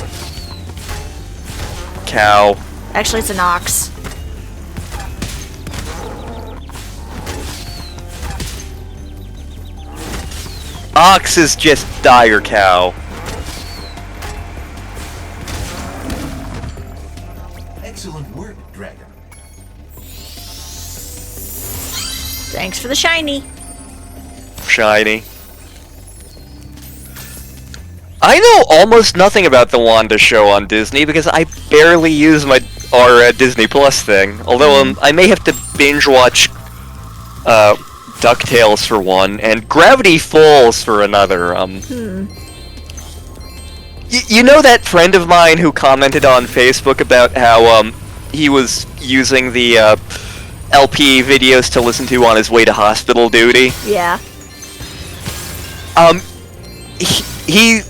Cow. Actually, it's an ox. Ox is just dire cow. Excellent work, Dragon. Thanks for the shiny. Shiny. I know almost nothing about the Wanda show on Disney because I barely use our Disney Plus thing. Although I may have to binge watch DuckTales for one and Gravity Falls for another. You know that friend of mine who commented on Facebook about how he was using the LP videos to listen to on his way to hospital duty? Yeah. He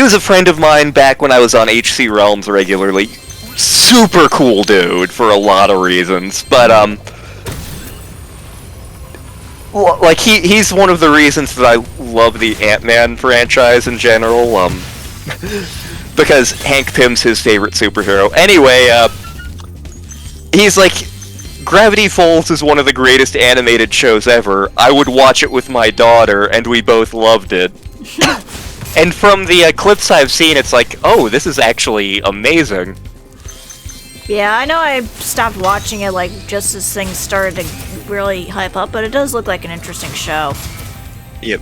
was a friend of mine back when I was on HC Realms regularly. Super cool dude for a lot of reasons, but like he's one of the reasons that I love the Ant-Man franchise in general, because Hank Pym's his favorite superhero. Anyway, he's like, Gravity Falls is one of the greatest animated shows ever. I would watch it with my daughter, and we both loved it. And from the clips I've seen, it's like, oh, this is actually amazing. Yeah, I know I stopped watching it like just as things started to really hype up, but it does look like an interesting show. Yep.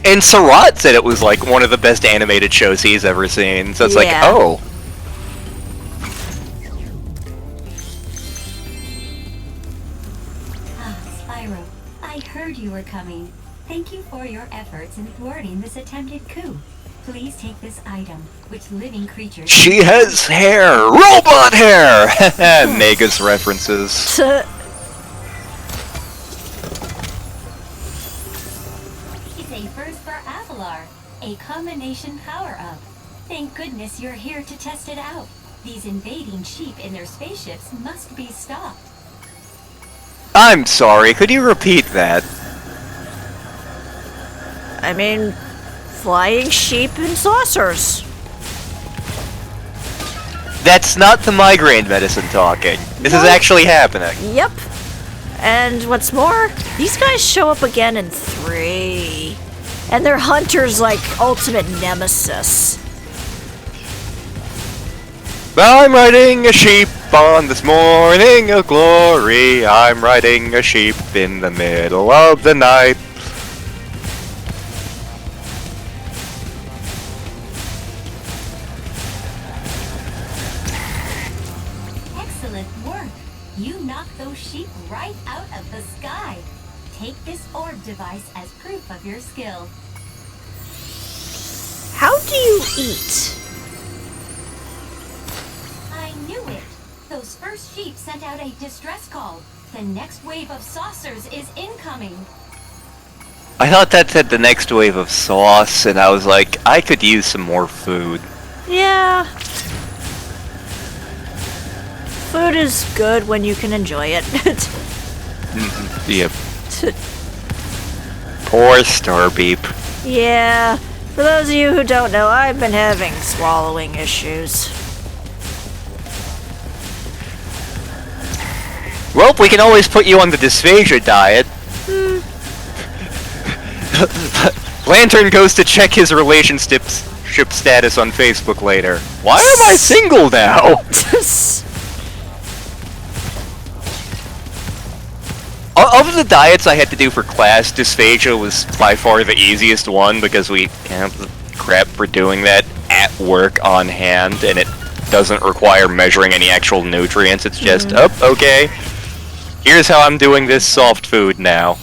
And Sarat said it was like one of the best animated shows he's ever seen, so it's like, oh. Spyro, I heard you were coming. Thank you for your efforts in thwarting this attempted coup. Please take this item, which living creatures... She has hair! Robot hair! Megas references. It's a first for Avalar, a combination power-up. Thank goodness you're here to test it out. These invading sheep in their spaceships must be stopped. I'm sorry, could you repeat that? I mean, flying sheep and saucers. That's not the migraine medicine talking. This is actually happening. Yep. And what's more, these guys show up again in 3. And they're Hunter's, like, ultimate nemesis. I'm riding a sheep on this morning of glory. I'm riding a sheep in the middle of the night. Excellent work. You knocked those sheep right out of the sky. Take this orb device as proof of your skill. How do you eat? I knew it. Those first sheep sent out a distress call. The next wave of saucers is incoming. I thought that said the next wave of sauce, and I was like, I could use some more food. Yeah. Food is good when you can enjoy it. Yep. Poor Starbeep. Yeah. For those of you who don't know, I've been having swallowing issues. Well, we can always put you on the dysphagia diet. Lantern goes to check his relationship status on Facebook later. Why am I single now? Of the diets I had to do for class, dysphagia was by far the easiest one because we have the crap for doing that at work on hand, and it doesn't require measuring any actual nutrients. It's just, okay, here's how I'm doing this soft food now.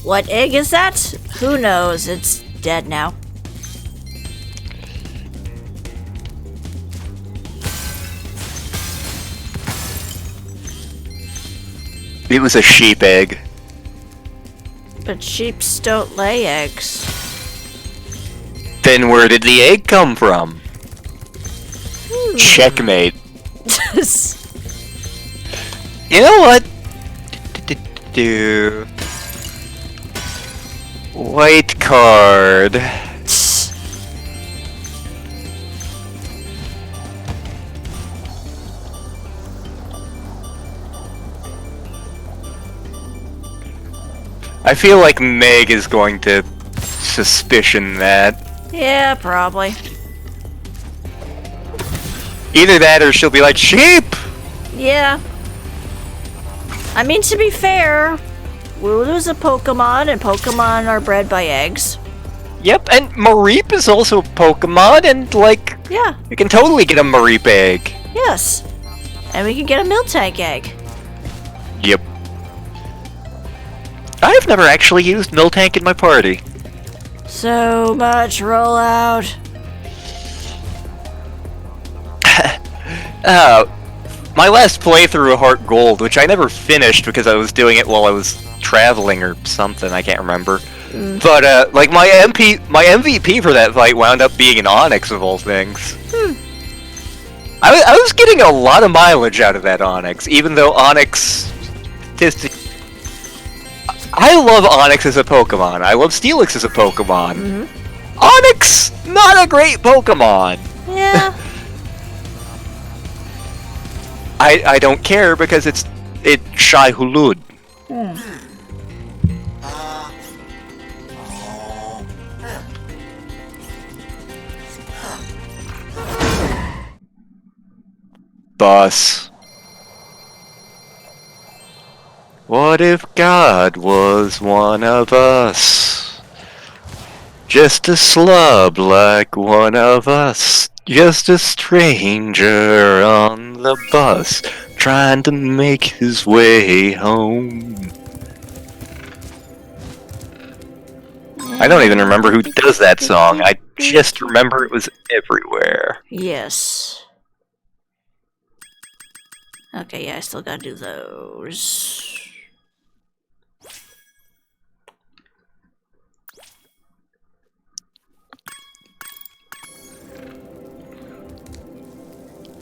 What egg is that? Who knows? It's dead now. It was a sheep egg. But sheeps don't lay eggs. Then where did the egg come from? Checkmate. You know what? White card. I feel like Meg is going to suspicion that. Yeah, probably. Either that or she'll be like, sheep! Yeah. I mean, to be fair, Wooloo's a Pokemon, and Pokemon are bred by eggs. Yep, and Mareep is also a Pokemon, and like, yeah, we can totally get a Mareep egg. Yes. And we can get a Miltank egg. Yep. I've never actually used Miltank in my party. So much rollout. My last playthrough of Heart Gold, which I never finished because I was doing it while I was traveling or something, I can't remember. But like my MVP for that fight wound up being an Onyx of all things. I was getting a lot of mileage out of that Onyx, even though Onyx I love Onyx as a Pokemon. I love Steelix as a Pokemon. Onyx, not a great Pokemon. Yeah. I don't care because it's Shai Hulud. Bus. What if God was one of us? Just a slub like one of us. Just a stranger on the bus, trying to make his way home. I don't even remember who does that song. I just remember it was everywhere. Yes. Okay, yeah, I still gotta do those.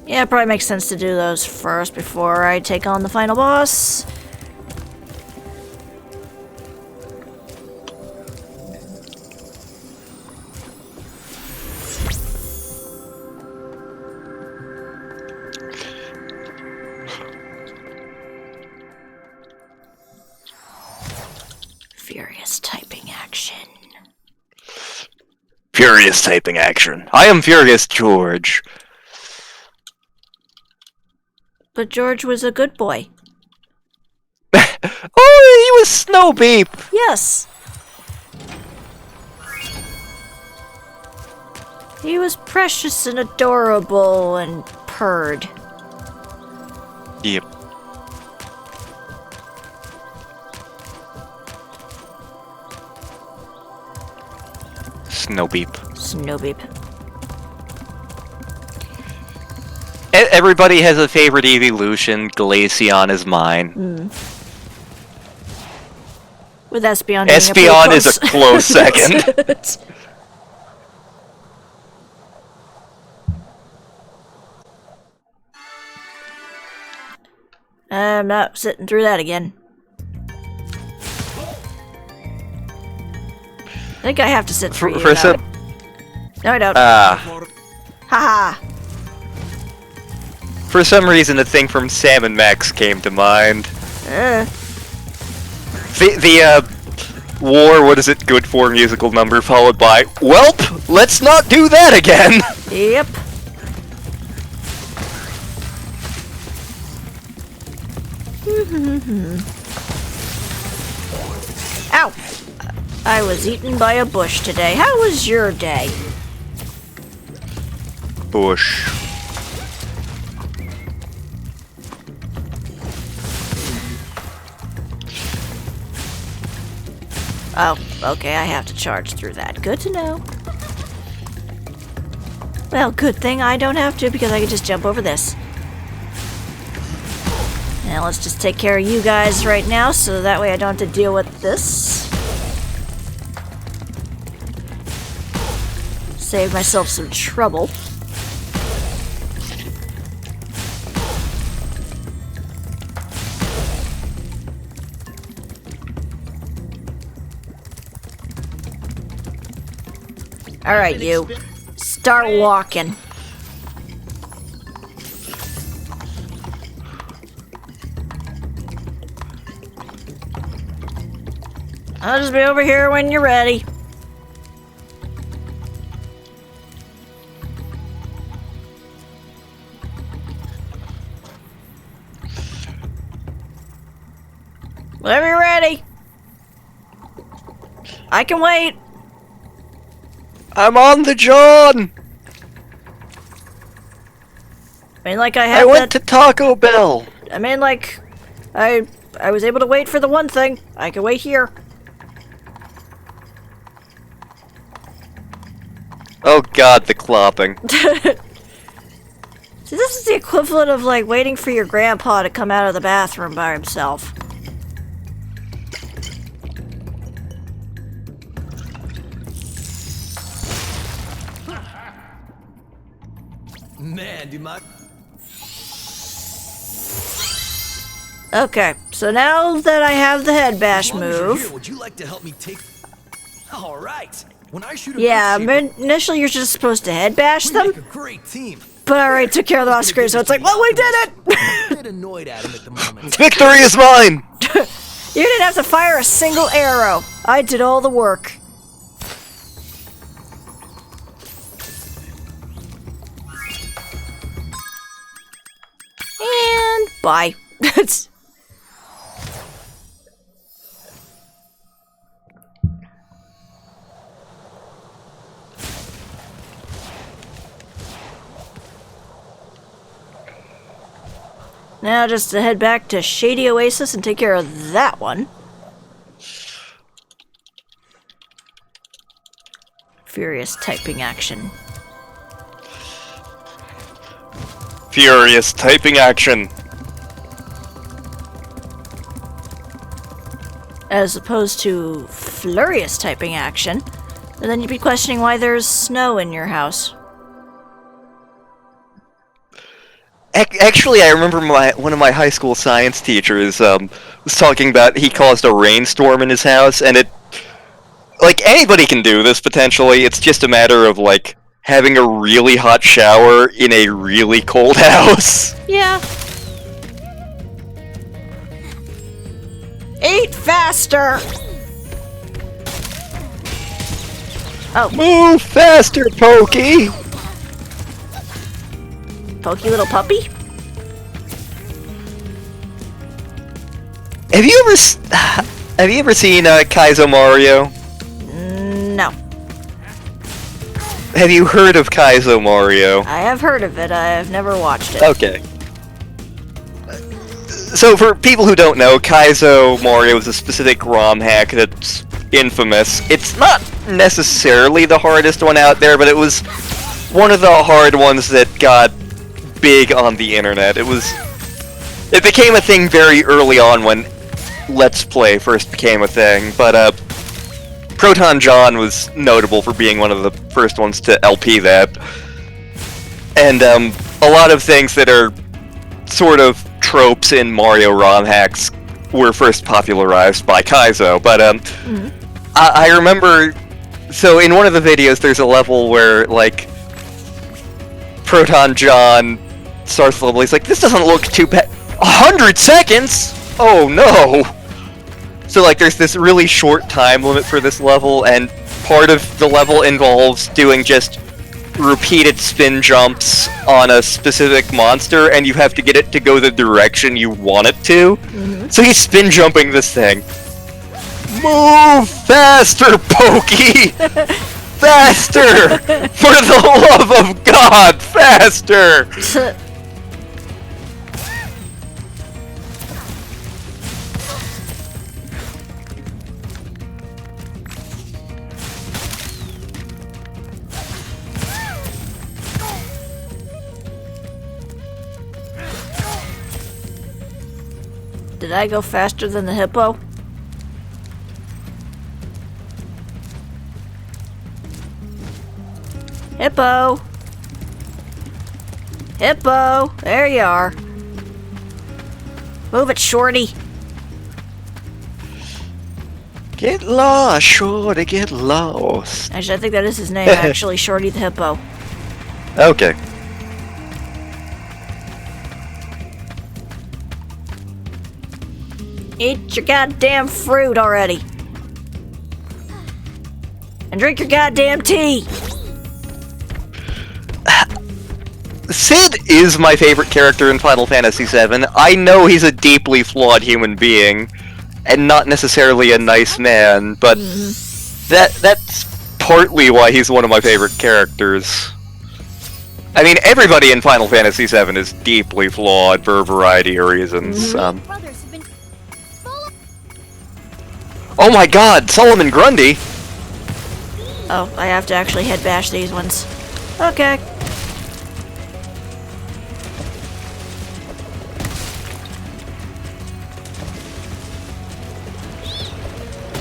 Yeah, it probably makes sense to do those first before I take on the final boss. Furious typing action. Furious typing action. I am Furious George. But George was a good boy. Oh, he was Snowbeep! Yes. He was precious and adorable and purred. Yep. Snowbeep. Snowbeep. Everybody has a favorite evolution. Glaceon is mine. With Espeon being Espeon is a close second. I'm not sitting through that again. I think I have to sit through For some... No, I don't. Haha. For some reason, the thing from Sam and Max came to mind. The war, what is it, good for musical number, followed by, welp, let's not do that again! Yep. Ow! I was eaten by a bush today. How was your day? Bush. Oh, okay, I have to charge through that. Good to know. Well, good thing I don't have to because I can just jump over this. Now let's just take care of you guys right now so that way I don't have to deal with this. Save myself some trouble. Alright, you. Start walking. I'll just be over here when you're ready. Whenever you're ready. I can wait. I'm on the John! I mean, like I went to Taco Bell! I mean, like, I was able to wait for the one thing. I can wait here. Oh god, the clopping. See, this is the equivalent of, like, waiting for your grandpa to come out of the bathroom by himself. Man, dude, my... Okay, so now that I have the head bash move... Here, would you like to help me take... Alright! When I shoot a yeah, initially you're just supposed to head bash them. Make a great team. But I already took care of them off screen, so it's like, well, we did it! I'm a bit annoyed at him at the moment. Victory is mine! You didn't have to fire a single arrow. I did all the work. And bye. Now just to head back to Shady Oasis and take care of that one. Furious typing action. Furious typing action. As opposed to flurious typing action. And then you'd be questioning why there's snow in your house. Actually, I remember one of my high school science teachers was talking about he caused a rainstorm in his house, and it... Like, anybody can do this, potentially. It's just a matter of, like, having a really hot shower in a really cold house. Yeah. Eat faster! Oh. Move faster, Pokey! Pokey little puppy? Have you ever seen Kaizo Mario? No. Have you heard of Kaizo Mario? I have heard of it. I have never watched it. Okay. So for people who don't know, Kaizo Mario is a specific ROM hack that's infamous. It's not necessarily the hardest one out there, but it was one of the hard ones that got big on the internet. It became a thing very early on when Let's Play first became a thing, but Proton John was notable for being one of the first ones to LP that. And a lot of things that are sort of tropes in Mario ROM hacks were first popularized by Kaizo, but I remember, so in one of the videos there's a level where, like, Proton John starts the level, he's like, this doesn't look too bad. 100 seconds? Oh no! So, like, there's this really short time limit for this level, and part of the level involves doing just repeated spin jumps on a specific monster, and you have to get it to go the direction you want it to. So he's spin jumping this thing. Move faster, Pokey! Faster! For the love of God, faster! Did I go faster than the hippo? Hippo! Hippo! There you are. Move it, Shorty. Get lost, Shorty, get lost. Actually, I think that is his name, actually, Shorty the Hippo. Okay. Eat your goddamn fruit already. And drink your goddamn tea. Sid is my favorite character in Final Fantasy VII. I know he's a deeply flawed human being, and not necessarily a nice man, but that's partly why he's one of my favorite characters. I mean, everybody in Final Fantasy VII is deeply flawed for a variety of reasons. Oh my god, Solomon Grundy! Oh, I have to actually head bash these ones. Okay.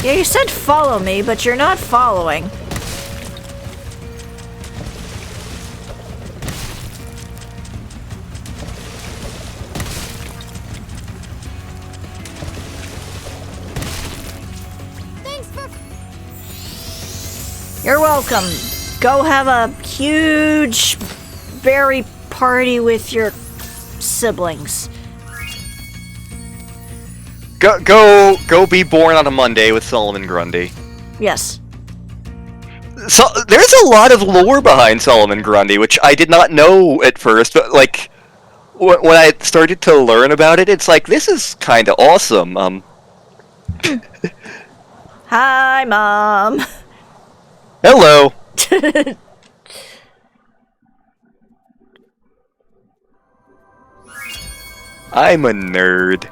Yeah, you said follow me, but you're not following. You're welcome. Go have a huge berry party with your siblings. Go be born on a Monday with Solomon Grundy. Yes. So there's a lot of lore behind Solomon Grundy, which I did not know at first, but like when I started to learn about it, it's like, this is kind of awesome. Hi, Mom. Hello. I'm a nerd.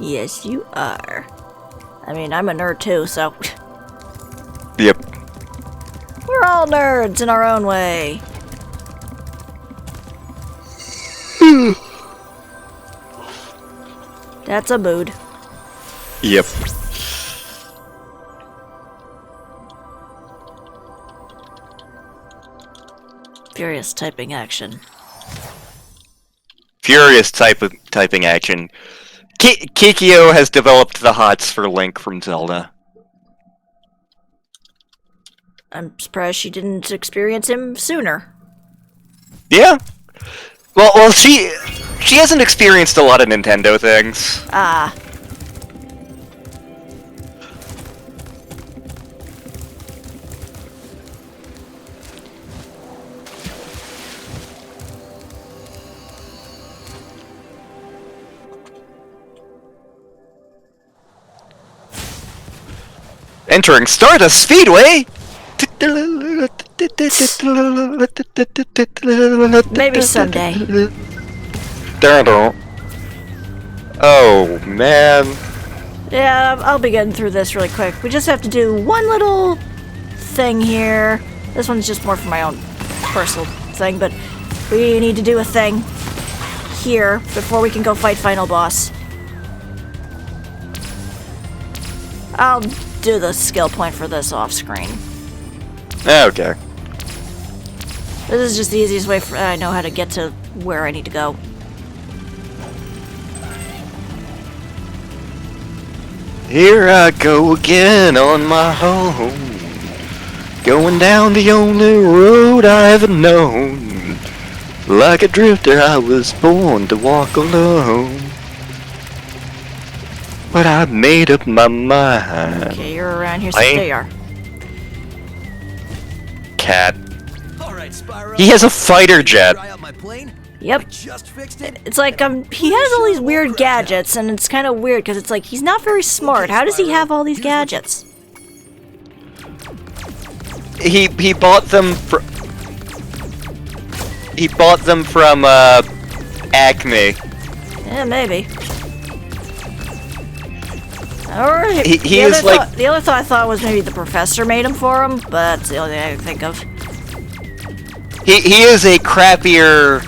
Yes, you are. I mean, I'm a nerd too, so... Yep. We're all nerds in our own way. That's a mood. Yep. Furious typing action. Furious typing action. Kikyo has developed the hots for Link from Zelda. I'm surprised she didn't experience him sooner. Yeah. Well, she hasn't experienced a lot of Nintendo things. Ah. Entering Stardust Speedway! Maybe someday. Oh, man. Yeah, I'll be getting through this really quick. We just have to do one little thing here. This one's just more for my own personal thing, but we need to do a thing here before we can go fight Final Boss. I'll do the skill point for this off screen. Okay. This is just the easiest way I know how to get to where I need to go. Here I go again on my own, going down the only road I ever known. Like a drifter I was born to walk alone, but I made up my mind. Okay, you're around here, so there you are. Cat. All right, Spyro. He has a fighter jet. Try out my plane? Yep. Just fixed it. It's like he has all these weird gadgets, and it's kind of weird because it's like he's not very smart. How does he have all these gadgets? He bought them from Acme. Yeah, maybe. Or he is like the other thought I thought was maybe the professor made them for him, but that's the only thing I can think of. he is a crappier,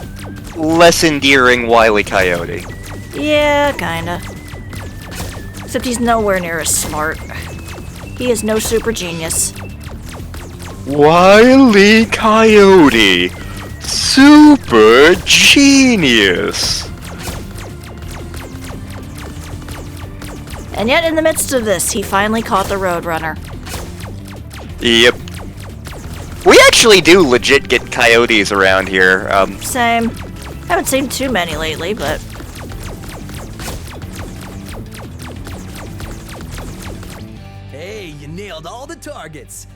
less endearing Wile E. Coyote. Yeah, kinda. Except he's nowhere near as smart. He is no super genius. Wile E. Coyote, super genius. And yet, in the midst of this, he finally caught the Roadrunner. Yep. We actually do legit get coyotes around here. Same. Haven't seen too many lately, but... Hey, you nailed all the targets.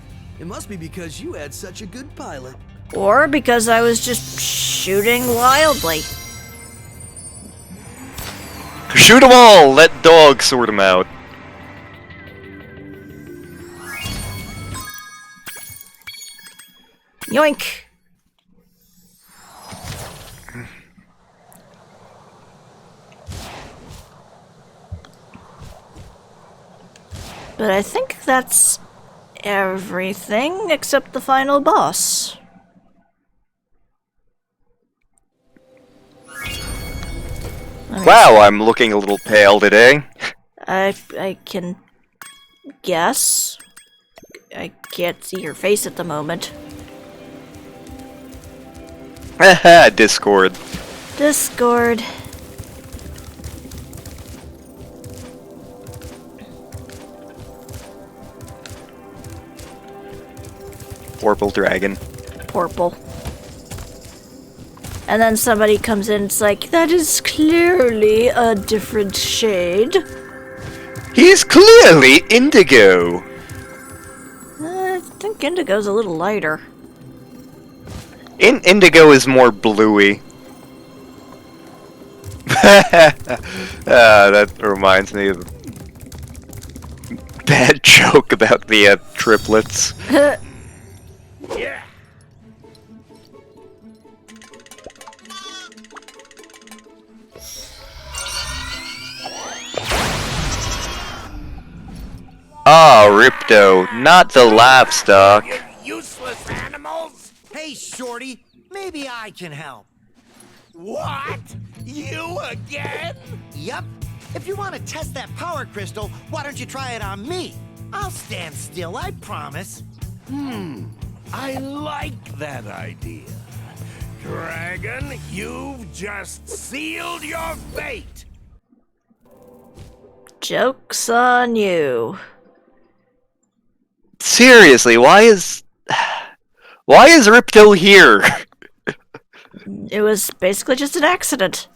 It must be because you had such a good pilot. Or because I was just shooting wildly. Shoot them all! Let dogs sort them out. Yoink! But I think that's everything except the final boss. Wow, I'm looking a little pale today. I can guess. I can't see your face at the moment. Haha, Discord. Discord. Purple dragon. Purple. And then somebody comes in, it's like, that is clearly a different shade. He's clearly indigo. I think indigo's a little lighter. Indigo is more bluey. That reminds me of a bad joke about the triplets. Yeah. Ah, Ripto, not the livestock. Useless animals! Hey, Shorty, maybe I can help. What? You again? Yup. If you want to test that power crystal, why don't you try it on me? I'll stand still, I promise. I like that idea. Dragon, you've just sealed your fate! Joke's on you. Seriously, why is Ripto here? It was basically just an accident.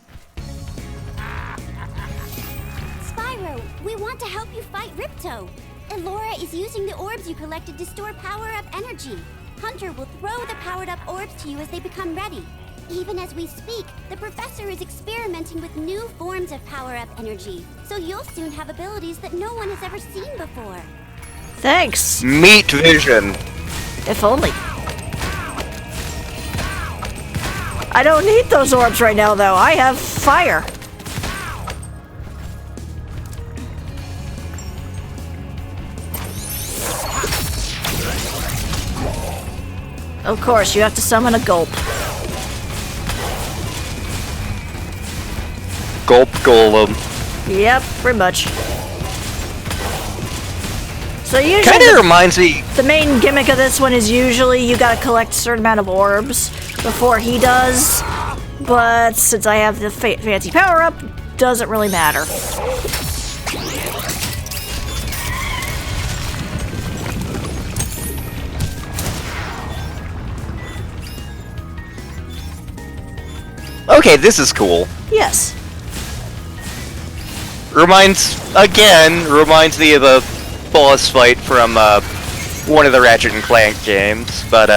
Spyro, we want to help you fight Ripto. Elora is using the orbs you collected to store power-up energy. Hunter will throw the powered-up orbs to you as they become ready. Even as we speak, the professor is experimenting with new forms of power-up energy, so you'll soon have abilities that no one has ever seen before. Thanks. Meat vision. If only. I don't need those orbs right now, though. I have fire. Of course, you have to summon a gulp. Gulp golem. Yep, pretty much. So usually Kind of reminds me. the main gimmick of this one is usually you gotta collect a certain amount of orbs before he does, but since I have the fancy power-up, doesn't really matter. Okay, this is cool. Yes. Reminds me of a boss fight from one of the Ratchet and Clank games, but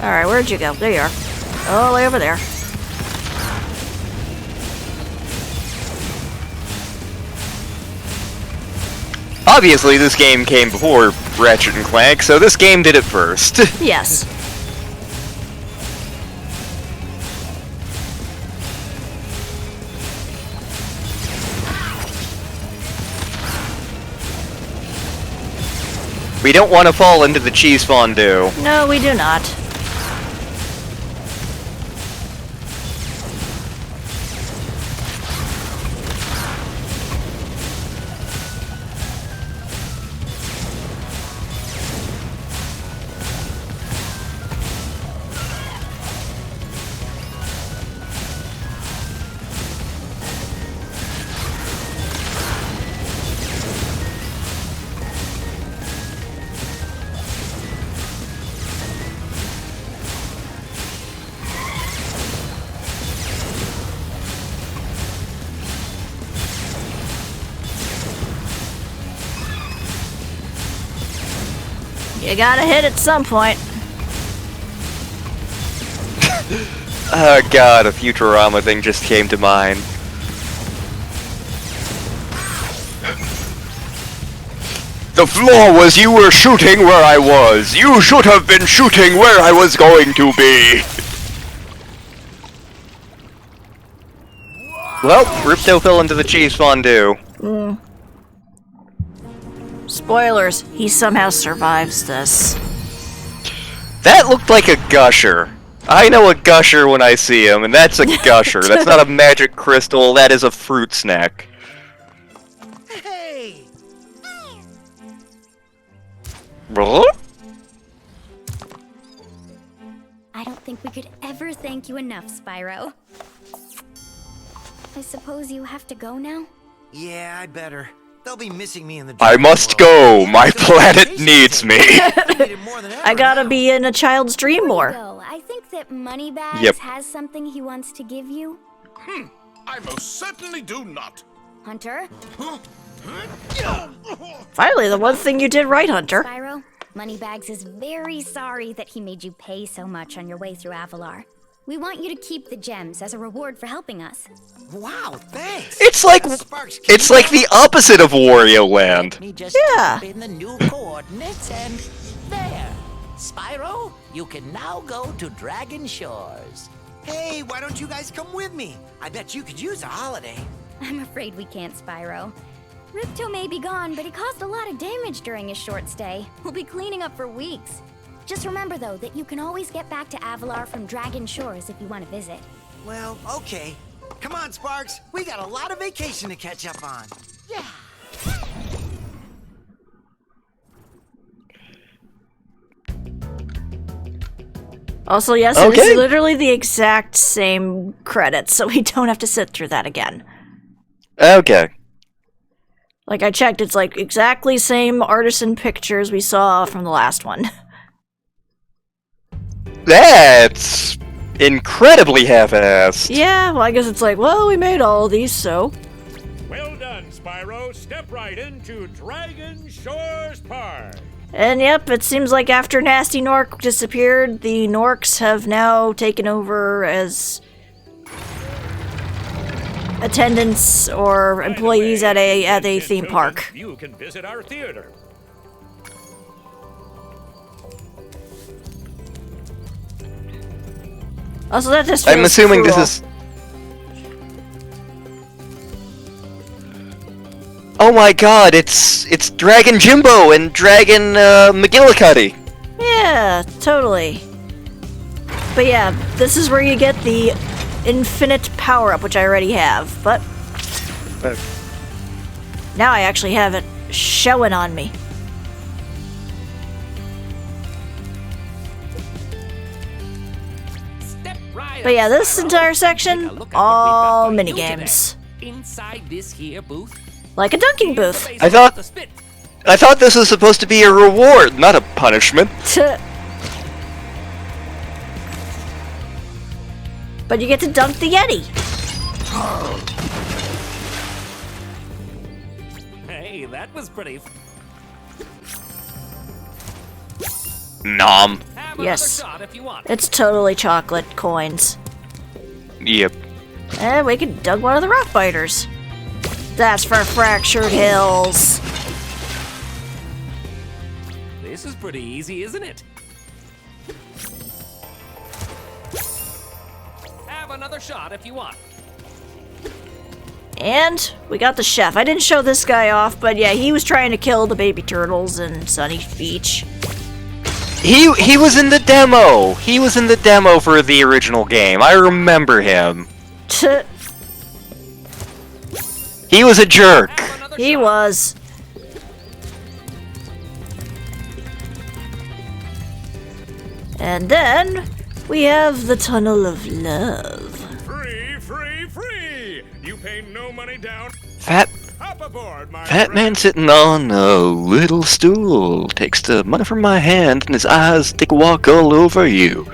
Alright, where'd you go? There you are. Oh, way over there. obviously this game came before Ratchet and Clank, so this game did it first. Yes. We don't want to fall into the cheese fondue. No, we do not. You gotta hit at some point. Oh god, a Futurama thing just came to mind. The flaw was you were shooting where I was. You should have been shooting where I was going to be. Well, Ripto fell into the cheese fondue. Spoilers, he somehow survives this. That looked like a gusher. I know a gusher when I see him, and that's a gusher. That's not a magic crystal, that is a fruit snack. Hey! I don't think we could ever thank you enough, Spyro. I suppose you have to go now? Yeah, I'd better. They'll be missing me in the I must go. My planet needs me. I gotta be in a child's dream more. I think that Moneybags Yep. has something he wants to give you. I most certainly do not. Hunter? Finally, the one thing you did right, Hunter. Spyro, Moneybags is very sorry that he made you pay so much on your way through Avalar. We want you to keep the gems as a reward for helping us. Wow, thanks. It's like the opposite of Wario Land. Me just Yeah. type in the new coordinates and there. Spyro, you can now go to Dragon Shores. Hey, why don't you guys come with me? I bet you could use a holiday. I'm afraid we can't, Spyro. Ripto may be gone, but he caused a lot of damage during his short stay. We'll be cleaning up for weeks. Just remember, though, that you can always get back to Avalar from Dragon Shores if you want to visit. Well, okay. Come on, Sparks. We got a lot of vacation to catch up on. Yeah. Also, yes, it is literally the exact same credits, so we don't have to sit through that again. Okay. Like, I checked, it's like exactly same artisan pictures we saw from the last one. That's incredibly half-assed. Yeah, well, I guess it's like, well, we made all of these, so. Well done, Spyro. Step right into Dragon Shores Park. And yep, it seems like after Nasty Nork disappeared, the Norks have now taken over as attendants or employees at a theme park. You can visit our theater. Also, that just I'm feels assuming cruel. this is... Oh my god, it's Dragon Jimbo and Dragon McGillicuddy. Yeah, totally. But yeah, this is where you get the infinite power-up, which I already have, but Now I actually have it showing on me. But yeah, this entire section, all minigames. Inside this here booth. Like a dunking booth. I thought this was supposed to be a reward, not a punishment. But you get to dunk the Yeti. Hey, that was pretty. Nom. Yes. It's totally chocolate coins. Yep. And we can dunk one of the rock biters. That's for Fractured Hills. This is pretty easy, isn't it? Have another shot if you want. And we got the chef. I didn't show this guy off, but yeah, he was trying to kill the baby turtles in Sunny Beach. He was in the demo. He was in the demo for the original game. I remember him. He was a jerk. He was. And then we have the Tunnel of Love. Free, free, free! You pay no money down. Fat man sitting on a little stool takes the money from my hand and his eyes take a walk all over you.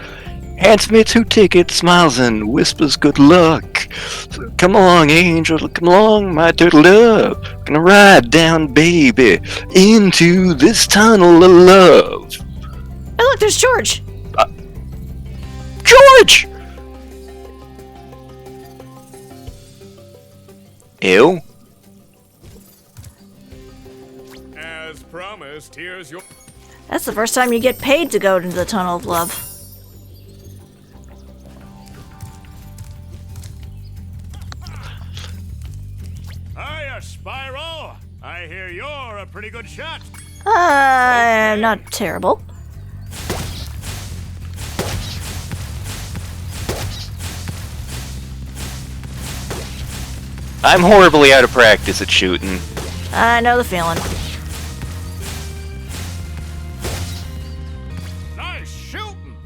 Hands me 2 tickets, smiles and whispers good luck. So come along, angel, come along, my turtle dove. Gonna ride down, baby, into this tunnel of love. Hey, look, there's George. George! Ew. As promised, here's your. That's the first time you get paid to go into the Tunnel of Love. Hiya, Spyro! I hear you're a pretty good shot. Not terrible. I'm horribly out of practice at shooting. I know the feeling. Nice shooting!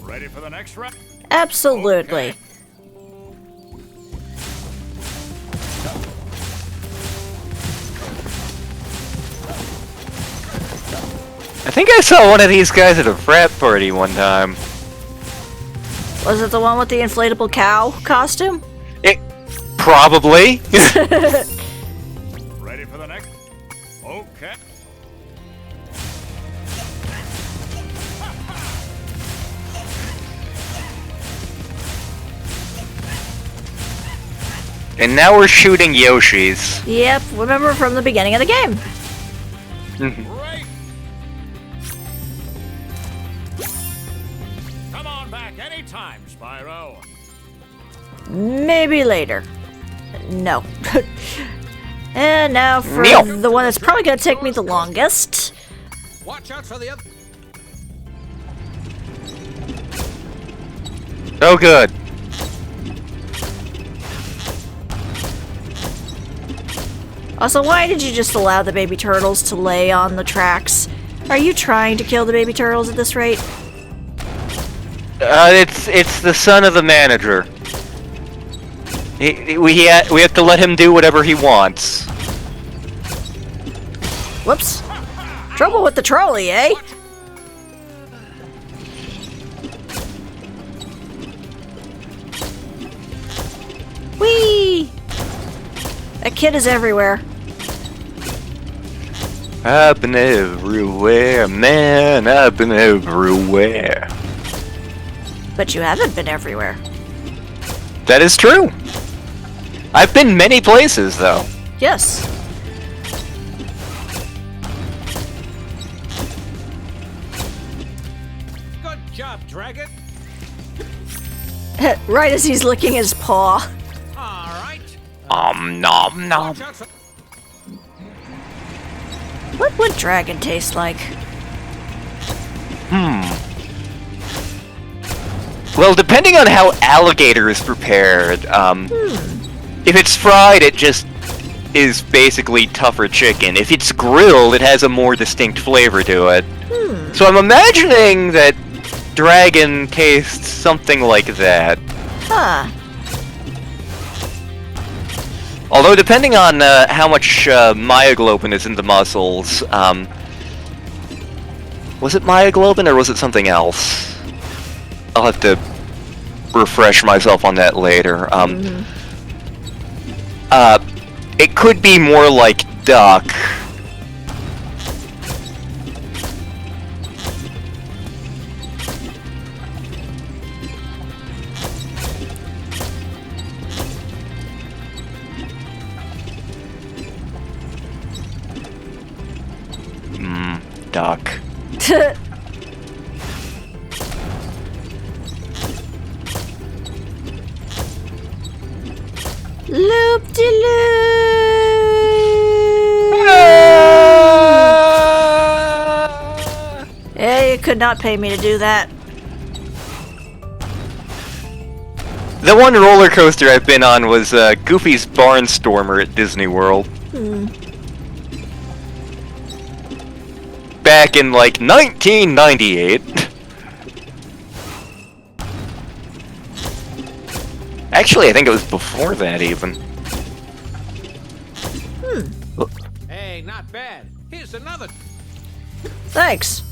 Ready for the next round? Absolutely. I think I saw one of these guys at a frat party one time. Was it the one with the inflatable cow costume? Probably. Ready for the next? Okay. And now we're shooting Yoshis. Yep, remember from the beginning of the game. Right. Come on back anytime, Spyro. Maybe later. No. And now for the one that's probably going to take me the longest. Watch out for the other. Oh, good. Also, why did you just allow the baby turtles to lay on the tracks? Are you trying to kill the baby turtles at this rate? It's the son of the manager. We have to let him do whatever he wants. Whoops. Trouble with the trolley, eh? Whee! That kid is everywhere. I've been everywhere, man. I've been everywhere. But you haven't been everywhere. That is true. I've been many places, though. Yes. Good job, Dragon. Right as he's licking his paw. All right. Nom nom. What would dragon taste like? Well, depending on how alligator is prepared, if it's fried, it just is basically tougher chicken. If it's grilled, it has a more distinct flavor to it. So I'm imagining that dragon tastes something like that. Huh. Although, depending on how much myoglobin is in the muscles, was it myoglobin or was it something else? I'll have to refresh myself on that later. It could be more like duck. Duck. Loop-de-loop! Yeah, you could not pay me to do that. The one roller coaster I've been on was Goofy's Barnstormer at Disney World. Back in, like, 1998. Actually, I think it was before that, even. Hey, not bad. Here's another. Thanks.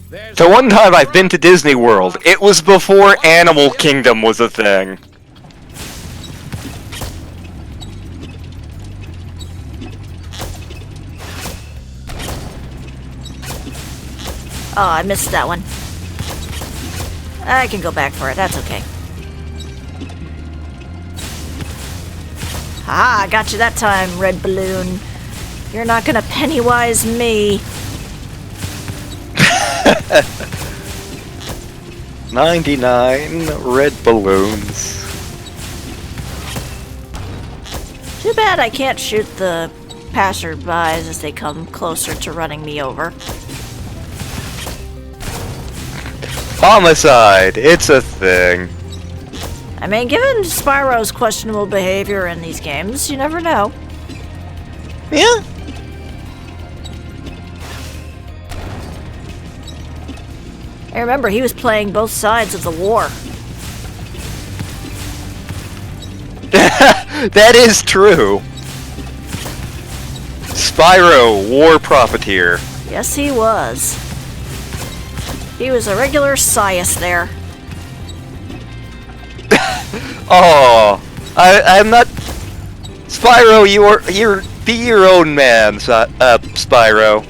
The one time I've been to Disney World, it was before Animal Kingdom was a thing. Oh, I missed that one. I can go back for it, that's okay. Ah, I got you that time, Red Balloon. You're not gonna Pennywise me. 99 red balloons. Too bad I can't shoot the passerbys as they come closer to running me over. Homicide, it's a thing. I mean, given Spyro's questionable behavior in these games, you never know. Yeah. I remember he was playing both sides of the war. That is true. Spyro, war profiteer. Yes, he was. He was a regular Sias there. Oh, I'm not. Spyro, you're be your own man, Spyro.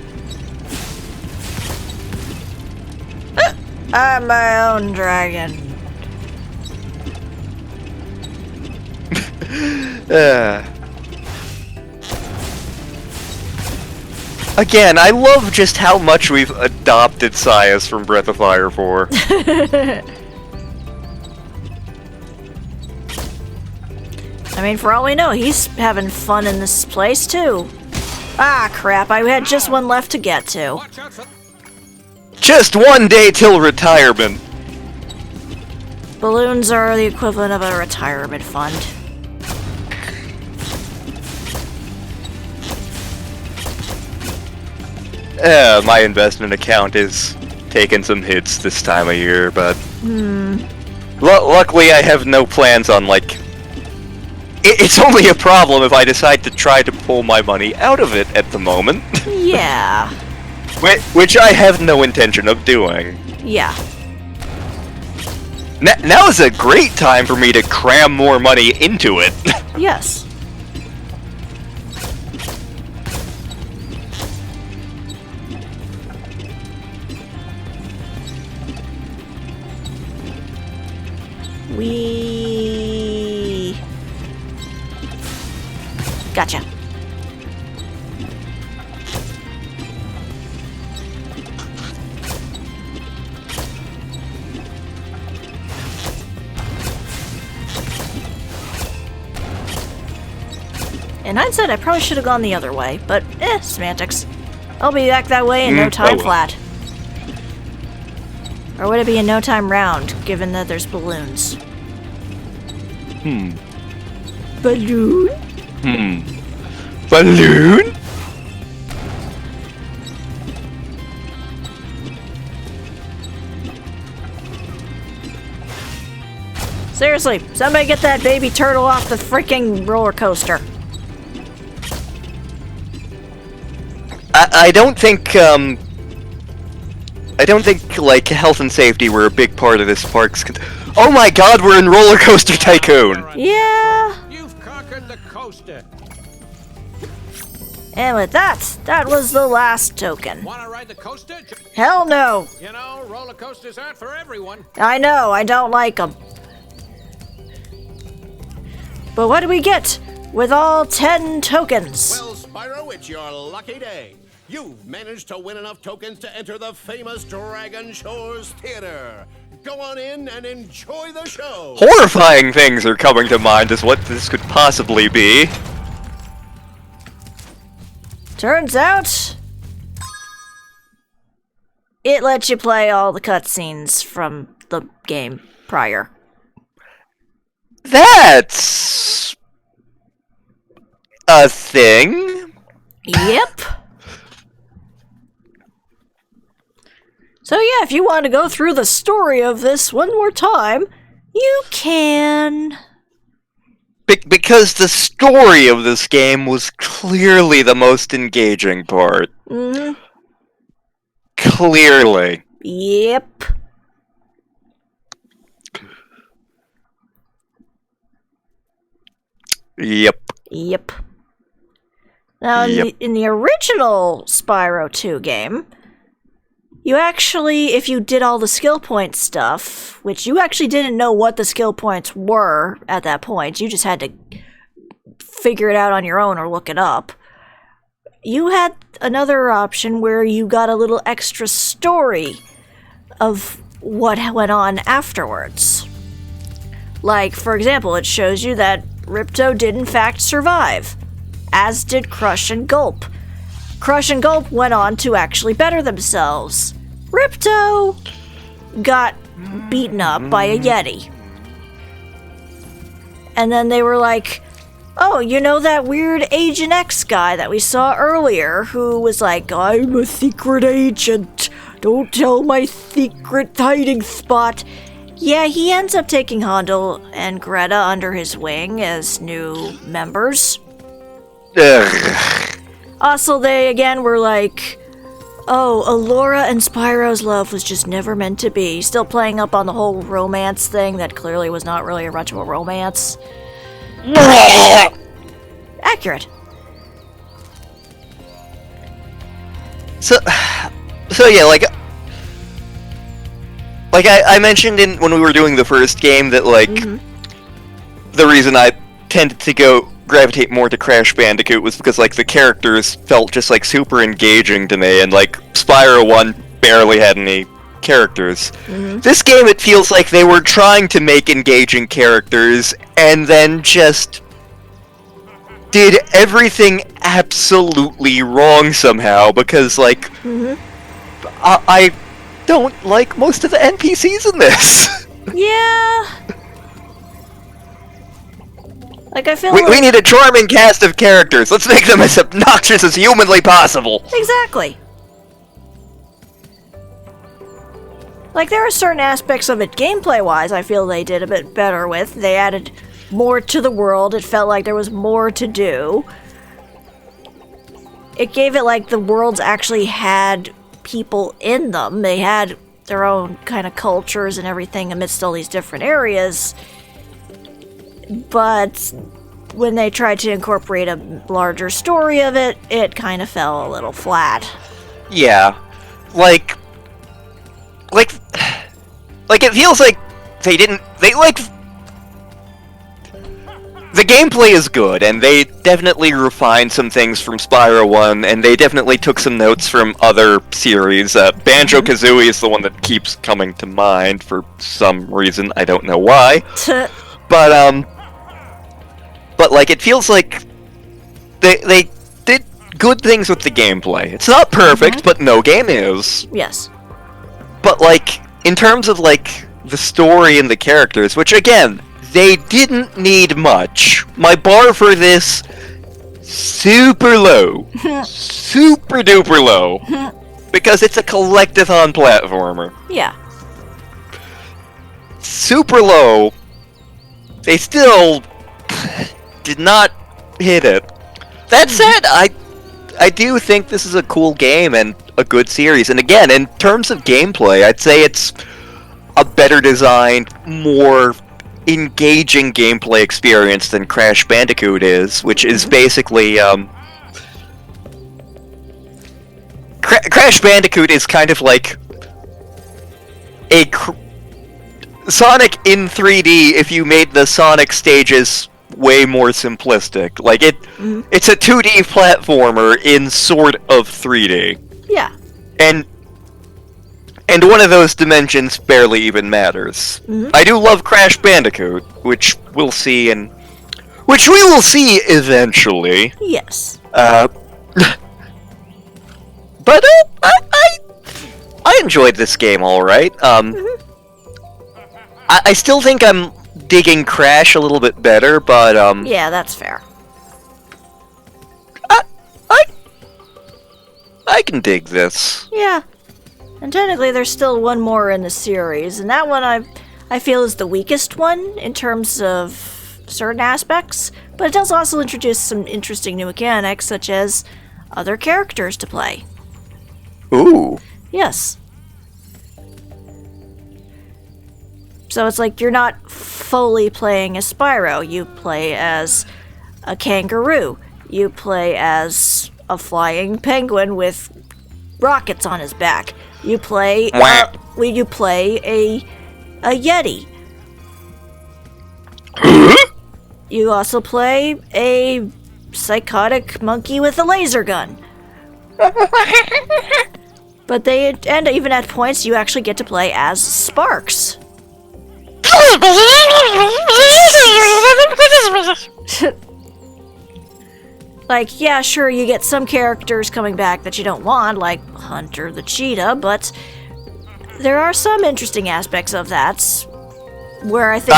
I'm my own dragon. Again, I love just how much we've adopted Sias from Breath of Fire 4. I mean, for all we know, he's having fun in this place, too. Ah, crap, I had just one left to get to. Just one day till retirement. Balloons are the equivalent of a retirement fund. My investment account is taking some hits this time of year, but... luckily I have no plans on, like... It's only a problem if I decide to try to pull my money out of it at the moment. Yeah. Which I have no intention of doing. Yeah. Now is a great time for me to cram more money into it. Yes. Gotcha. In hindsight, I probably should have gone the other way, but semantics. I'll be back that way in no time flat. Or would it be a no time round, given that there's balloons? Balloon? Balloon? Seriously, somebody get that baby turtle off the freaking roller coaster. I don't think, like, health and safety were a big part of this park's oh my god, we're in Roller Coaster Tycoon! Yeah! You've conquered the coaster. And with that was the last token. Wanna ride the coaster? Hell no! You know, roller coasters aren't for everyone. I know, I don't like them. But what do we get with all 10 tokens? Well, Spyro, it's your lucky day. You've managed to win enough tokens to enter the famous Dragon Shores Theater. Go on in and enjoy the show. Horrifying things are coming to mind as what this could possibly be. Turns out, it lets you play all the cutscenes from the game prior. That's a thing? Yep. So yeah, if you want to go through the story of this one more time, you can. Because the story of this game was clearly the most engaging part. Mm-hmm. Clearly. Yep. Yep. Now, Yep. in the original Spyro 2 game, you actually, if you did all the skill point stuff, which you actually didn't know what the skill points were at that point, you just had to figure it out on your own or look it up, you had another option where you got a little extra story of what went on afterwards. Like, for example, it shows you that Ripto did in fact survive, as did Crush and Gulp. Crush and Gulp went on to actually better themselves. Ripto got beaten up by a Yeti. And then they were like, oh, you know that weird Agent X guy that we saw earlier who was like, I'm a secret agent, don't tell my secret hiding spot. Yeah, he ends up taking Hondo and Greta under his wing as new members. Ugh. Also, they again were like, oh, Allura and Spyro's love was just never meant to be. Still playing up on the whole romance thing that clearly was not really much of a romance. Accurate. So yeah, like I mentioned when we were doing the first game that, like, the reason I tended to gravitate more to Crash Bandicoot was because, like, the characters felt just, like, super engaging to me, and, like, Spyro 1 barely had any characters. This game, it feels like they were trying to make engaging characters, and then just did everything absolutely wrong somehow, because, like, I don't like most of the NPCs in this. Yeah. Like, I feel we need a charming cast of characters. Let's make them as obnoxious as humanly possible. Exactly. Like, there are certain aspects of it gameplay-wise I feel they did a bit better with. They added more to the world. It felt like there was more to do. It gave it like the worlds actually had people in them. They had their own kind of cultures and everything amidst all these different areas. But when they tried to incorporate a larger story of it, it kind of fell a little flat. Yeah. Like it feels like the gameplay is good, and they definitely refined some things from Spyro 1, and they definitely took some notes from other series. Banjo-Kazooie is the one that keeps coming to mind for some reason, I don't know why. But like, it feels like they did good things with the gameplay. It's not perfect, but no game is. Yes. But like, in terms of, like, the story and the characters, which, again, they didn't need much. My bar for this, super low. Super duper low. Because it's a collectathon platformer. Yeah. Super low. They still did not hit it. That said, I do think this is a cool game and a good series. And again, in terms of gameplay, I'd say it's a better designed, more engaging gameplay experience than Crash Bandicoot is, which is basically, Crash Bandicoot is kind of like a Sonic in 3D if you made the Sonic stages way more simplistic. Like, it's a 2D platformer in sort of 3D. Yeah. And one of those dimensions barely even matters. I do love Crash Bandicoot, which we'll see which we will see eventually. Yes. But I enjoyed this game all right. I still think I'm digging Crash a little bit better, but yeah, that's fair. I can dig this. Yeah. And technically there's still one more in the series, and that one I feel is the weakest one in terms of certain aspects, but it does also introduce some interesting new mechanics, such as other characters to play. Ooh. Yes. So it's like you're not fully playing as Spyro. You play as a kangaroo. You play as a flying penguin with rockets on his back. You play a Yeti. You also play a psychotic monkey with a laser gun. But and even at points you actually get to play as Sparks. Like, yeah, sure, you get some characters coming back that you don't want, like Hunter the cheetah, but there are some interesting aspects of that where I think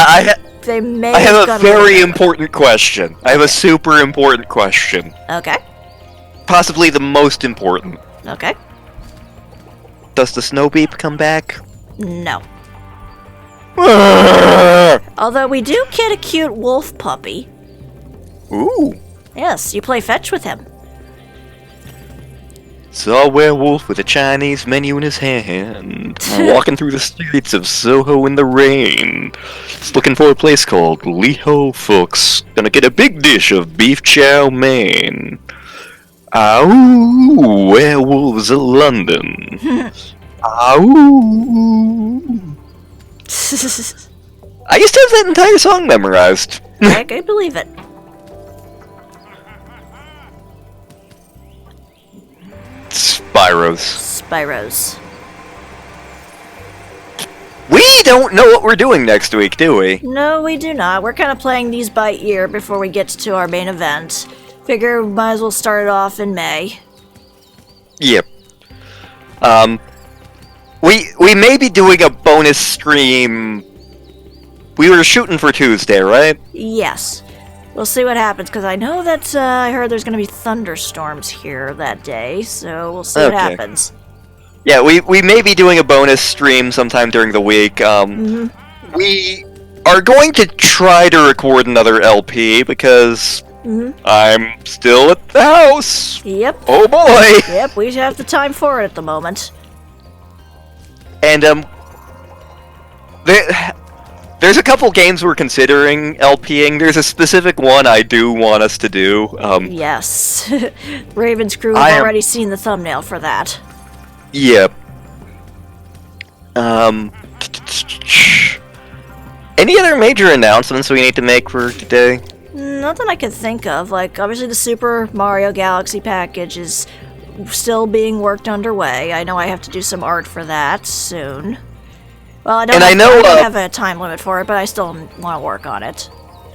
they may have a very important question. I have a super important question. Okay. Possibly the most important. Okay. Does the Snow Beep come back? No. Although we do get a cute wolf puppy. Ooh. Yes, you play fetch with him. Saw a werewolf with a Chinese menu in his hand, walking through the streets of Soho in the rain. He's looking for a place called Lee Ho Fook's. Gonna get a big dish of beef chow mein. Ow, werewolves of London. Ow. I used to have that entire song memorized. I can believe it. Spyros. We don't know what we're doing next week, do we? No, we do not. We're kind of playing these by ear before we get to our main event. Figure we might as well start it off in May. Yep. We may be doing a bonus stream. We were shooting for Tuesday, right? Yes. We'll see what happens, because I know that I heard there's going to be thunderstorms here that day, so we'll see what happens. Yeah, we may be doing a bonus stream sometime during the week. We are going to try to record another LP, because I'm still at the house. Yep. Oh boy! Yep, we have the time for it at the moment. And, there's a couple games we're considering LPing. There's a specific one I do want us to do. Yes. Raven's Crew have already seen the thumbnail for that. Yep. Any other major announcements we need to make for today? Nothing I can think of. Like, obviously the Super Mario Galaxy package is still being worked underway. I know I have to do some art for that soon. Well, I don't have a time limit for it, but I still want to work on it.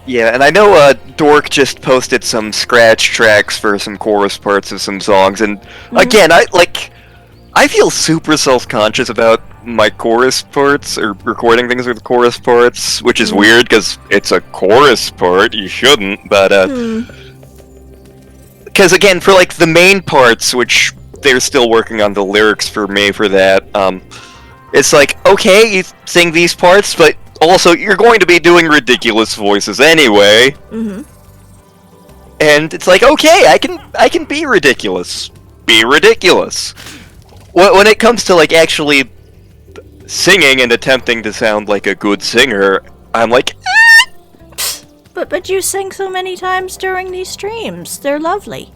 Yeah, and I know Dork just posted some scratch tracks for some chorus parts of some songs, and again, I feel super self-conscious about my chorus parts, or recording things with chorus parts, which is weird because it's a chorus part, you shouldn't, but because again, for like the main parts, which they're still working on the lyrics for me for that, it's like, okay, you sing these parts, but also you're going to be doing ridiculous voices anyway. And it's like, okay, I can be ridiculous. Be ridiculous. When it comes to like actually singing and attempting to sound like a good singer, I'm like, But you sing so many times during these streams. They're lovely.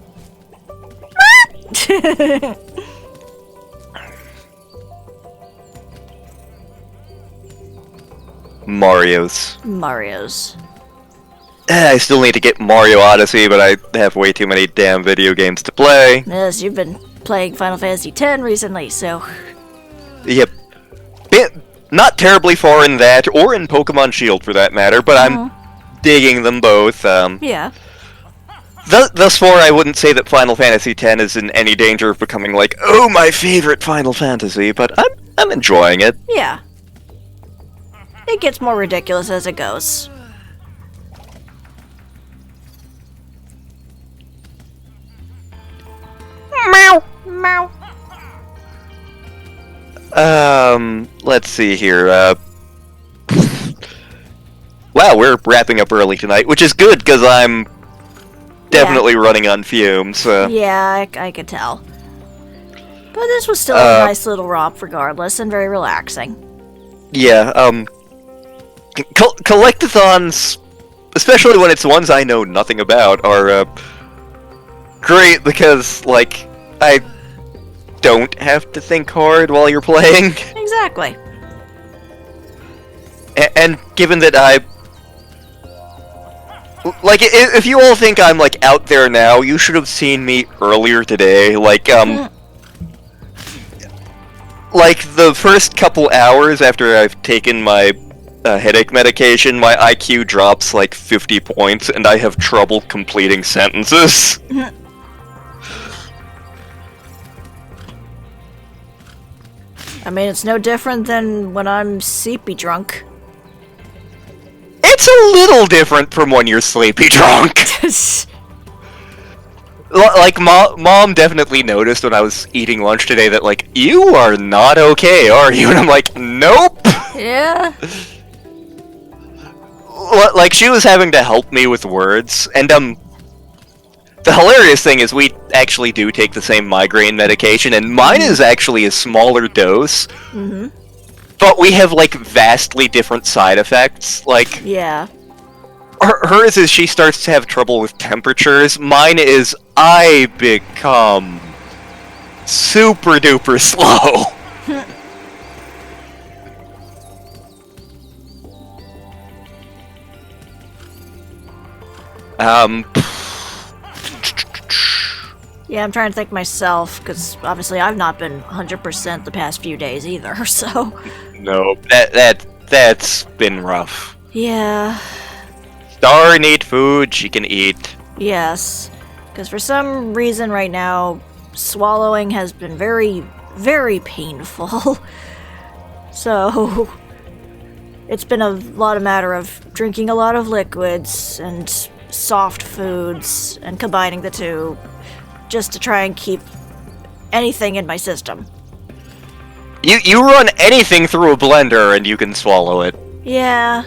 Mario's. I still need to get Mario Odyssey, but I have way too many damn video games to play. Yes, you've been playing Final Fantasy X recently, so... Yep. Not terribly far in that, or in Pokemon Shield for that matter, but I'm digging them both. Yeah. Thus far, I wouldn't say that Final Fantasy X is in any danger of becoming like, oh, my favorite Final Fantasy, but I'm enjoying it. Yeah. It gets more ridiculous as it goes. Meow. Meow. Let's see here, wow, we're wrapping up early tonight, which is good, because I'm definitely running on fumes. Yeah, I could tell. But this was still a nice little romp regardless, and very relaxing. Yeah, collectathons, especially when it's ones I know nothing about, are, great, because, like, I don't have to think hard while you're playing. Exactly. And given that like, if you all think I'm, like, out there now, you should have seen me earlier today. Like, like, the first couple hours after I've taken my headache medication, my IQ drops, like, 50 points, and I have trouble completing sentences. I mean, it's no different than when I'm sleepy drunk. It's a little different from when you're sleepy drunk. Like, Mom definitely noticed when I was eating lunch today that, like, you are not okay, are you? And I'm like, nope. Yeah. Like, she was having to help me with words, and, the hilarious thing is we actually do take the same migraine medication, and mine is actually a smaller dose. But we have, like, vastly different side effects. Like, yeah. Hers is she starts to have trouble with temperatures. Mine is I become super duper slow. Yeah, I'm trying to think myself, because obviously I've not been 100% the past few days either, so... No, that's been rough. Yeah. Star need food, she can eat. Yes. Because for some reason right now, swallowing has been very, very painful. So... It's been a lot of matter of drinking a lot of liquids and soft foods and combining the two just to try and keep anything in my system. You run anything through a blender and you can swallow it. Yeah.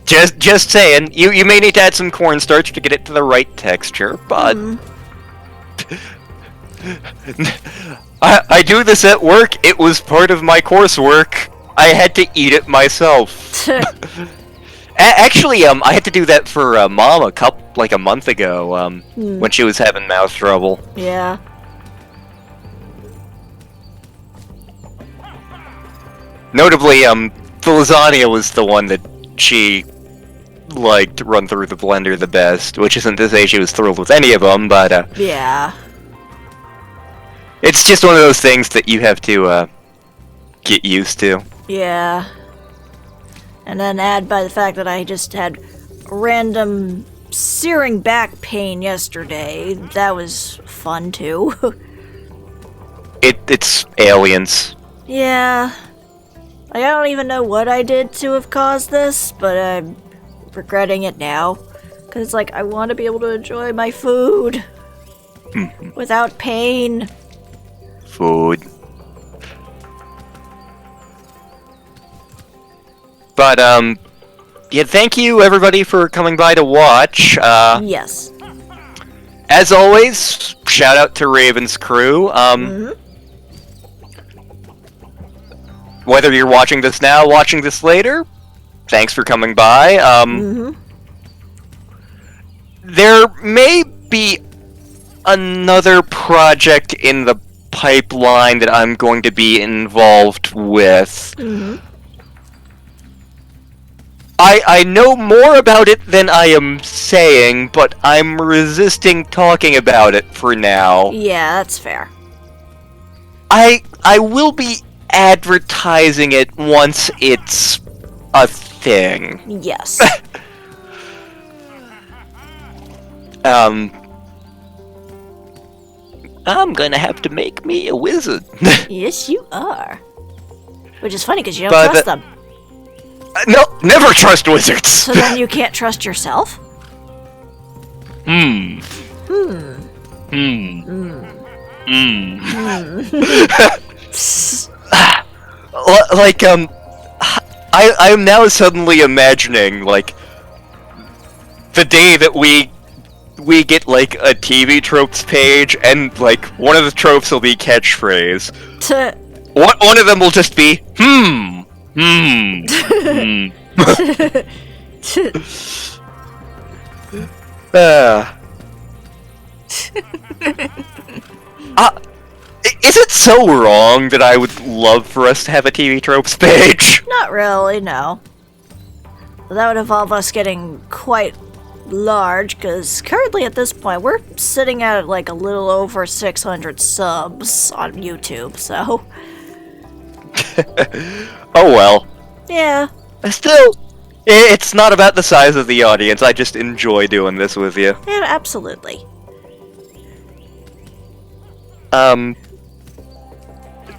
Just saying, you may need to add some cornstarch to get it to the right texture, but I do this at work. It was part of my coursework. I had to eat it myself. Actually, I had to do that for Mom a month ago, when she was having mouth trouble. Yeah. Notably, the lasagna was the one that she liked to run through the blender the best, which isn't to say she was thrilled with any of them, but, yeah. It's just one of those things that you have to, get used to. Yeah. And then add by the fact that I just had random searing back pain yesterday. That was fun, too. It's aliens. Yeah. I don't even know what I did to have caused this, but I'm regretting it now. Because it's like, I want to be able to enjoy my food without pain. Food. But, yeah, thank you everybody for coming by to watch. Yes. As always, shout out to Raven's crew. Whether you're watching this now, watching this later, thanks for coming by. There may be another project in the pipeline that I'm going to be involved with. I know more about it than I am saying, but I'm resisting talking about it for now. Yeah, that's fair. I will be advertising it once it's a thing. Yes. I'm gonna have to make me a wizard. Yes, you are. Which is funny because you don't trust them. No, never trust wizards. So then you can't trust yourself? Like, I'm now suddenly imagining, like, the day that we get, like, a TV tropes page, and, like, one of the tropes will be catchphrase. One of them will just be, Is it so wrong that I would love for us to have a TV tropes page? Not really, no. That would involve us getting quite large, because currently at this point we're sitting at like a little over 600 subs on YouTube, so... Oh well. Yeah. Still, it's not about the size of the audience, I just enjoy doing this with you. Yeah, absolutely.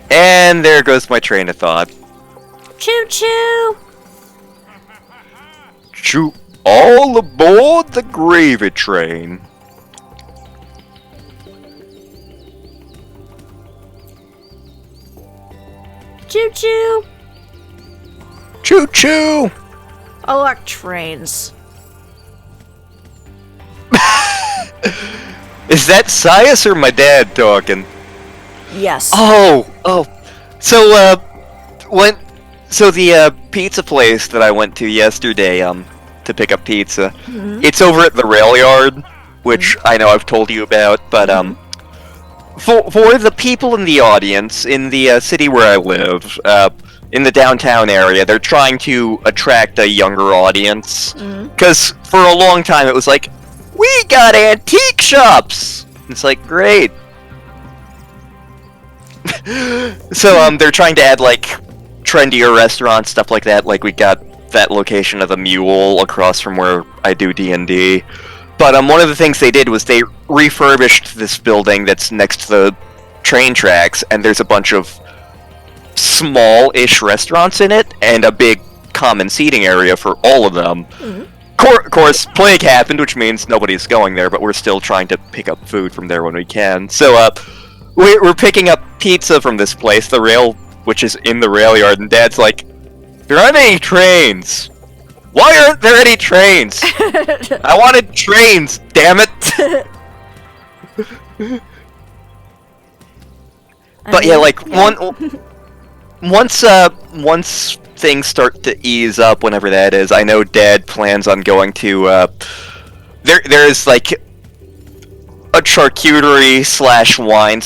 And there goes my train of thought. Choo-choo! Choo, all aboard the gravy train. Choo-choo! Choo-choo! I like trains. Is that Sias or my dad talking? Yes. Oh. So, the pizza place that I went to yesterday, to pick up pizza, it's over at the rail yard, which I know I've told you about, but, for the people in the audience, in the city where I live, in the downtown area, they're trying to attract a younger audience. Because for a long time it was like, we got antique shops! It's like, great. So, they're trying to add, like, trendier restaurants, stuff like that. Like, we got that location of the Mule across from where I do D&D. But, one of the things they did was they refurbished this building that's next to the train tracks, and there's a bunch of small-ish restaurants in it, and a big common seating area for all of them. Of course, plague happened, which means nobody's going there, but we're still trying to pick up food from there when we can. So, we're picking up pizza from this place, the rail, which is in the rail yard, and Dad's like, there aren't any trains. Why aren't there any trains? I wanted trains, damn it! But yeah, like, once things start to ease up, whenever that is, I know Dad plans on going to, there's, like, a charcuterie / wine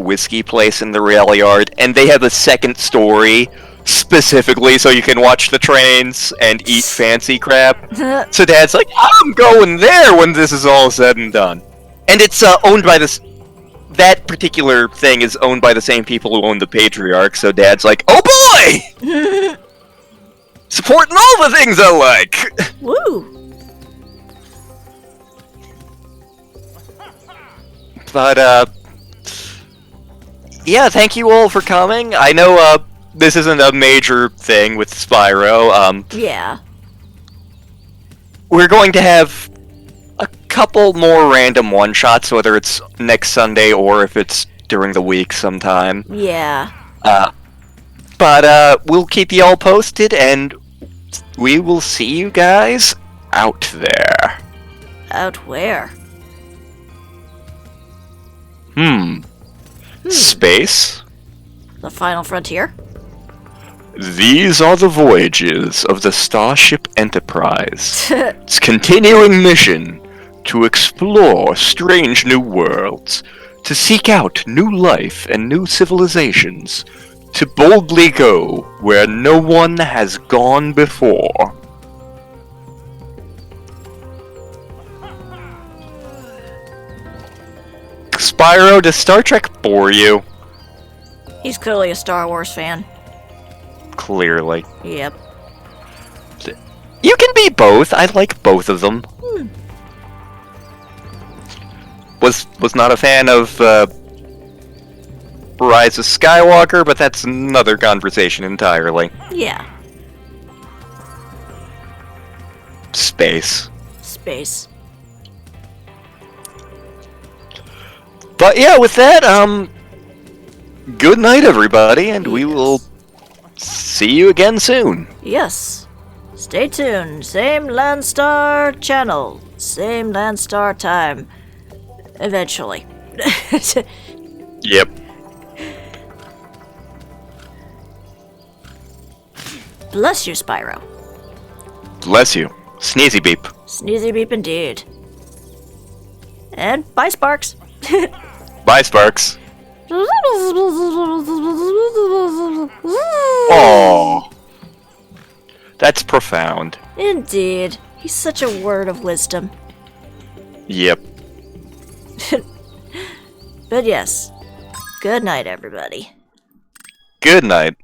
/ whiskey place in the rail yard, and they have a second story specifically so you can watch the trains and eat fancy crap. So Dad's like, I'm going there when this is all said and done. And it's owned by this... That particular thing is owned by the same people who own the Patriarch, so Dad's like, oh boy! Supporting all the things I like! Woo! yeah, thank you all for coming. I know this isn't a major thing with Spyro. Yeah. We're going to have a couple more random one-shots, whether it's next Sunday or if it's during the week sometime. Yeah. But we'll keep you all posted, and we will see you guys out there. Out where? Space? The final frontier? These are the voyages of the Starship Enterprise. Its continuing mission to explore strange new worlds, to seek out new life and new civilizations, to boldly go where no one has gone before. Spyro, does Star Trek bore you? He's clearly a Star Wars fan. Clearly. Yep. You can be both. I like both of them. Was not a fan of Rise of Skywalker, but that's another conversation entirely. Yeah. Space. Space. But yeah, with that, good night, everybody, and we will see you again soon. Yes. Stay tuned. Same Landstar channel. Same Landstar time. Eventually. Yep. Bless you, Spyro. Bless you. Sneezy beep. Sneezy beep indeed. And bye, Sparks. Bye, Sparks. Oh, that's profound. Indeed. He's such a word of wisdom. Yep. But yes. Good night, everybody. Good night.